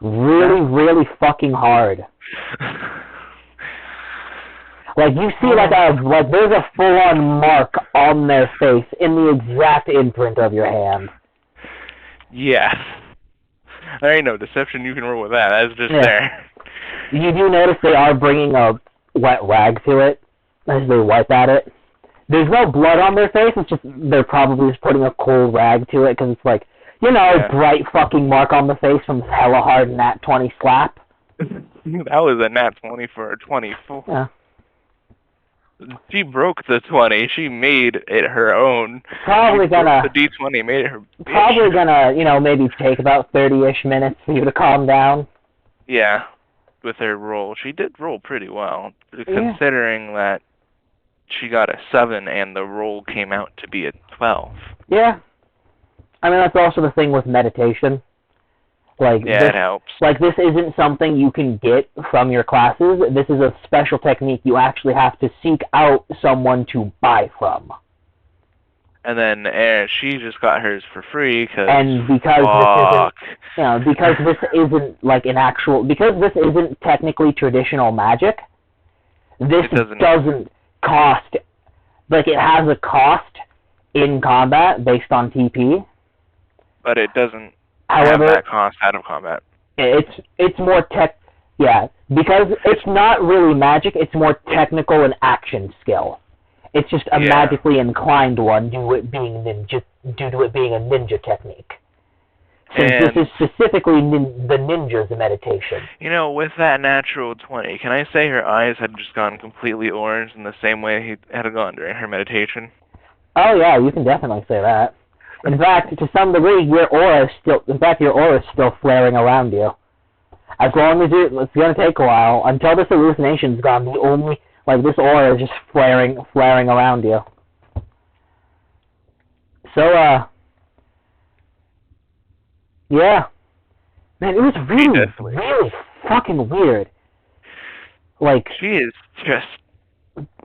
Speaker 6: Really fucking hard. Like, you see, like, there's a full-on mark on their face in the exact imprint of your hand.
Speaker 2: Yeah. There ain't no deception you can roll with that. That's just there.
Speaker 6: You do notice they are bringing a wet rag to it as they wipe at it. There's no blood on their face, it's just they're probably just putting a cold rag to it because it's like, you know, bright fucking mark on the face from hella hard nat 20 slap.
Speaker 2: That was a nat 20 for a 24.
Speaker 6: Yeah.
Speaker 2: She broke the 20. She made it her own.
Speaker 6: Probably gonna...
Speaker 2: The D20 made it her bitch.
Speaker 6: Probably gonna, you know, maybe take about 30-ish minutes for you to calm down.
Speaker 2: Yeah. With her roll. She did roll pretty well. Considering that she got a 7 and the roll came out to be a 12.
Speaker 6: Yeah. I mean, that's also the thing with meditation. Like,
Speaker 2: it helps.
Speaker 6: Like, this isn't something you can get from your classes. This is a special technique you actually have to seek out someone to buy from.
Speaker 2: And then she just got hers for free because
Speaker 6: because this isn't like an actual, because this isn't technically traditional magic. This doesn't cost, like, it has a cost in combat based on TP.
Speaker 2: But it doesn't.
Speaker 6: However,
Speaker 2: have that cost out of combat.
Speaker 6: It's more because it's not really magic. It's more technical and action skill. It's just a magically inclined one due to it being a ninja technique. Since this is specifically the ninja's meditation.
Speaker 2: You know, with that natural 20, can I say her eyes had just gone completely orange in the same way he had gone during her meditation?
Speaker 6: Oh yeah, you can definitely say that. In fact, to some degree, your aura is still flaring around you. As long as it's going to take a while, until this hallucination's gone, this aura is just flaring around you. So, yeah. Man, it was really fucking weird. Like...
Speaker 2: She is just...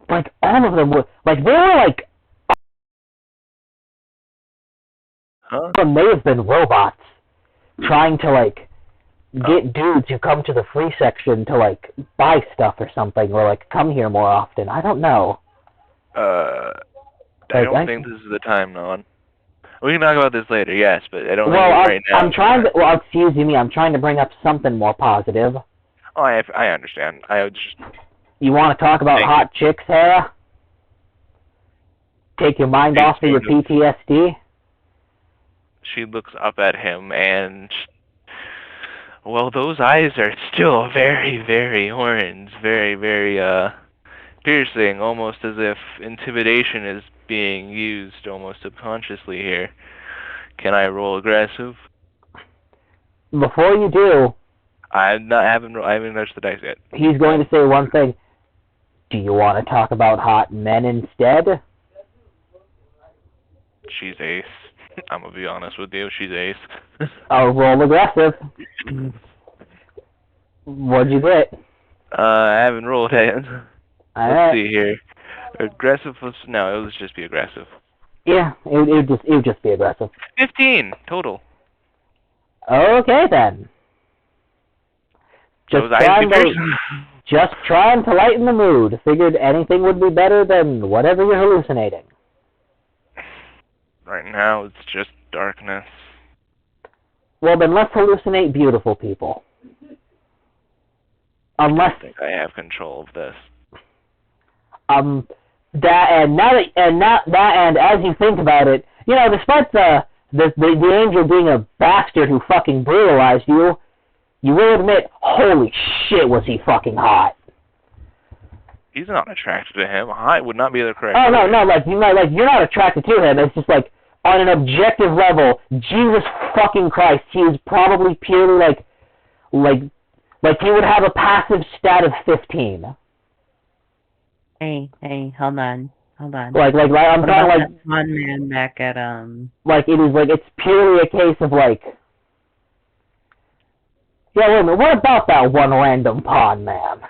Speaker 6: Like, all of them were... Like, they were, like...
Speaker 2: Huh?
Speaker 6: They may have been robots trying to, like, get dudes who come to the free section to, like, buy stuff or something, or, like, come here more often. I don't know.
Speaker 2: I don't think this is the time, Nolan. We can talk about this later, yes, but I don't think right now.
Speaker 6: Excuse me, I'm trying to bring up something more positive.
Speaker 2: Oh, I understand.
Speaker 6: You want to talk about hot chicks, Hera? Take your mind off of your PTSD?
Speaker 2: She looks up at him and, well, those eyes are still very, very orange, very, very, piercing, almost as if intimidation is being used almost subconsciously here. Can I roll aggressive?
Speaker 6: Before you do...
Speaker 2: I haven't touched the dice yet.
Speaker 6: He's going to say one thing. Do you want to talk about hot men instead?
Speaker 2: She's ace. I'm gonna be honest with you, she's ace.
Speaker 6: I'll roll aggressive. What'd you get?
Speaker 2: I haven't rolled yet. Let's see here. Aggressive was... No, it would just be aggressive.
Speaker 6: Yeah, it would just be aggressive. 15
Speaker 2: total.
Speaker 6: Okay then. Just trying to lighten the mood. Figured anything would be better than whatever you're hallucinating.
Speaker 2: Right now, it's just darkness.
Speaker 6: Well, then let's hallucinate beautiful people. Unless...
Speaker 2: I think I have control of this.
Speaker 6: And as you think about it, you know, despite the angel being a bastard who fucking brutalized you, you will admit, holy shit, was he fucking hot.
Speaker 2: He's not attracted to him. Hot would not be the correct
Speaker 6: word. No, you're not attracted to him. It's just like, on an objective level, Jesus fucking Christ, he is probably purely like he would have a passive stat of 15.
Speaker 3: Hey, hold on.
Speaker 6: I'm trying like
Speaker 3: one man back at
Speaker 6: Like, it is like, it's purely a case of like, yeah, wait a minute, what about that one random pawn man?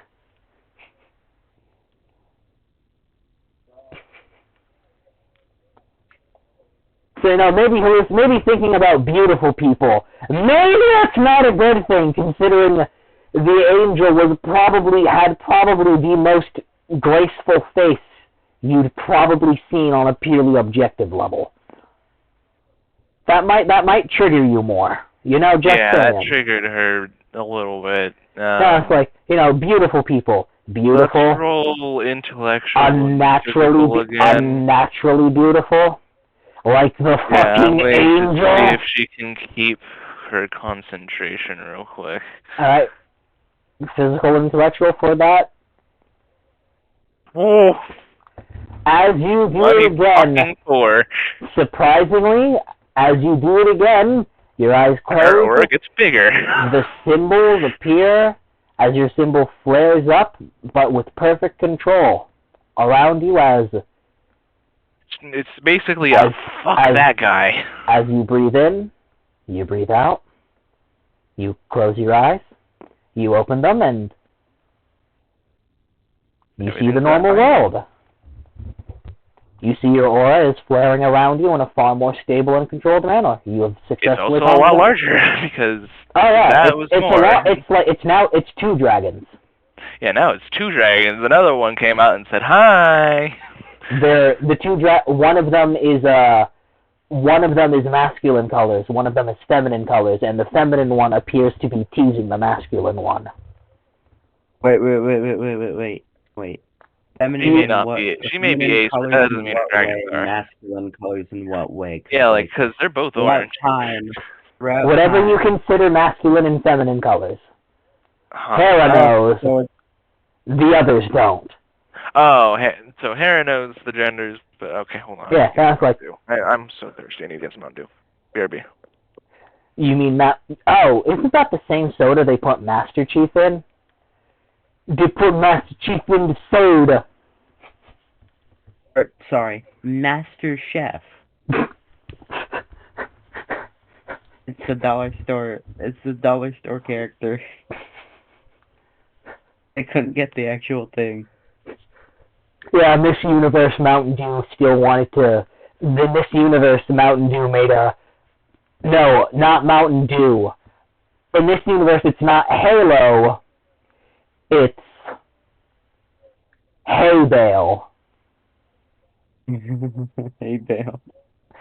Speaker 6: So, maybe he was thinking about beautiful people. Maybe that's not a good thing, considering the angel had probably the most graceful face you'd probably seen on a purely objective level. That might trigger you more. Just
Speaker 2: yeah,
Speaker 6: saying.
Speaker 2: that triggered her a little bit.
Speaker 6: It's like, beautiful people. Beautiful.
Speaker 2: Let's roll intellectual and physical again.
Speaker 6: Unnaturally beautiful. Like the fucking angel.
Speaker 2: To see if she can keep her concentration real quick.
Speaker 6: Alright. Physical, intellectual for that.
Speaker 2: Oh.
Speaker 6: As you do it again, surprisingly, as you do it again, your eyes close.
Speaker 2: Her aura gets bigger.
Speaker 6: The symbols appear as your symbol flares up, but with perfect control around you as...
Speaker 2: It's basically a fuck that guy.
Speaker 6: As you breathe in, you breathe out, you close your eyes, you open them, and you see the normal world. You see your aura is flaring around you in a far more stable and controlled manner. You have successfully...
Speaker 2: It's also a lot larger, because
Speaker 6: it's 2 dragons.
Speaker 2: Yeah, now it's 2 dragons. Another one came out and said, hi!
Speaker 6: One of them is masculine colors, one of them is feminine colors, and the feminine one appears to be teasing the masculine one.
Speaker 7: Wait. Feminine
Speaker 2: She may not be. She may be ace, but that doesn't mean dragons are.
Speaker 7: Masculine colors in what way?
Speaker 2: Yeah, because they're both orange.
Speaker 6: Whatever you consider masculine and feminine colors. Hera knows. The others don't.
Speaker 2: Oh, so Hera knows the genders, but okay, hold on.
Speaker 6: Yeah, that's like...
Speaker 2: I'm so thirsty. I need to get some Mountain Dew. BRB.
Speaker 6: You mean that... Oh, isn't that the same soda they put Master Chief in? They put Master Chief in the soda.
Speaker 7: Sorry, Master Chef. It's a dollar store. It's a dollar store character. I couldn't get the actual thing.
Speaker 6: Yeah, Miss Universe Mountain Dew still wanted to... The Miss Universe Mountain Dew made a... No, not Mountain Dew. In this universe, it's not Halo. It's... Hay Bale.
Speaker 7: Hay Bale.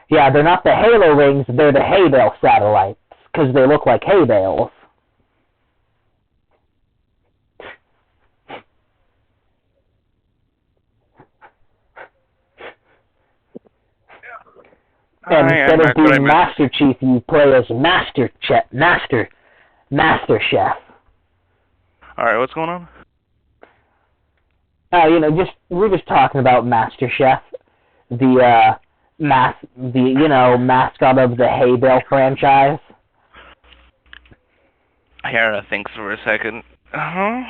Speaker 6: Yeah, they're not the Halo rings, they're the Hay Bale satellites, because they look like hay bales. And instead of being Master Chief, you play as Master Chef.
Speaker 2: Alright, what's going on?
Speaker 6: We're just talking about Master Chef, the mascot of the Hay Bale franchise.
Speaker 2: Hera thinks for a second. Her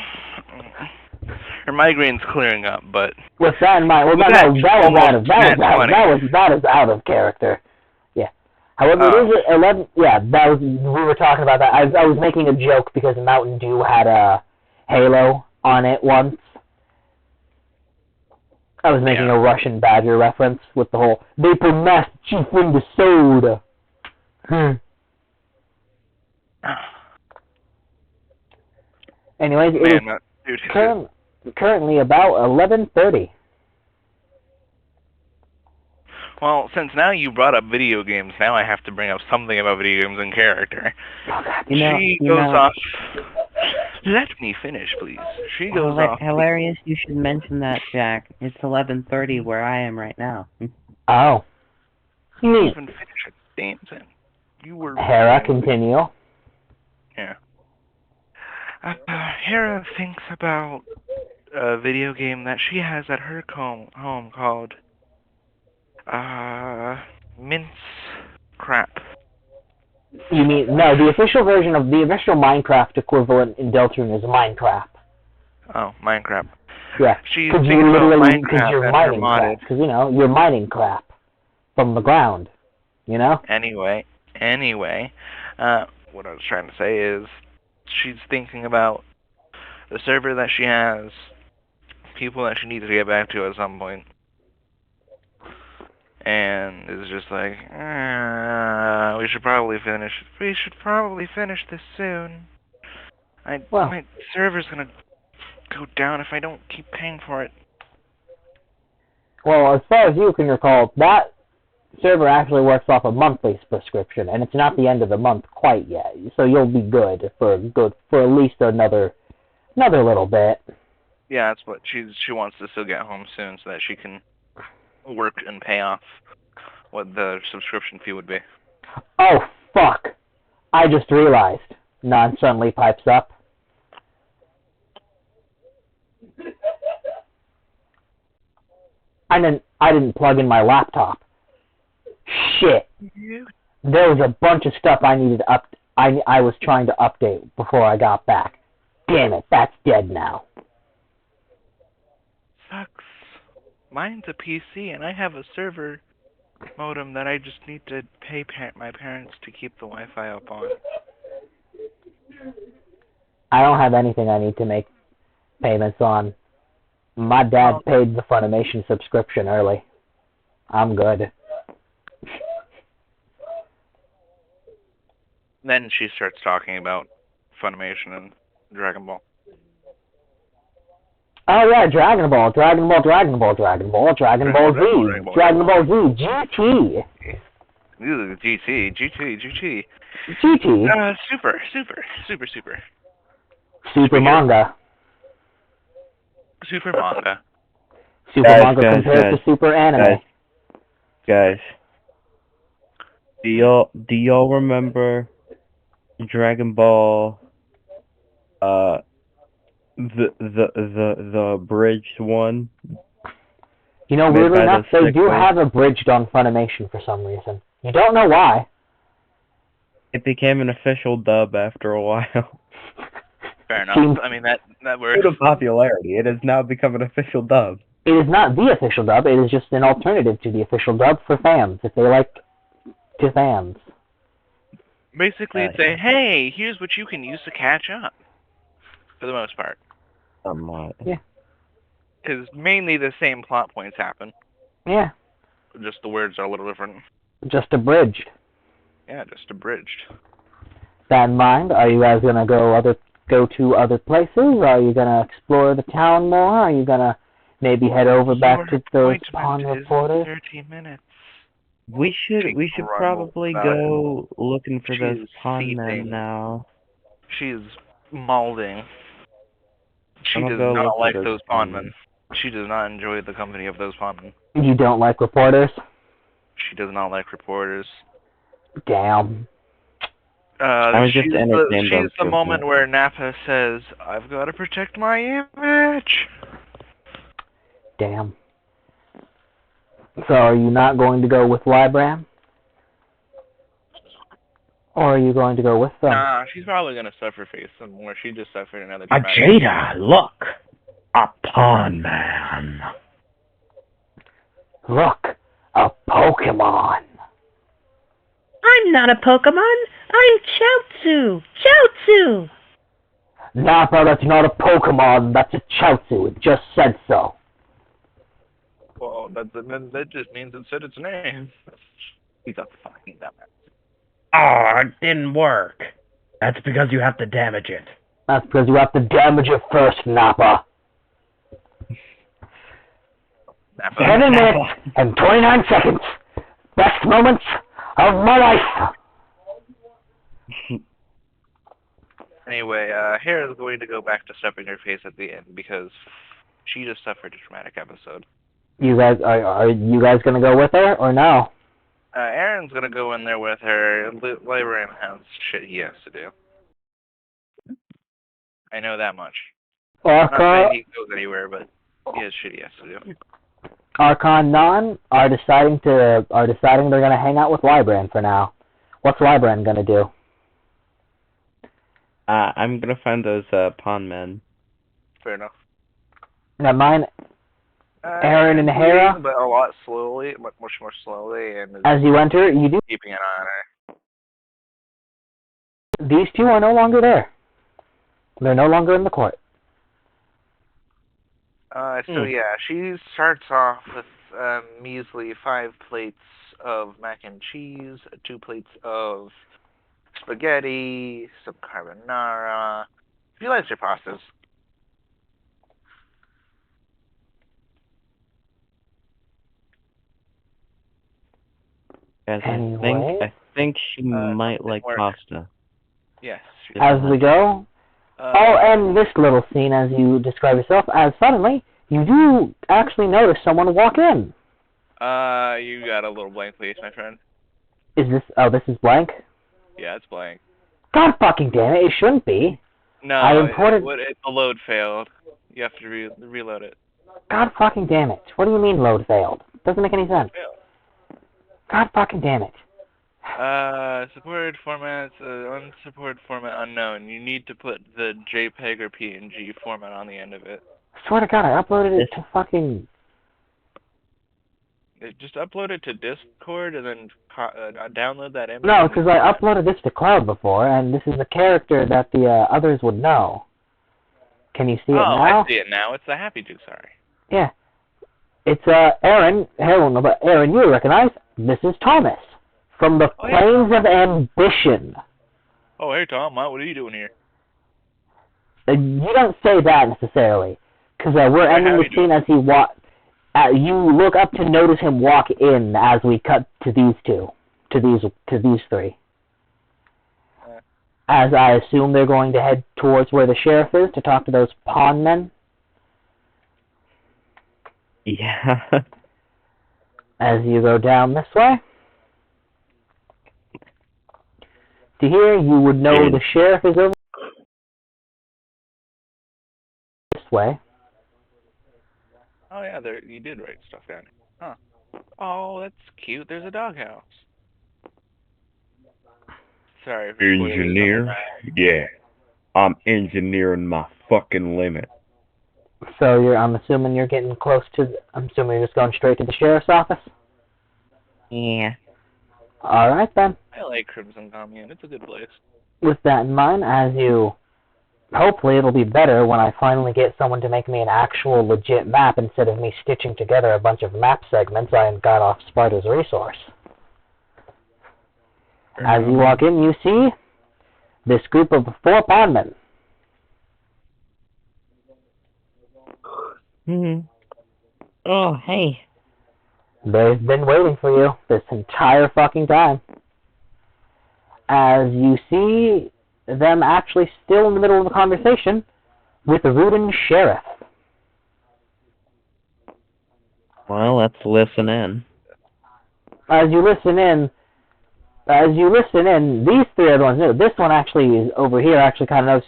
Speaker 2: migraine's clearing up, but...
Speaker 6: With that in mind, that is out of character. Yeah. However, it is 11... Yeah, we were talking about that. I was making a joke because Mountain Dew had a Halo on it once. I was making a Russian Badger reference with the whole, they put Master Chief in the soda. Anyways, it is currently about 11:30.
Speaker 2: Well, since now you brought up video games, now I have to bring up something about video games in character. She goes off... Let me finish, please. She goes off...
Speaker 3: Hilarious you should mention that, Jack. It's 11:30 where I am right now.
Speaker 6: Oh.
Speaker 2: You didn't even finish a damn thing. You were...
Speaker 6: Hera, continue.
Speaker 2: Yeah. Hera thinks about a video game that she has at her home called... Mince Crap.
Speaker 6: You mean, no, the official version of the official Minecraft equivalent in Deltarune is Minecraft.
Speaker 2: Oh, Minecraft.
Speaker 6: Yeah,
Speaker 2: she's thinking about Minecraft
Speaker 6: you're mining crap. Because, you're mining crap from the ground,
Speaker 2: Anyway, what I was trying to say is she's thinking about the server that she has, people that she needs to get back to at some point. and is just like, we should probably finish this soon.
Speaker 6: Well,
Speaker 2: My server's gonna go down if I don't keep paying for it.
Speaker 6: well, as far as you can recall, that server actually works off a monthly prescription, and it's not the end of the month quite yet. So you'll be good for at least another little bit.
Speaker 2: Yeah, that's what she wants to still get home soon so that she can work and pay off what the subscription fee would be.
Speaker 6: Oh, fuck. I just realized. Non suddenly pipes up. I didn't plug in my laptop. Shit. There was a bunch of stuff I needed I was trying to update before I got back. Damn it, that's dead now.
Speaker 2: Sucks. Mine's a PC and I have a server modem that I just need to pay my parents to keep the Wi-Fi up on.
Speaker 6: I don't have anything I need to make payments on. My dad paid the Funimation subscription early. I'm good.
Speaker 2: Then she starts talking about Funimation and Dragon Ball.
Speaker 6: Oh yeah, Dragon Ball Z, Dragon Ball Z, GT.
Speaker 2: GT.
Speaker 6: GT.
Speaker 2: Super.
Speaker 6: Super manga.
Speaker 2: Super manga.
Speaker 6: Super manga compared to super anime.
Speaker 7: Guys. Do y'all remember Dragon Ball the abridged one?
Speaker 6: You know, weirdly enough, they do have abridged on Funimation for some reason. You don't know why.
Speaker 7: It became an official dub after a while.
Speaker 2: Fair enough. I mean, that works.
Speaker 7: Due to popularity, it has now become an official dub.
Speaker 6: It is not the official dub, it is just an alternative to the official dub for fans, if they like to fans.
Speaker 2: Basically, it'd say, hey, here's what you can use to catch up. For the most part.
Speaker 7: Somewhat.
Speaker 6: Yeah.
Speaker 2: Because mainly the same plot points happen.
Speaker 6: Yeah.
Speaker 2: Just the words are a little different.
Speaker 6: Just abridged.
Speaker 2: Yeah, just abridged.
Speaker 6: That in mind, are you guys gonna go to other places? Are you gonna explore the town more? Are you gonna maybe head over back to those pawn reporters?
Speaker 2: 30 minutes.
Speaker 7: We should probably go looking for those pawn men now.
Speaker 2: She's mauling. She does not like those pawnmen. She does not enjoy the company of those pawnmen.
Speaker 6: You don't like reporters?
Speaker 2: She does not like reporters.
Speaker 6: Damn.
Speaker 2: She's the moment where Nappa says, I've got to protect my image.
Speaker 6: Damn. So are you not going to go with Libram? Or are you going to go with them?
Speaker 2: Nah, she's probably going to suffer face some more. She just suffered another
Speaker 7: Vegeta, look! A pawn man.
Speaker 6: Look, a Pokemon.
Speaker 8: I'm not a Pokemon. I'm Chaozu. Chaozu.
Speaker 6: Nappa, that's not a Pokemon. That's a Chaozu. It just said so.
Speaker 2: Well, that just means it said its name. He's a fucking dumbass.
Speaker 7: Oh, it didn't work. That's because you have to damage it.
Speaker 6: That's because you have to damage it first, Nappa. 7 minutes and 29 seconds. Best moments of my life.
Speaker 2: Anyway, Hera's going to go back to stuffing her face at the end because she just suffered a traumatic episode.
Speaker 6: You guys are you guys gonna go with her or no?
Speaker 2: Aaron's gonna go in there with her. Librarian has shit he has to do. I know that much. Not saying he goes anywhere, but he has shit he has to do.
Speaker 6: Archon Non are deciding they're gonna hang out with Libran for now. What's Libran gonna do?
Speaker 7: I'm gonna find those pawn men.
Speaker 2: Fair enough.
Speaker 6: Now mine, Aaron and Hera,
Speaker 2: but a lot slowly, much more slowly, and
Speaker 6: as you enter, you do
Speaker 2: keeping an eye on her.
Speaker 6: These two are no longer there. They're no longer in the court.
Speaker 2: So yeah, she starts off with measly 5 plates of mac and cheese, 2 plates of spaghetti, some carbonara. He likes your pastas.
Speaker 7: Guys,
Speaker 6: Anyway.
Speaker 7: I think she might like
Speaker 2: work.
Speaker 7: pasta.
Speaker 2: Yes.
Speaker 6: As we go, oh, and this little scene, as you describe yourself, as suddenly you do actually notice someone walk in.
Speaker 2: You got a little blank face, my friend.
Speaker 6: Is this? Oh, this is blank.
Speaker 2: Yeah, it's blank.
Speaker 6: God fucking damn it! It shouldn't be.
Speaker 2: No,
Speaker 6: I imported.
Speaker 2: The load failed. You have to reload it.
Speaker 6: God fucking damn it! What do you mean load failed? Doesn't make any sense. God fucking damn it!
Speaker 2: Supported formats, unsupported format unknown. You need to put the JPEG or PNG format on the end of it.
Speaker 6: Swear to God, I uploaded it to fucking.
Speaker 2: Just upload it to Discord and then download that image.
Speaker 6: No, because I uploaded this to Cloud before, and this is a character that the others would know. Can you see it now?
Speaker 2: I see it now. It's the Happy Dude, sorry.
Speaker 6: Yeah. It's Aaron. Hell no, but Aaron, you recognize? This is Thomas from the Plains of Ambition.
Speaker 2: Oh, hey Tom, what are you doing here?
Speaker 6: You don't say that necessarily, because we're ending the scene as he you look up to notice him walk in as we cut to these two, to these three. As I assume they're going to head towards where the sheriff is to talk to those pawn men.
Speaker 7: Yeah.
Speaker 6: As you go down this way. To here, you would know the sheriff is over this way.
Speaker 2: Oh yeah, you did write stuff down. Huh. Oh, that's cute. There's a doghouse. Sorry.
Speaker 7: Engineer? Yeah. I'm engineering my fucking limit.
Speaker 6: So I'm assuming you're getting close to. I'm assuming you're just going straight to the sheriff's office.
Speaker 3: Yeah.
Speaker 6: All right then.
Speaker 2: I like Crimson Commune. It's a good place.
Speaker 6: With that in mind, hopefully it'll be better when I finally get someone to make me an actual legit map instead of me stitching together a bunch of map segments I got off Sparta's resource. As you walk in, you see this group of 4 pawnmen.
Speaker 3: Oh, hey.
Speaker 6: They've been waiting for you this entire fucking time. As you see them actually still in the middle of a conversation with the Rudin sheriff.
Speaker 3: Well, let's listen in.
Speaker 6: As you listen in, these 3 are the ones new. This one actually is over here. Actually, kind of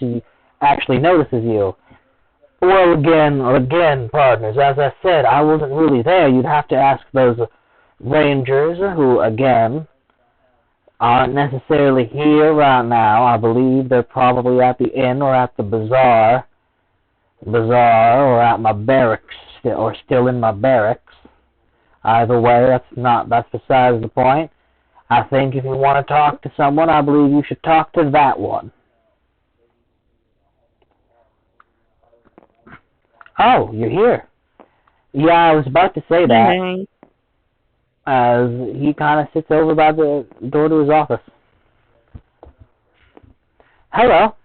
Speaker 6: notices you. Well, again, partners. As I said, I wasn't really there. You'd have to ask those rangers, who again aren't necessarily here right now. I believe they're probably at the inn or at the bazaar, or at my barracks, or still in my barracks. Either way, that's besides the point. I think if you want to talk to someone, I believe you should talk to that one. Oh, you're here. Yeah, I was about to say that. As he kind of sits over by the door to his office. Hello.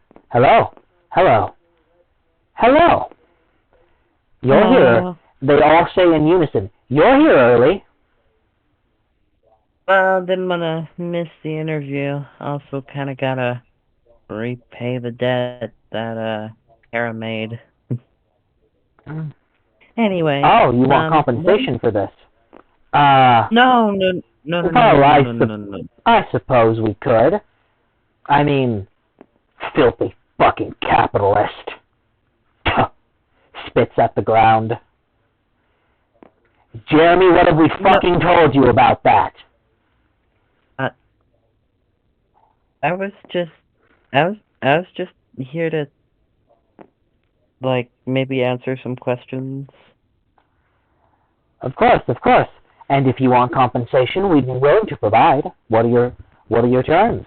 Speaker 6: You're here. They all say in unison, you're here early.
Speaker 3: Well, didn't want to miss the interview. Also kind of got to repay the debt that Kara made. Anyway.
Speaker 6: Oh, you want compensation for this?
Speaker 3: No.
Speaker 6: I suppose we could. I mean, filthy fucking capitalist. Spits at the ground. Jeremy, what have we fucking told you about that?
Speaker 3: I was just here to, maybe answer some questions.
Speaker 6: Of course. And if you want compensation, we'd be willing to provide. What are your terms?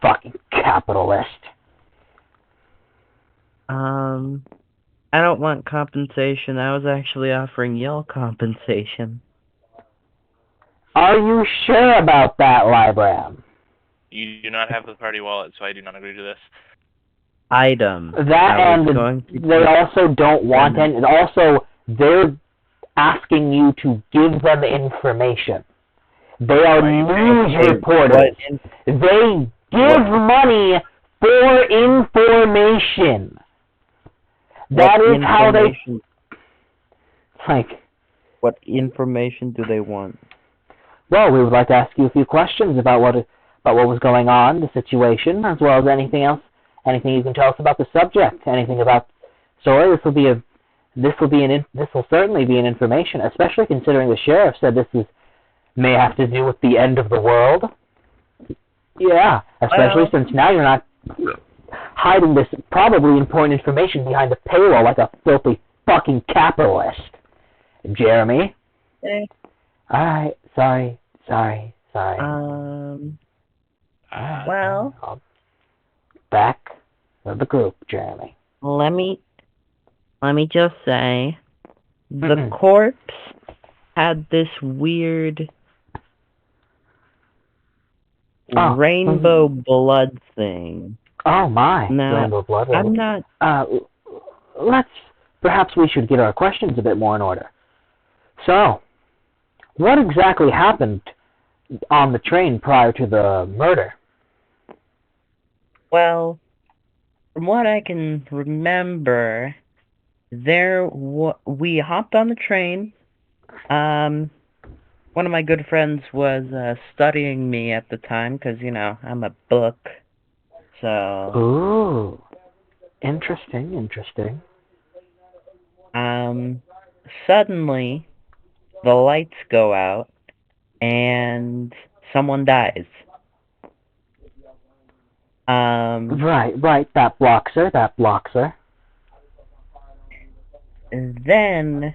Speaker 6: Fucking capitalist.
Speaker 3: I don't want compensation. I was actually offering y'all compensation.
Speaker 6: Are you sure about that, Libram?
Speaker 2: You do not have the party wallet, so I do not agree to this.
Speaker 3: Item.
Speaker 6: That and they also don't want any, and also they're asking you to give them information. They are news reporters. They give money for information. That is how they... Like...
Speaker 3: What information do they want?
Speaker 6: Well, we would like to ask you a few questions about what was going on, the situation, as well as anything else. Anything you can tell us about the subject. Anything about story. This will certainly be an information, especially considering the sheriff said this may have to do with the end of the world. Yeah, especially since now you're not hiding this probably important information behind a paywall like a filthy fucking capitalist. Jeremy? Alright, sorry.
Speaker 3: Well...
Speaker 6: Back to the group, Jeremy.
Speaker 3: Let me just say, the corpse had this weird rainbow blood thing.
Speaker 6: Oh my,
Speaker 3: now,
Speaker 6: rainbow blood.
Speaker 3: I'm not...
Speaker 6: Perhaps we should get our questions a bit more in order. So, what exactly happened on the train prior to the murder?
Speaker 3: Well, from what I can remember, we hopped on the train. One of my good friends was studying me at the time, because, you know, I'm a book, so...
Speaker 6: Ooh, interesting.
Speaker 3: Suddenly, the lights go out, and someone dies.
Speaker 6: Right, that blocks her.
Speaker 3: Then,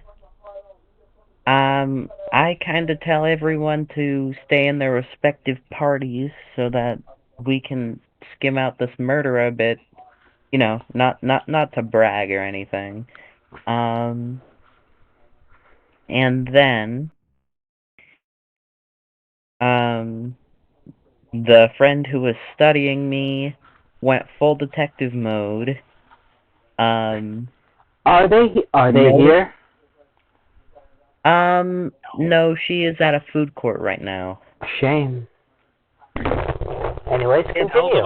Speaker 3: I kind of tell everyone to stay in their respective parties so that we can skim out this murder a bit. You know, not to brag or anything. And then, the friend who was studying me went full detective mode.
Speaker 6: Are they here?
Speaker 3: No, she is at a food court right now.
Speaker 6: Shame. Anyways, continue.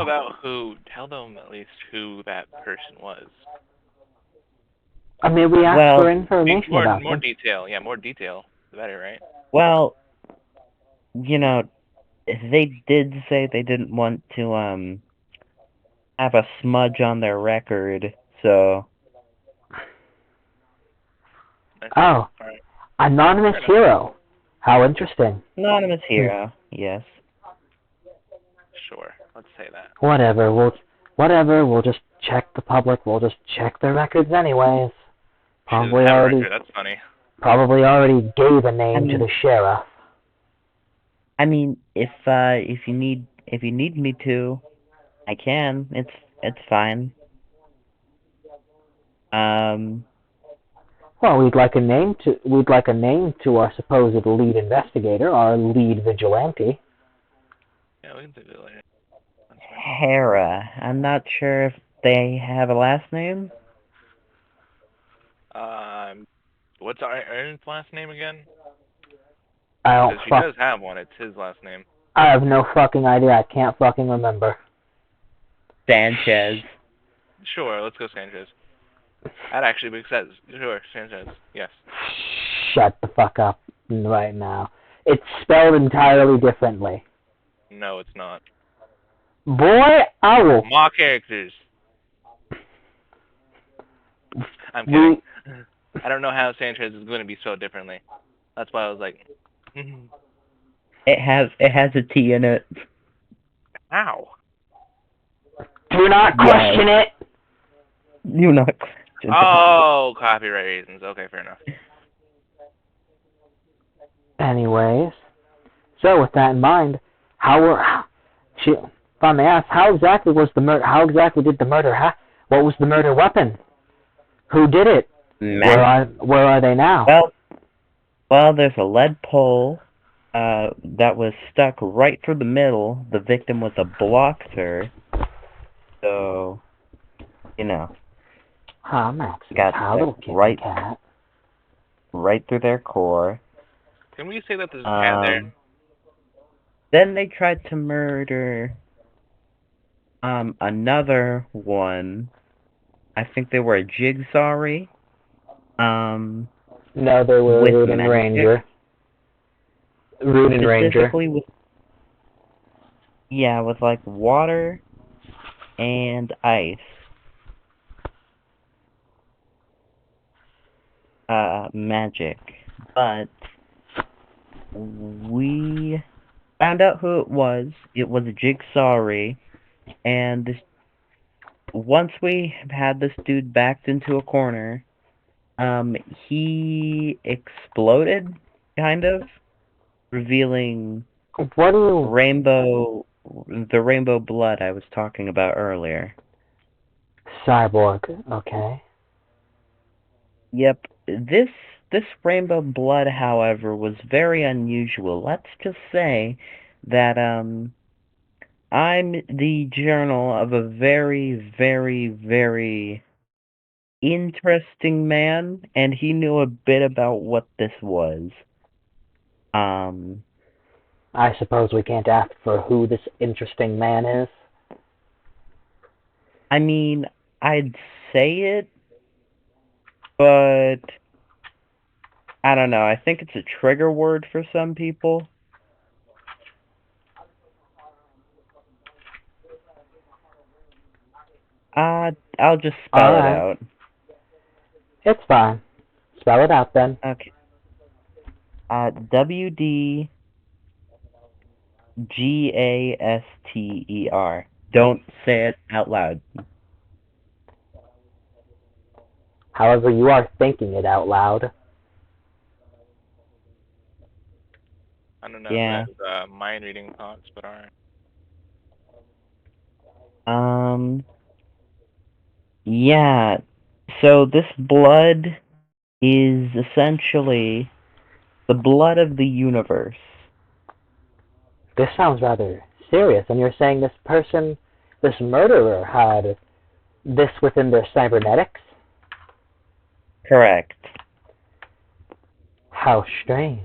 Speaker 2: Tell them at least who that person was.
Speaker 6: I mean, we asked for information about
Speaker 2: more detail. Yeah, more detail, the better, right?
Speaker 3: Well, you know, they did say they didn't want to, have a smudge on their record, so...
Speaker 6: Oh,
Speaker 2: right.
Speaker 6: Anonymous hero. How interesting.
Speaker 3: Anonymous hero, yes.
Speaker 2: Sure, let's say that.
Speaker 6: Whatever, we'll just check the public, we'll just check their records anyways. Probably already,
Speaker 2: that's funny.
Speaker 6: Probably already gave a name to the sheriff.
Speaker 3: I mean, if you need me to, I can. It's fine.
Speaker 6: Well, we'd like a name to our supposed lead investigator, our lead vigilante.
Speaker 2: Yeah, we can do it later.
Speaker 3: Hera. I'm not sure if they have a last name.
Speaker 2: What's Aaron's last name again?
Speaker 6: She
Speaker 2: does have one. It's his last name.
Speaker 6: I have no fucking idea. I can't fucking remember.
Speaker 3: Sanchez.
Speaker 2: Sure, let's go Sanchez. That actually makes sense. Sure, Sanchez. Yes.
Speaker 6: Shut the fuck up right now. It's spelled entirely differently.
Speaker 2: No, it's not.
Speaker 6: Boy, I will...
Speaker 2: More characters. I'm kidding. I don't know how Sanchez is going to be spelled differently. That's why I was like...
Speaker 3: It has a T in it.
Speaker 2: Ow.
Speaker 6: Do not question it!
Speaker 3: Do not question it.
Speaker 2: Oh, copyright reasons. Okay, fair enough.
Speaker 6: Anyways, so with that in mind, if I may ask, how exactly did the murder happen? What was the murder weapon? Who did it? Where are they now?
Speaker 3: Well, there's a lead pole that was stuck right through the middle. The victim was a boxer, so you know.
Speaker 6: Max,
Speaker 3: Got
Speaker 6: little
Speaker 3: right,
Speaker 6: cat.
Speaker 3: right through their core.
Speaker 2: Can we say that there's a cat there?
Speaker 3: Then they tried to murder another one. I think they were a jigsaw.
Speaker 6: No, they were Root and Ranger. Root and Ranger.
Speaker 3: Specifically with like water and ice. Magic. But we found out who it was. It was a jigsaw, and once we had this dude backed into a corner, he exploded, kind of, revealing the rainbow blood I was talking about earlier.
Speaker 6: Cyborg, okay.
Speaker 3: Yep, this rainbow blood, however, was very unusual. Let's just say that I'm the journal of a very, very, very interesting man, and he knew a bit about what this was.
Speaker 6: I suppose we can't ask for who this interesting man is.
Speaker 3: I mean, I'd say it, but I don't know. I think it's a trigger word for some people. I'll just spell it out.
Speaker 6: It's fine. Spell it out then.
Speaker 3: Okay. WDGASTER. Don't say it out loud.
Speaker 6: However, you are thinking it out loud.
Speaker 2: I don't know if that's mind reading thoughts, but alright.
Speaker 3: Yeah. So this blood is essentially the blood of the universe.
Speaker 6: This sounds rather serious, and you're saying this person, this murderer, had this within their cybernetics?
Speaker 3: Correct.
Speaker 6: How strange.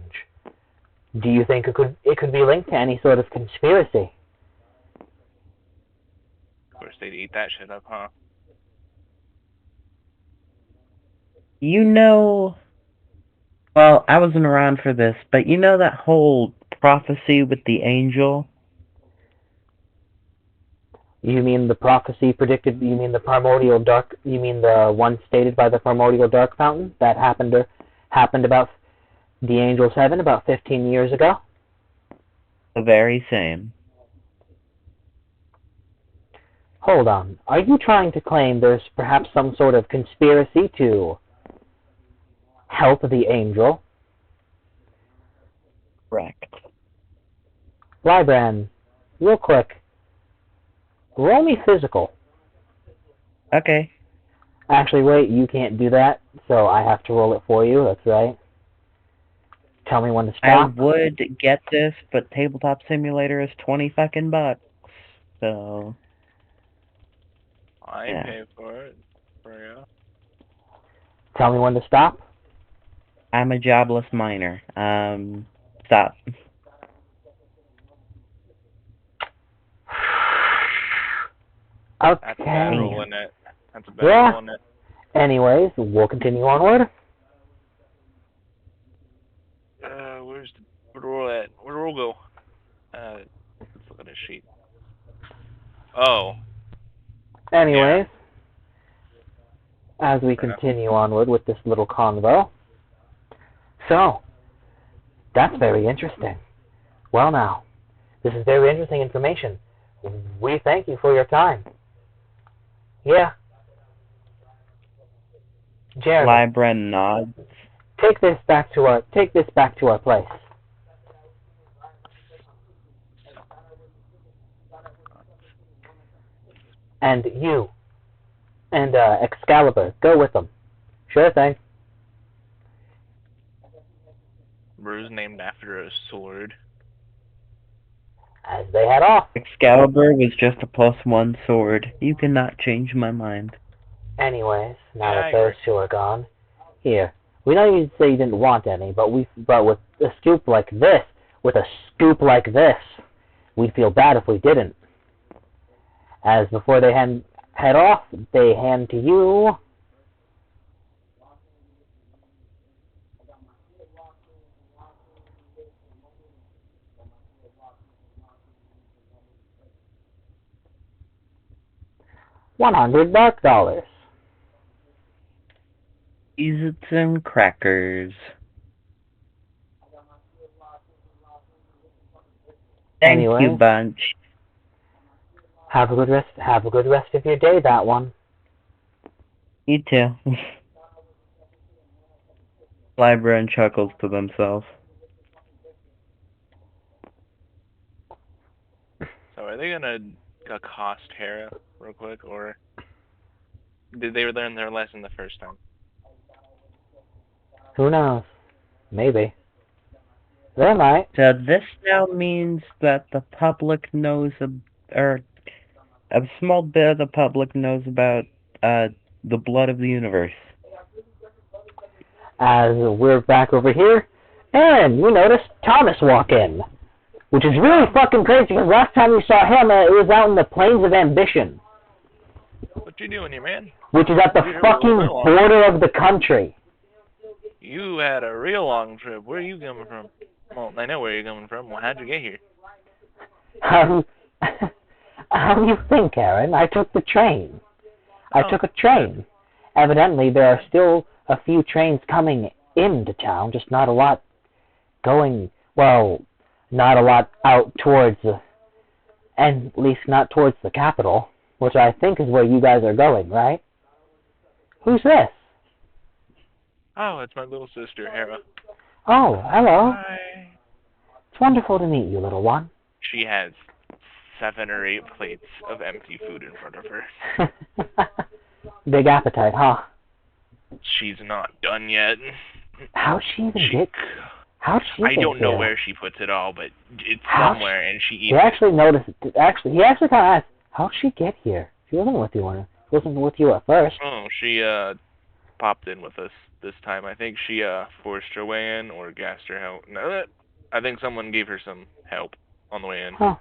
Speaker 6: Do you think it could be linked to any sort of conspiracy?
Speaker 2: Of course, they'd eat that shit up, huh?
Speaker 3: You know, well, I wasn't around for this, but you know that whole prophecy with the angel?
Speaker 6: You mean the prophecy predicted, you mean the primordial dark, you mean the one stated by the primordial dark fountain that happened about the Angel's Heaven about 15 years ago?
Speaker 3: The very same.
Speaker 6: Hold on. Are you trying to claim there's perhaps some sort of conspiracy to help the angel?
Speaker 3: Correct.
Speaker 6: Libran, real quick, roll me physical.
Speaker 3: Okay.
Speaker 6: Actually, wait, you can't do that, so I have to roll it for you, that's right. Tell me when to stop.
Speaker 3: I would get this, but Tabletop Simulator is $20 fucking bucks, so...
Speaker 2: I pay for it, for you.
Speaker 6: Tell me when to stop.
Speaker 3: I'm a jobless miner. Stop.
Speaker 6: Okay.
Speaker 2: That's a bad roll in it. That's a bad roll in it.
Speaker 6: Anyways, we'll continue onward.
Speaker 2: Where's the roll at? Where'd the roll go? Let's look at his sheet. Oh.
Speaker 6: Anyways, as we continue onward with this little convo. So, that's very interesting. Well now, this is very interesting information. We thank you for your time. Yeah. Jeremy.
Speaker 3: Libran nods.
Speaker 6: Take this back to our place. And you and Excalibur, go with them. Sure thing.
Speaker 2: Bruce named after a sword.
Speaker 6: As they head off.
Speaker 7: Excalibur was just a +1 sword. You cannot change my mind.
Speaker 6: Anyways, now
Speaker 2: Yeah,
Speaker 6: that
Speaker 2: I
Speaker 6: those
Speaker 2: agree.
Speaker 6: two are gone, here. We know you say you didn't want any, but with a scoop like this, we'd feel bad if we didn't. As before they head off, they hand to you $100 dark dollars.
Speaker 7: Eat some crackers. Thank you,
Speaker 6: Anyway,
Speaker 7: bunch.
Speaker 6: have a good rest. Have a good rest of your day. That one.
Speaker 7: You too. Libran chuckles to themselves.
Speaker 2: So are they gonna accost Hera real quick, or did they learn their lesson the first time?
Speaker 6: Who knows? Maybe. They might.
Speaker 7: So this now means that the public knows, or a small bit of the public knows about the blood of the universe.
Speaker 6: As we're back over here, and you notice Thomas walk in, which is really fucking crazy because last time we saw him, it was out in the Plains of Ambition,
Speaker 2: What you doing here, man?
Speaker 6: which is at the
Speaker 2: You're
Speaker 6: fucking
Speaker 2: real long.
Speaker 6: border of the country.
Speaker 2: You had a real long trip. Where are you coming from? Well, I know where you're coming from. Well, how'd you get here?
Speaker 6: How do you think, Aaron? I took the train. I took a train. Evidently, there are still a few trains coming into town, just not a lot going, well, not a lot out towards, and at least not towards the capital, which I think is where you guys are going, right? Who's this?
Speaker 2: Oh, it's my little sister, Hera.
Speaker 6: Oh, hello.
Speaker 2: Hi.
Speaker 6: It's wonderful to meet you, little one.
Speaker 2: She has 7 or 8 plates of empty food in front of her.
Speaker 6: Big appetite, huh?
Speaker 2: She's not done yet.
Speaker 6: How'd she even get? How'd she
Speaker 2: I
Speaker 6: get
Speaker 2: don't know
Speaker 6: here?
Speaker 2: where she puts it all, but it's
Speaker 6: How'd
Speaker 2: somewhere, and she
Speaker 6: He
Speaker 2: eats
Speaker 6: actually noticed. He actually kind of asked, "How'd she get here? She wasn't with you. Wasn't with you at first."
Speaker 2: Oh, she popped in with us this time. I think she forced her way in or gassed her out. No, I think someone gave her some help on the way in.
Speaker 6: Huh.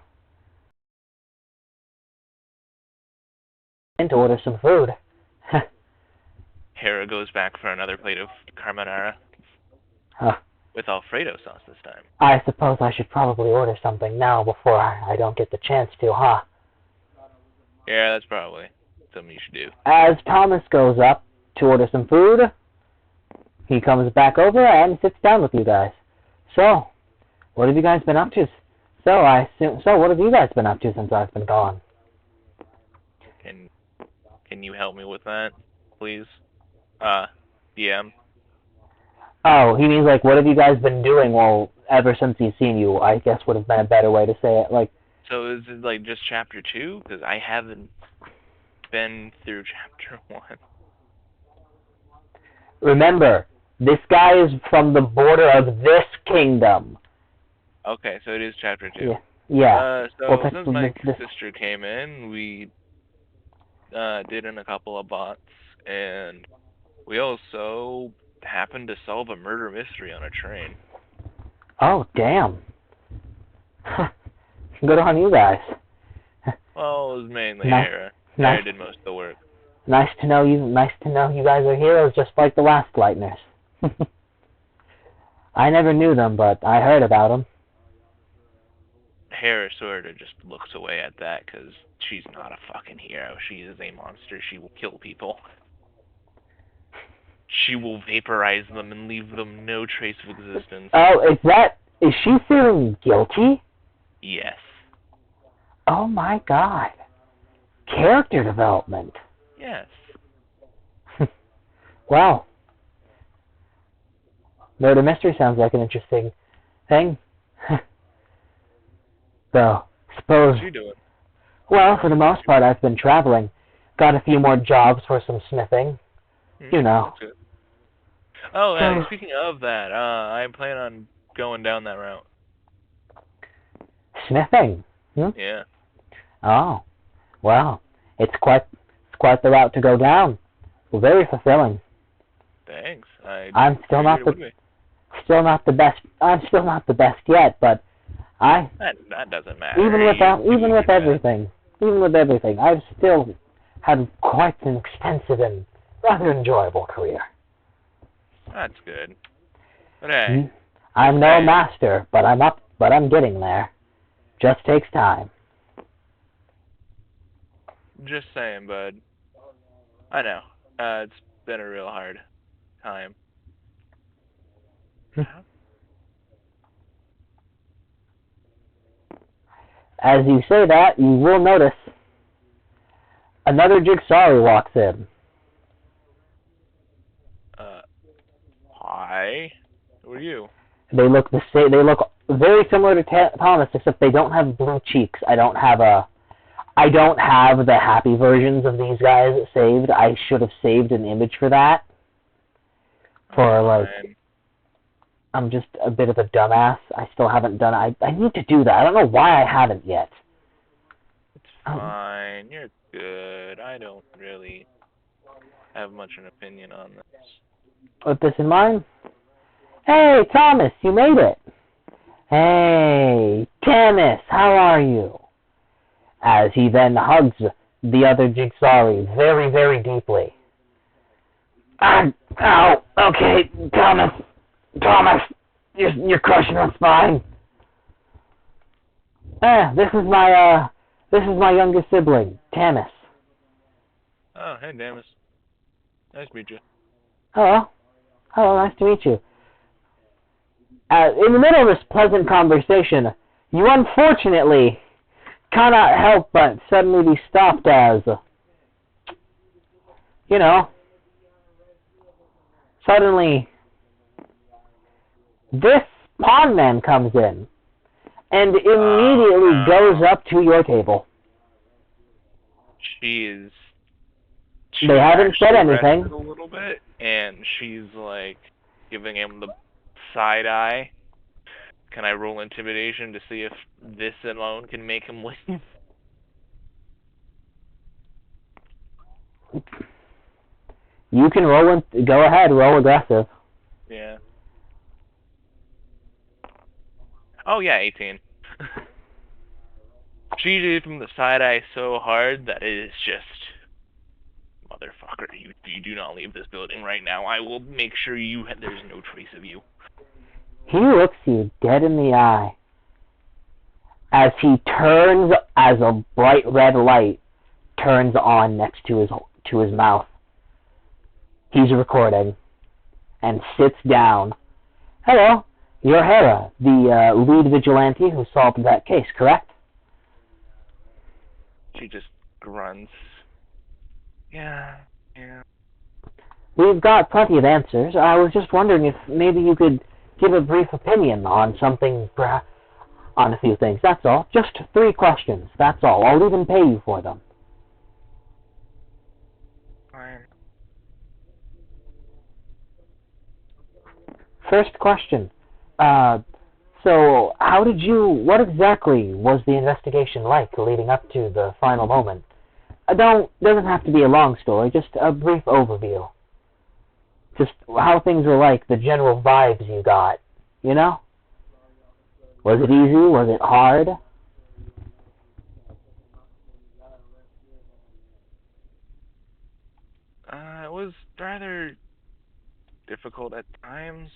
Speaker 6: And to order some food.
Speaker 2: Hera goes back for another plate of carbonara.
Speaker 6: Huh.
Speaker 2: With Alfredo sauce this time.
Speaker 6: I suppose I should probably order something now before I don't get the chance to, huh?
Speaker 2: Yeah, that's probably something you should do.
Speaker 6: As Thomas goes up to order some food, he comes back over and sits down with you guys. So, what have you guys been up to? What have you guys been up to since I've been gone?
Speaker 2: Can you help me with that, please? DM.
Speaker 6: Oh, he means like, what have you guys been doing? Well, ever since he's seen you, I guess would have been a better way to say it. Like,
Speaker 2: so is it like just chapter 2? Because I haven't been through chapter 1.
Speaker 6: remember, this guy is from the border of this kingdom.
Speaker 2: Okay, so it is chapter 2.
Speaker 6: Yeah.
Speaker 2: So since my sister came in, we did in a couple of bots, and we also happened to solve a murder mystery on a train.
Speaker 6: Oh, damn. Good on you guys.
Speaker 2: Well, it was mainly Hera. Hera did most of the work.
Speaker 6: Nice to know you guys are heroes just like the last Lightners. I never knew them, but I heard about them.
Speaker 2: Hera sort of just looks away at that because she's not a fucking hero. She is a monster. She will kill people. She will vaporize them and leave them no trace of existence.
Speaker 6: Oh, is she feeling guilty?
Speaker 2: Yes.
Speaker 6: Oh my god. Character development.
Speaker 2: Yes.
Speaker 6: Wow. Murder mystery sounds like an interesting thing. So, suppose...
Speaker 2: What's you doing?
Speaker 6: Well, for the most part, I've been traveling. Got a few more jobs for some smithing. You know.
Speaker 2: That's good. Oh,
Speaker 6: So,
Speaker 2: speaking of that, I plan on going down that route.
Speaker 6: sniffing.
Speaker 2: Yeah.
Speaker 6: Oh, well, it's quite the route to go down. Very fulfilling.
Speaker 2: Thanks.
Speaker 6: I'm still
Speaker 2: figured
Speaker 6: not
Speaker 2: it
Speaker 6: the
Speaker 2: would be.
Speaker 6: still not the best. I'm still not the best yet, but I
Speaker 2: That doesn't matter.
Speaker 6: even with
Speaker 2: You
Speaker 6: even
Speaker 2: get better.
Speaker 6: with everything, I've still had quite an extensive and rather enjoyable career.
Speaker 2: That's good. But hey,
Speaker 6: I'm no
Speaker 2: saying.
Speaker 6: master, but I'm getting there. Just takes time.
Speaker 2: Just saying, bud. I know. It's been a real hard time.
Speaker 6: As you say that, you will notice another Jigsaw walks in.
Speaker 2: Hi. Who are you?
Speaker 6: They look the same. They look very similar to Thomas, except they don't have blue cheeks. I don't have the happy versions of these guys saved. I should have saved an image for that. I'm just a bit of a dumbass. I still haven't done it. I need to do that. I don't know why I haven't yet.
Speaker 2: It's fine. You're good. I don't really have much an opinion on this.
Speaker 6: With this in mind, hey Thomas, you made it. Hey Thomas, how are you? As he then hugs the other Jigsaw very, very deeply. Ow, okay, Thomas, you're crushing my spine. This is my younger sibling, Tamis.
Speaker 2: Oh, hey, Damus. Nice to meet you.
Speaker 6: Hello, nice to meet you. In the middle of this pleasant conversation, you unfortunately cannot help but suddenly be stopped as, suddenly this pawn man comes in and immediately goes up to your table.
Speaker 2: She's
Speaker 6: They haven't said anything.
Speaker 2: A little bit, and she's like giving him the side eye. Can I roll intimidation to see if this alone can make him leave?
Speaker 6: You can go ahead, roll aggressive.
Speaker 2: Yeah. Oh yeah, 18. She gave him the side eye so hard that it is just, motherfucker, you do not leave this building right now. I will make sure there's no trace of you.
Speaker 6: He looks you dead in the eye as he turns, as a bright red light turns on next to his mouth. He's recording and sits down. Hello, you're Hera, the lead vigilante who solved that case, correct?
Speaker 2: She just grunts. Yeah.
Speaker 6: We've got plenty of answers. I was just wondering if maybe you could give a brief opinion on something, on a few things. That's all. Just 3 questions. That's all. I'll even pay you for them.
Speaker 2: Fine.
Speaker 6: First question. So, what exactly was the investigation like leading up to the final moment? Doesn't have to be a long story, just a brief overview. Just how things were like, the general vibes you got, Was it easy? Was it hard?
Speaker 2: It was rather difficult at times,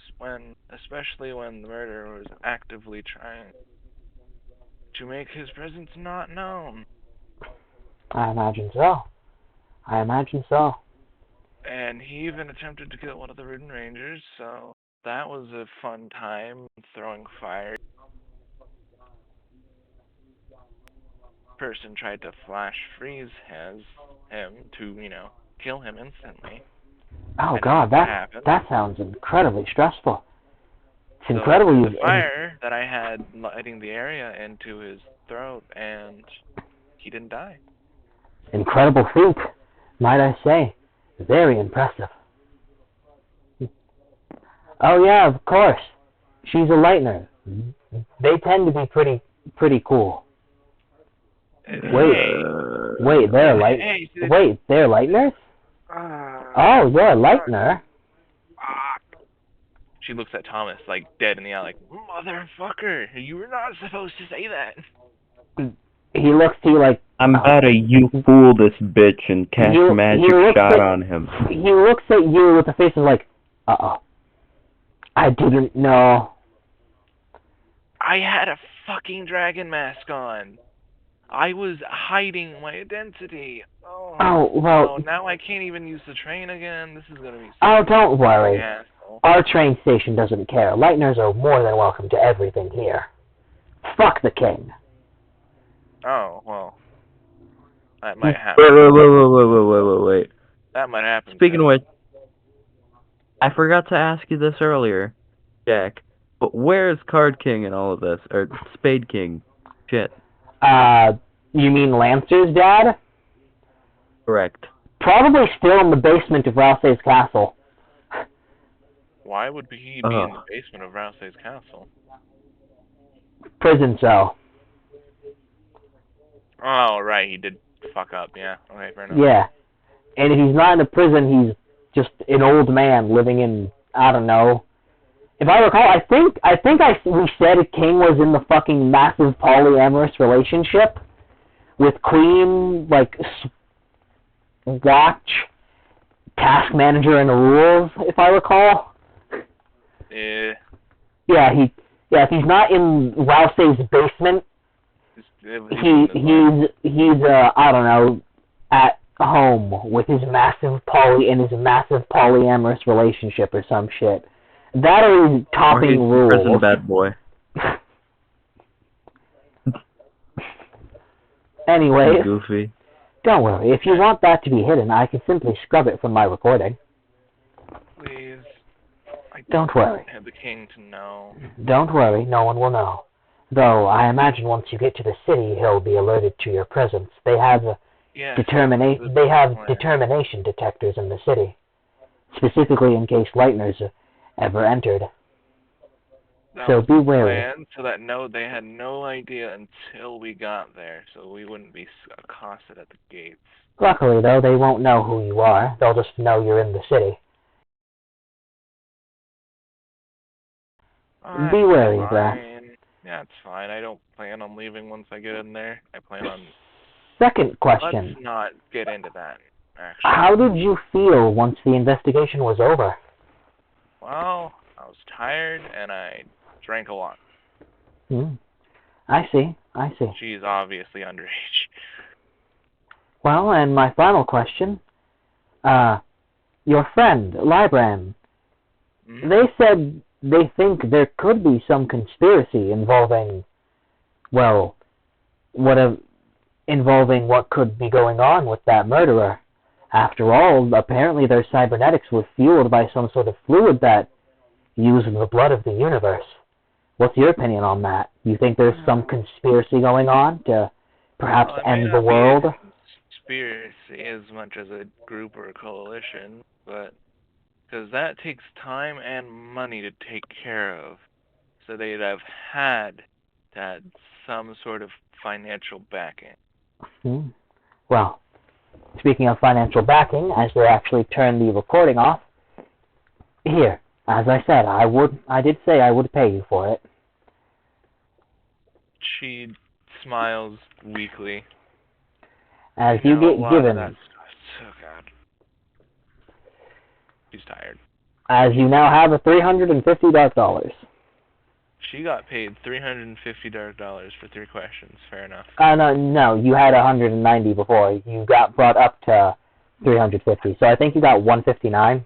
Speaker 2: especially when the murderer was actively trying to make his presence not known.
Speaker 6: I imagine so.
Speaker 2: And he even attempted to kill one of the Ridden Rangers, so that was a fun time, throwing fire. Person tried to flash freeze him to, kill him instantly.
Speaker 6: Oh God, that sounds incredibly stressful. It's incredible.
Speaker 2: The fire that I had lighting the area into his throat, and he didn't die.
Speaker 6: Incredible feat, might I say. Very impressive. Oh yeah, of course. She's a lightner. They tend to be pretty cool. Wait, they're they're lighteners? Oh, you're a lightener.
Speaker 2: She looks at Thomas, like, dead in the eye, like, motherfucker, you were not supposed to say that.
Speaker 6: He looks to you like,
Speaker 7: I'm about to you fool this bitch and cast magic shot on him.
Speaker 6: He looks at you with a face of like, uh-oh. I didn't know.
Speaker 2: I had a fucking dragon mask on. I was hiding my identity.
Speaker 6: Oh, well.
Speaker 2: Oh, now I can't even use the train again. This is gonna be.
Speaker 6: Oh, don't worry.
Speaker 2: Asshole.
Speaker 6: Our train station doesn't care. Lighteners are more than welcome to everything here. Fuck the king.
Speaker 2: Oh, well. That might happen.
Speaker 7: Wait.
Speaker 2: That might happen.
Speaker 7: Speaking of which, I forgot to ask you this earlier, Jack. But where's Card King in all of this? Or Spade King? Shit.
Speaker 6: You mean Lancer's dad?
Speaker 7: Correct.
Speaker 6: Probably still in the basement of Ralsei's castle.
Speaker 2: Why would he be in the basement of Ralsei's castle?
Speaker 6: Prison cell.
Speaker 2: Oh, right, he did fuck up, yeah. Okay, fair enough.
Speaker 6: Yeah. And if he's not in a prison, he's just an old man living in, I don't know. If I recall, I think we said King was in the fucking massive polyamorous relationship with Queen, like, watch, task manager, and rules, if I recall.
Speaker 2: Yeah.
Speaker 6: Yeah, if he's not in Ralsei's basement, he's I don't know, at home with his massive polyamorous relationship or some shit. That or he's topping rules.
Speaker 7: Prison bad boy.
Speaker 6: Anyway,
Speaker 7: Goofy.
Speaker 6: Don't worry. If you want that to be hidden, I can simply scrub it from my recording.
Speaker 2: Please.
Speaker 6: Don't worry.
Speaker 2: I have the king to know.
Speaker 6: Don't worry. No one will know. Though, I imagine once you get to the city, he'll be alerted to your presence. They have determination detectors in the city, specifically in case Lighteners ever entered. So be wary.
Speaker 2: So that they had no idea until we got there, so we wouldn't be accosted at the gates.
Speaker 6: Luckily, though, they won't know who you are. They'll just know you're in the city. Be wary of that.
Speaker 2: Yeah, it's fine. I don't plan on leaving once I get in there. I plan on...
Speaker 6: Second question.
Speaker 2: Let's not get into that, actually.
Speaker 6: How did you feel once the investigation was over?
Speaker 2: Well, I was tired, and I drank a lot.
Speaker 6: I see.
Speaker 2: She's obviously underage.
Speaker 6: Well, and my final question. Your friend, Libran, they said they think there could be some conspiracy involving, well, involving what could be going on with that murderer. After all, apparently their cybernetics were fueled by some sort of fluid that used the blood of the universe. What's your opinion on that? You think there's some conspiracy going on to perhaps end the world?
Speaker 2: Conspiracy as much as a group or a coalition, but because that takes time and money to take care of. So they'd have had some sort of financial backing.
Speaker 6: Well, speaking of financial backing, as they actually turn the recording off, here, as I said, I did say I would pay you for it.
Speaker 2: She smiles weakly.
Speaker 6: As you get given...
Speaker 2: Oh, God. She's tired.
Speaker 6: As you now have a $350 dark dollars.
Speaker 2: She got paid $350 dark dollars for 3 questions. Fair enough.
Speaker 6: No, you had 190 before. You got brought up to 350. So I think you got 159,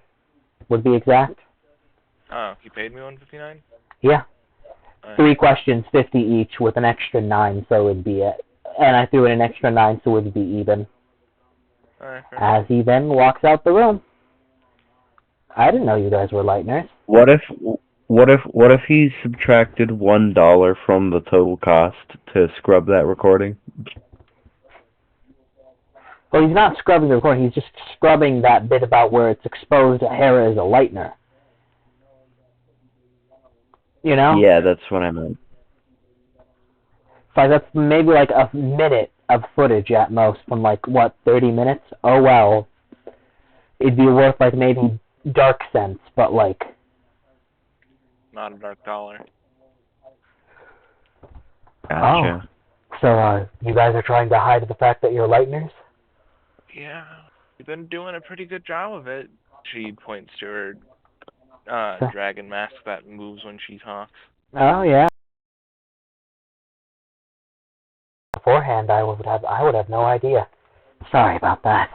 Speaker 6: would be exact.
Speaker 2: Oh, he paid me 159?
Speaker 6: Yeah. 3 questions, 50 each, with an extra 9, so it'd be it. And I threw in an extra 9, so it'd be even. As he then walks out the room. I didn't know you guys were Lighteners.
Speaker 7: What if he subtracted $1 from the total cost to scrub that recording?
Speaker 6: Well, he's not scrubbing the recording. He's just scrubbing that bit about where it's exposed Hera is a Lightener. You know?
Speaker 7: Yeah, that's what I meant.
Speaker 6: So that's maybe like a minute of footage at most from like, what, 30 minutes? Oh well. It'd be worth like maybe Dark Sense, but like...
Speaker 2: Not a dark dollar.
Speaker 7: Gotcha.
Speaker 6: Oh. So, you guys are trying to hide the fact that you're Lightners?
Speaker 2: Yeah, you've been doing a pretty good job of it. She points to her dragon mask that moves when she talks.
Speaker 6: Oh, yeah. Beforehand, I would have no idea. Sorry about that.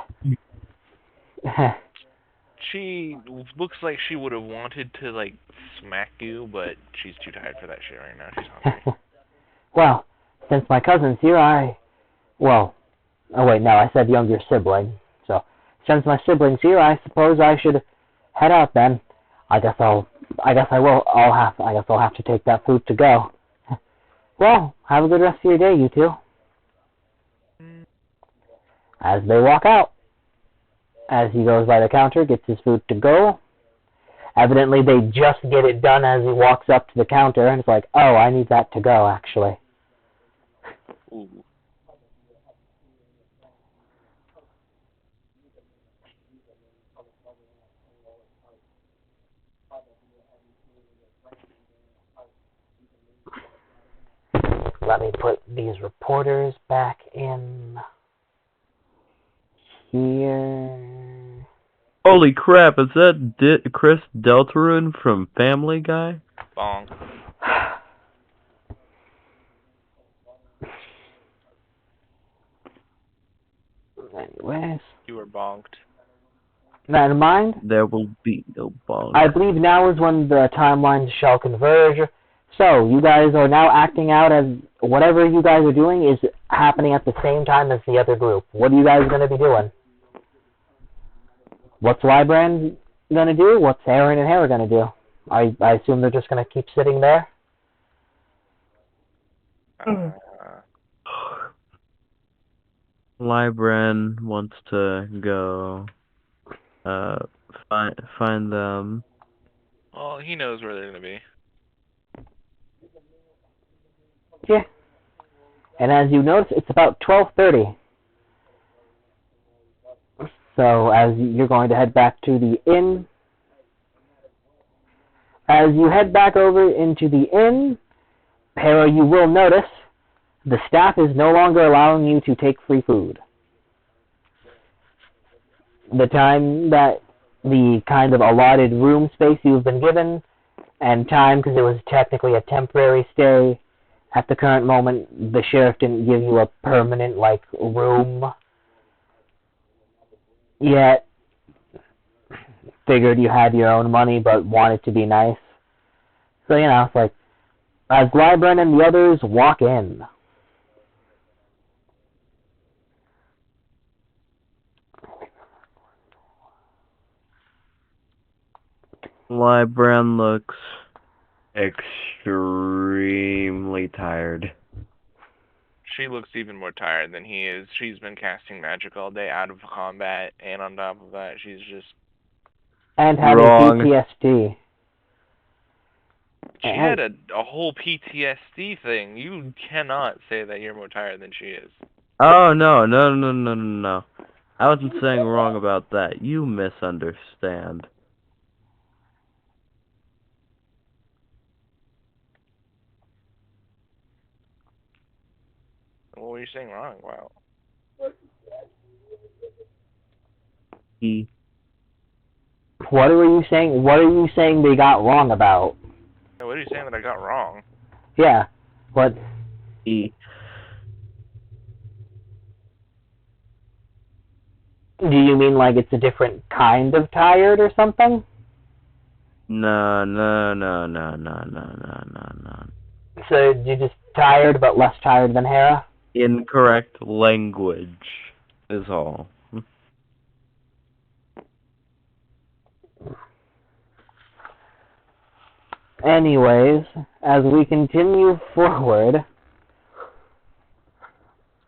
Speaker 2: She looks like she would have wanted to, like, smack you, but she's too tired for that shit right now. She's hungry.
Speaker 6: Well, since my cousin's here, well, oh wait, no, I said younger sibling. So, since my sibling's here, I suppose I should head out then. I guess I'll have to take that food to go. Well, have a good rest of your day, you two. As they walk out, as he goes by the counter, gets his food to go. Evidently, they just get it done as he walks up to the counter, and it's like, oh, I need that to go, actually.
Speaker 2: Ooh.
Speaker 6: Let me put these reporters back in here.
Speaker 7: Holy crap, is that Chris Deltarune from Family Guy?
Speaker 2: Bonk.
Speaker 6: Anyways.
Speaker 2: You were bonked.
Speaker 6: Never mind.
Speaker 7: There will be no bonk.
Speaker 6: I believe now is when the timelines shall converge. So, you guys are now acting out as whatever you guys are doing is happening at the same time as the other group. What are you guys going to be doing? What's Lybrand going to do? What's Aaron and Hera going to do? I assume they're just going to keep sitting there?
Speaker 7: Lybrand wants to go find them.
Speaker 2: Well, he knows where they're going to be.
Speaker 6: Yeah. And as you notice, it's about 12:30. So, as you're going to head back to the inn, as you head back over into the inn, Hera, you will notice the staff is no longer allowing you to take free food. The time that the kind of allotted room space you've been given, and time, because it was technically a temporary stay, at the current moment, the sheriff didn't give you a permanent, like, room yet. Figured you had your own money, but wanted to be nice. So, you know, it's like, as Lybrand and the others walk in.
Speaker 7: Lybrand looks extremely tired.
Speaker 2: She looks even more tired than he is. She's been casting magic all day out of combat, and on top of that, she's just...
Speaker 6: And having PTSD.
Speaker 2: She had a whole PTSD thing. You cannot say that you're more tired than she is.
Speaker 7: Oh, no. I wasn't saying wrong about that. You misunderstand.
Speaker 2: What were you saying wrong about?
Speaker 6: What are you saying? What are you saying they got wrong about?
Speaker 2: What are you saying that I got wrong?
Speaker 6: Yeah. What?
Speaker 7: E.
Speaker 6: Do you mean like it's a different kind of tired or something?
Speaker 7: No.
Speaker 6: So you're just tired, but less tired than Hera?
Speaker 7: Incorrect language is all.
Speaker 6: Anyways, as we continue forward,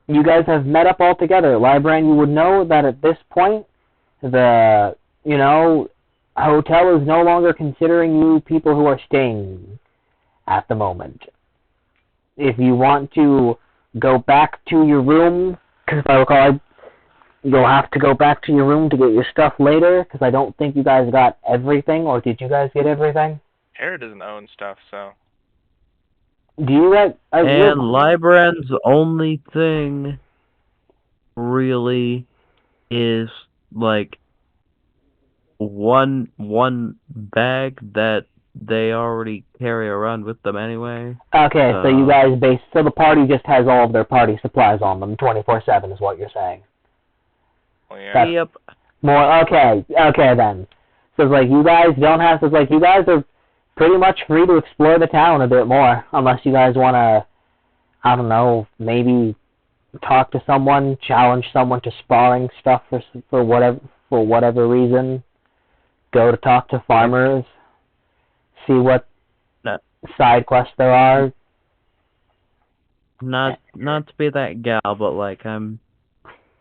Speaker 6: you guys have met up all together. Lybrand, you would know that at this point, the, hotel is no longer considering you people who are staying. at the moment. If you want to go back to your room, because if I recall, you'll have to go back to your room to get your stuff later, because I don't think you guys got everything, or did you guys get everything?
Speaker 2: Hera doesn't own stuff, so...
Speaker 6: Do you guys...
Speaker 7: And Librand's only thing really is, like, one bag that they already carry around with them anyway.
Speaker 6: Okay, so you guys so the party just has all of their party supplies on them 24/7 is what you're saying.
Speaker 2: Well, yeah.
Speaker 7: Yep.
Speaker 6: More okay then. So it's like you guys don't have to you guys are pretty much free to explore the town a bit more, unless you guys wanna, I don't know, maybe talk to someone, challenge someone to sparring stuff for whatever reason. Go to talk to farmers, see what side quests there are.
Speaker 7: Not to be that gal, but like I'm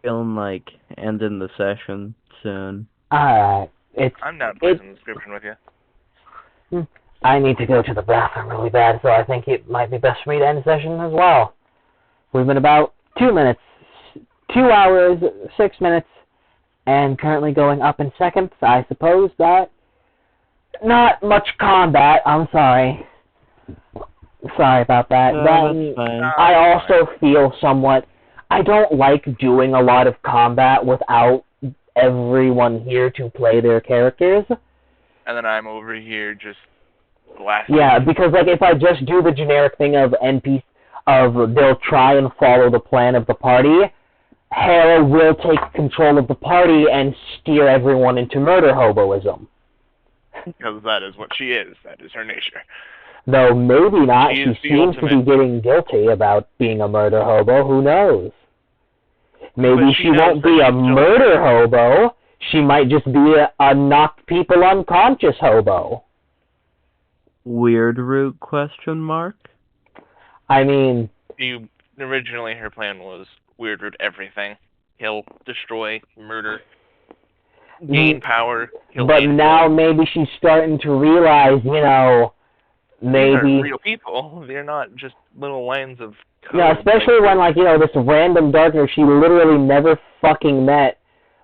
Speaker 7: feeling like ending the session soon.
Speaker 6: Alright.
Speaker 2: I'm down to play some description with you.
Speaker 6: I need to go to the bathroom really bad, so I think it might be best for me to end the session as well. We've been about 2 minutes, 2 hours, 6 minutes, and currently going up in seconds. I suppose that not much combat. I'm sorry. Sorry about that.
Speaker 7: No,
Speaker 6: Then
Speaker 7: that's fine.
Speaker 6: I also feel somewhat... I don't like doing a lot of combat without everyone here to play their characters.
Speaker 2: And then I'm over here just blasting.
Speaker 6: Yeah, because like if I just do the generic thing of they'll try and follow the plan of the party, Hera will take control of the party and steer everyone into murder hoboism.
Speaker 2: Because that is what she is. That is her nature.
Speaker 6: Though maybe not.
Speaker 2: She
Speaker 6: She seems to be getting guilty about being a murder hobo. Who knows? Maybe she won't be a murder hobo. She might just be a knock people unconscious hobo.
Speaker 7: Weird root question mark?
Speaker 6: I mean...
Speaker 2: Originally her plan was weird root everything. He'll destroy, murder, gain power.
Speaker 6: But now maybe she's starting to realize, you know... Maybe
Speaker 2: these are real people. They're not just little lines of code.
Speaker 6: Yeah, especially when, like, you know, this random darker she literally never fucking met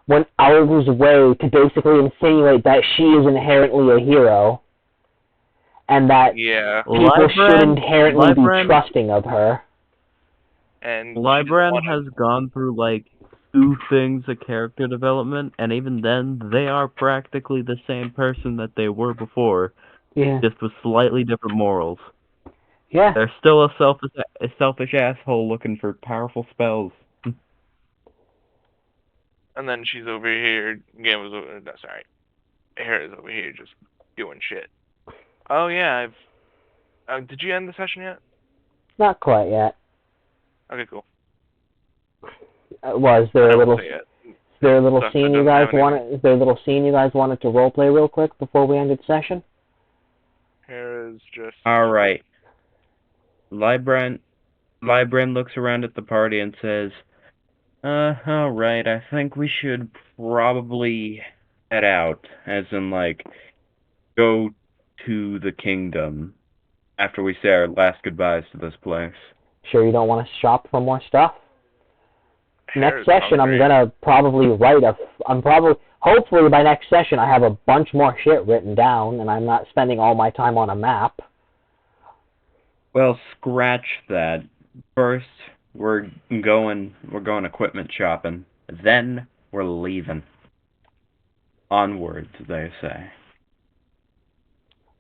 Speaker 6: went out of his way to basically insinuate that she is inherently a hero. And that people should inherently be trusting of her.
Speaker 2: And
Speaker 7: Librand has gone through, like, 2 things of character development, and even then, they are practically the same person that they were before.
Speaker 6: Yeah.
Speaker 7: Just with slightly different morals.
Speaker 6: Yeah.
Speaker 7: They're still a selfish asshole looking for powerful spells.
Speaker 2: And then she's over here, Hera's over here just doing shit. Oh yeah, did you end the session yet?
Speaker 6: Not quite yet.
Speaker 2: Okay, cool.
Speaker 6: Was there a little... Is there a little scene you guys wanted? Is there a little scene you guys wanted to roleplay real quick before we ended session?
Speaker 2: Hera's just...
Speaker 7: Alright. Librand looks around at the party and says, alright, I think we should probably head out. As in, like, go to the kingdom after we say our last goodbyes to this place.
Speaker 6: Sure you don't want to shop for more stuff? Next session, I'm gonna probably hopefully by next session I have a bunch more shit written down and I'm not spending all my time on a map.
Speaker 7: Well, scratch that. First, we're going equipment shopping. Then, we're leaving. Onwards, they say.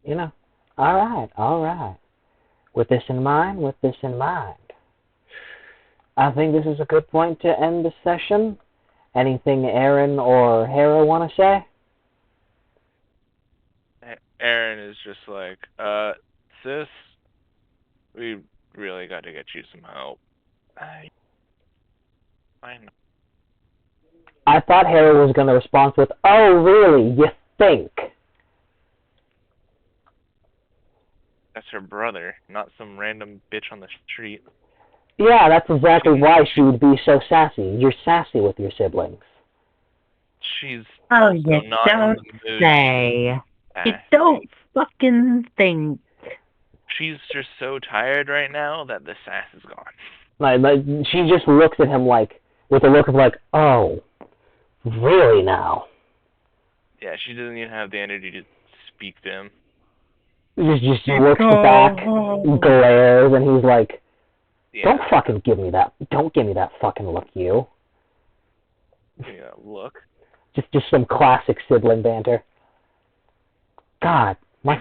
Speaker 6: You know, alright. With this in mind, I think this is a good point to end the session. Anything Aaron or Hera want to say?
Speaker 2: Aaron is just like, sis, we really got to get you some help. I know.
Speaker 6: I thought Hera was going to respond with, oh, really? You think?
Speaker 2: That's her brother, not some random bitch on the street.
Speaker 6: Yeah, that's exactly why she would be so sassy. You're sassy with your siblings.
Speaker 2: She's
Speaker 8: oh, you
Speaker 2: not
Speaker 8: don't say. You don't fucking think.
Speaker 2: She's just so tired right now that the sass is gone.
Speaker 6: Like, she just looks at him like, with a look of like, oh, really now?
Speaker 2: Yeah, she doesn't even have the energy to speak to him.
Speaker 6: Just looks back, glares, and he's like, don't fucking give me that. Don't give me that fucking look, you.
Speaker 2: Yeah, look.
Speaker 6: Just some classic sibling banter. God, my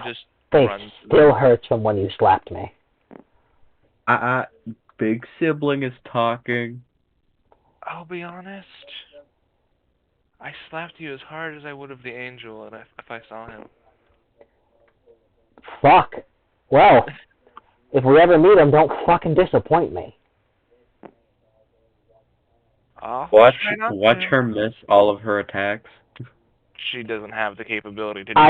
Speaker 6: face still hurts from when you slapped me.
Speaker 7: Big sibling is talking.
Speaker 2: I'll be honest. I slapped you as hard as I would have the angel if I saw him.
Speaker 6: Fuck. Well, if we ever meet him, don't fucking disappoint me.
Speaker 7: Watch her miss all of her attacks.
Speaker 2: She doesn't have the capability to do that.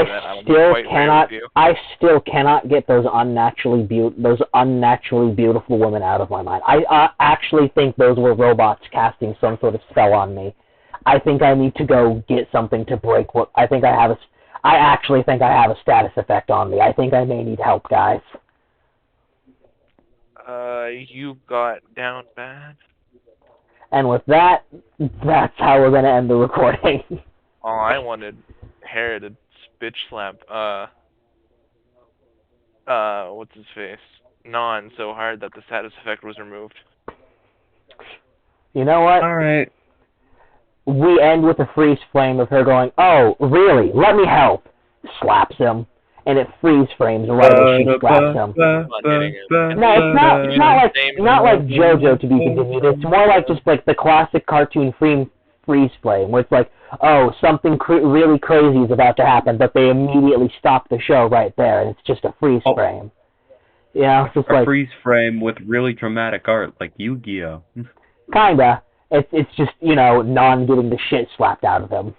Speaker 6: I still cannot get those unnaturally beautiful women out of my mind. I actually think those were robots casting some sort of spell on me. I think I need to go get something to break what I actually think I have a status effect on me. I think I may need help, guys.
Speaker 2: You got down bad.
Speaker 6: And with that, that's how we're gonna end the recording.
Speaker 2: Oh, I wanted Harry to bitch slap, what's his face? Non so hard that the status effect was removed.
Speaker 6: You know what?
Speaker 7: Alright.
Speaker 6: We end with a freeze frame of her going, oh, really? Let me help. Slaps him. And it freeze frames right as she slaps him. No, it's not like JoJo to be continued. It's more like just like the classic cartoon freeze frame, where it's like, oh, something really crazy is about to happen, but they immediately stop the show right there, and it's just a freeze frame. Yeah, it's just
Speaker 7: a
Speaker 6: like
Speaker 7: freeze frame with really dramatic art, like Yu-Gi-Oh.
Speaker 6: Kinda. It's just, Non getting the shit slapped out of him.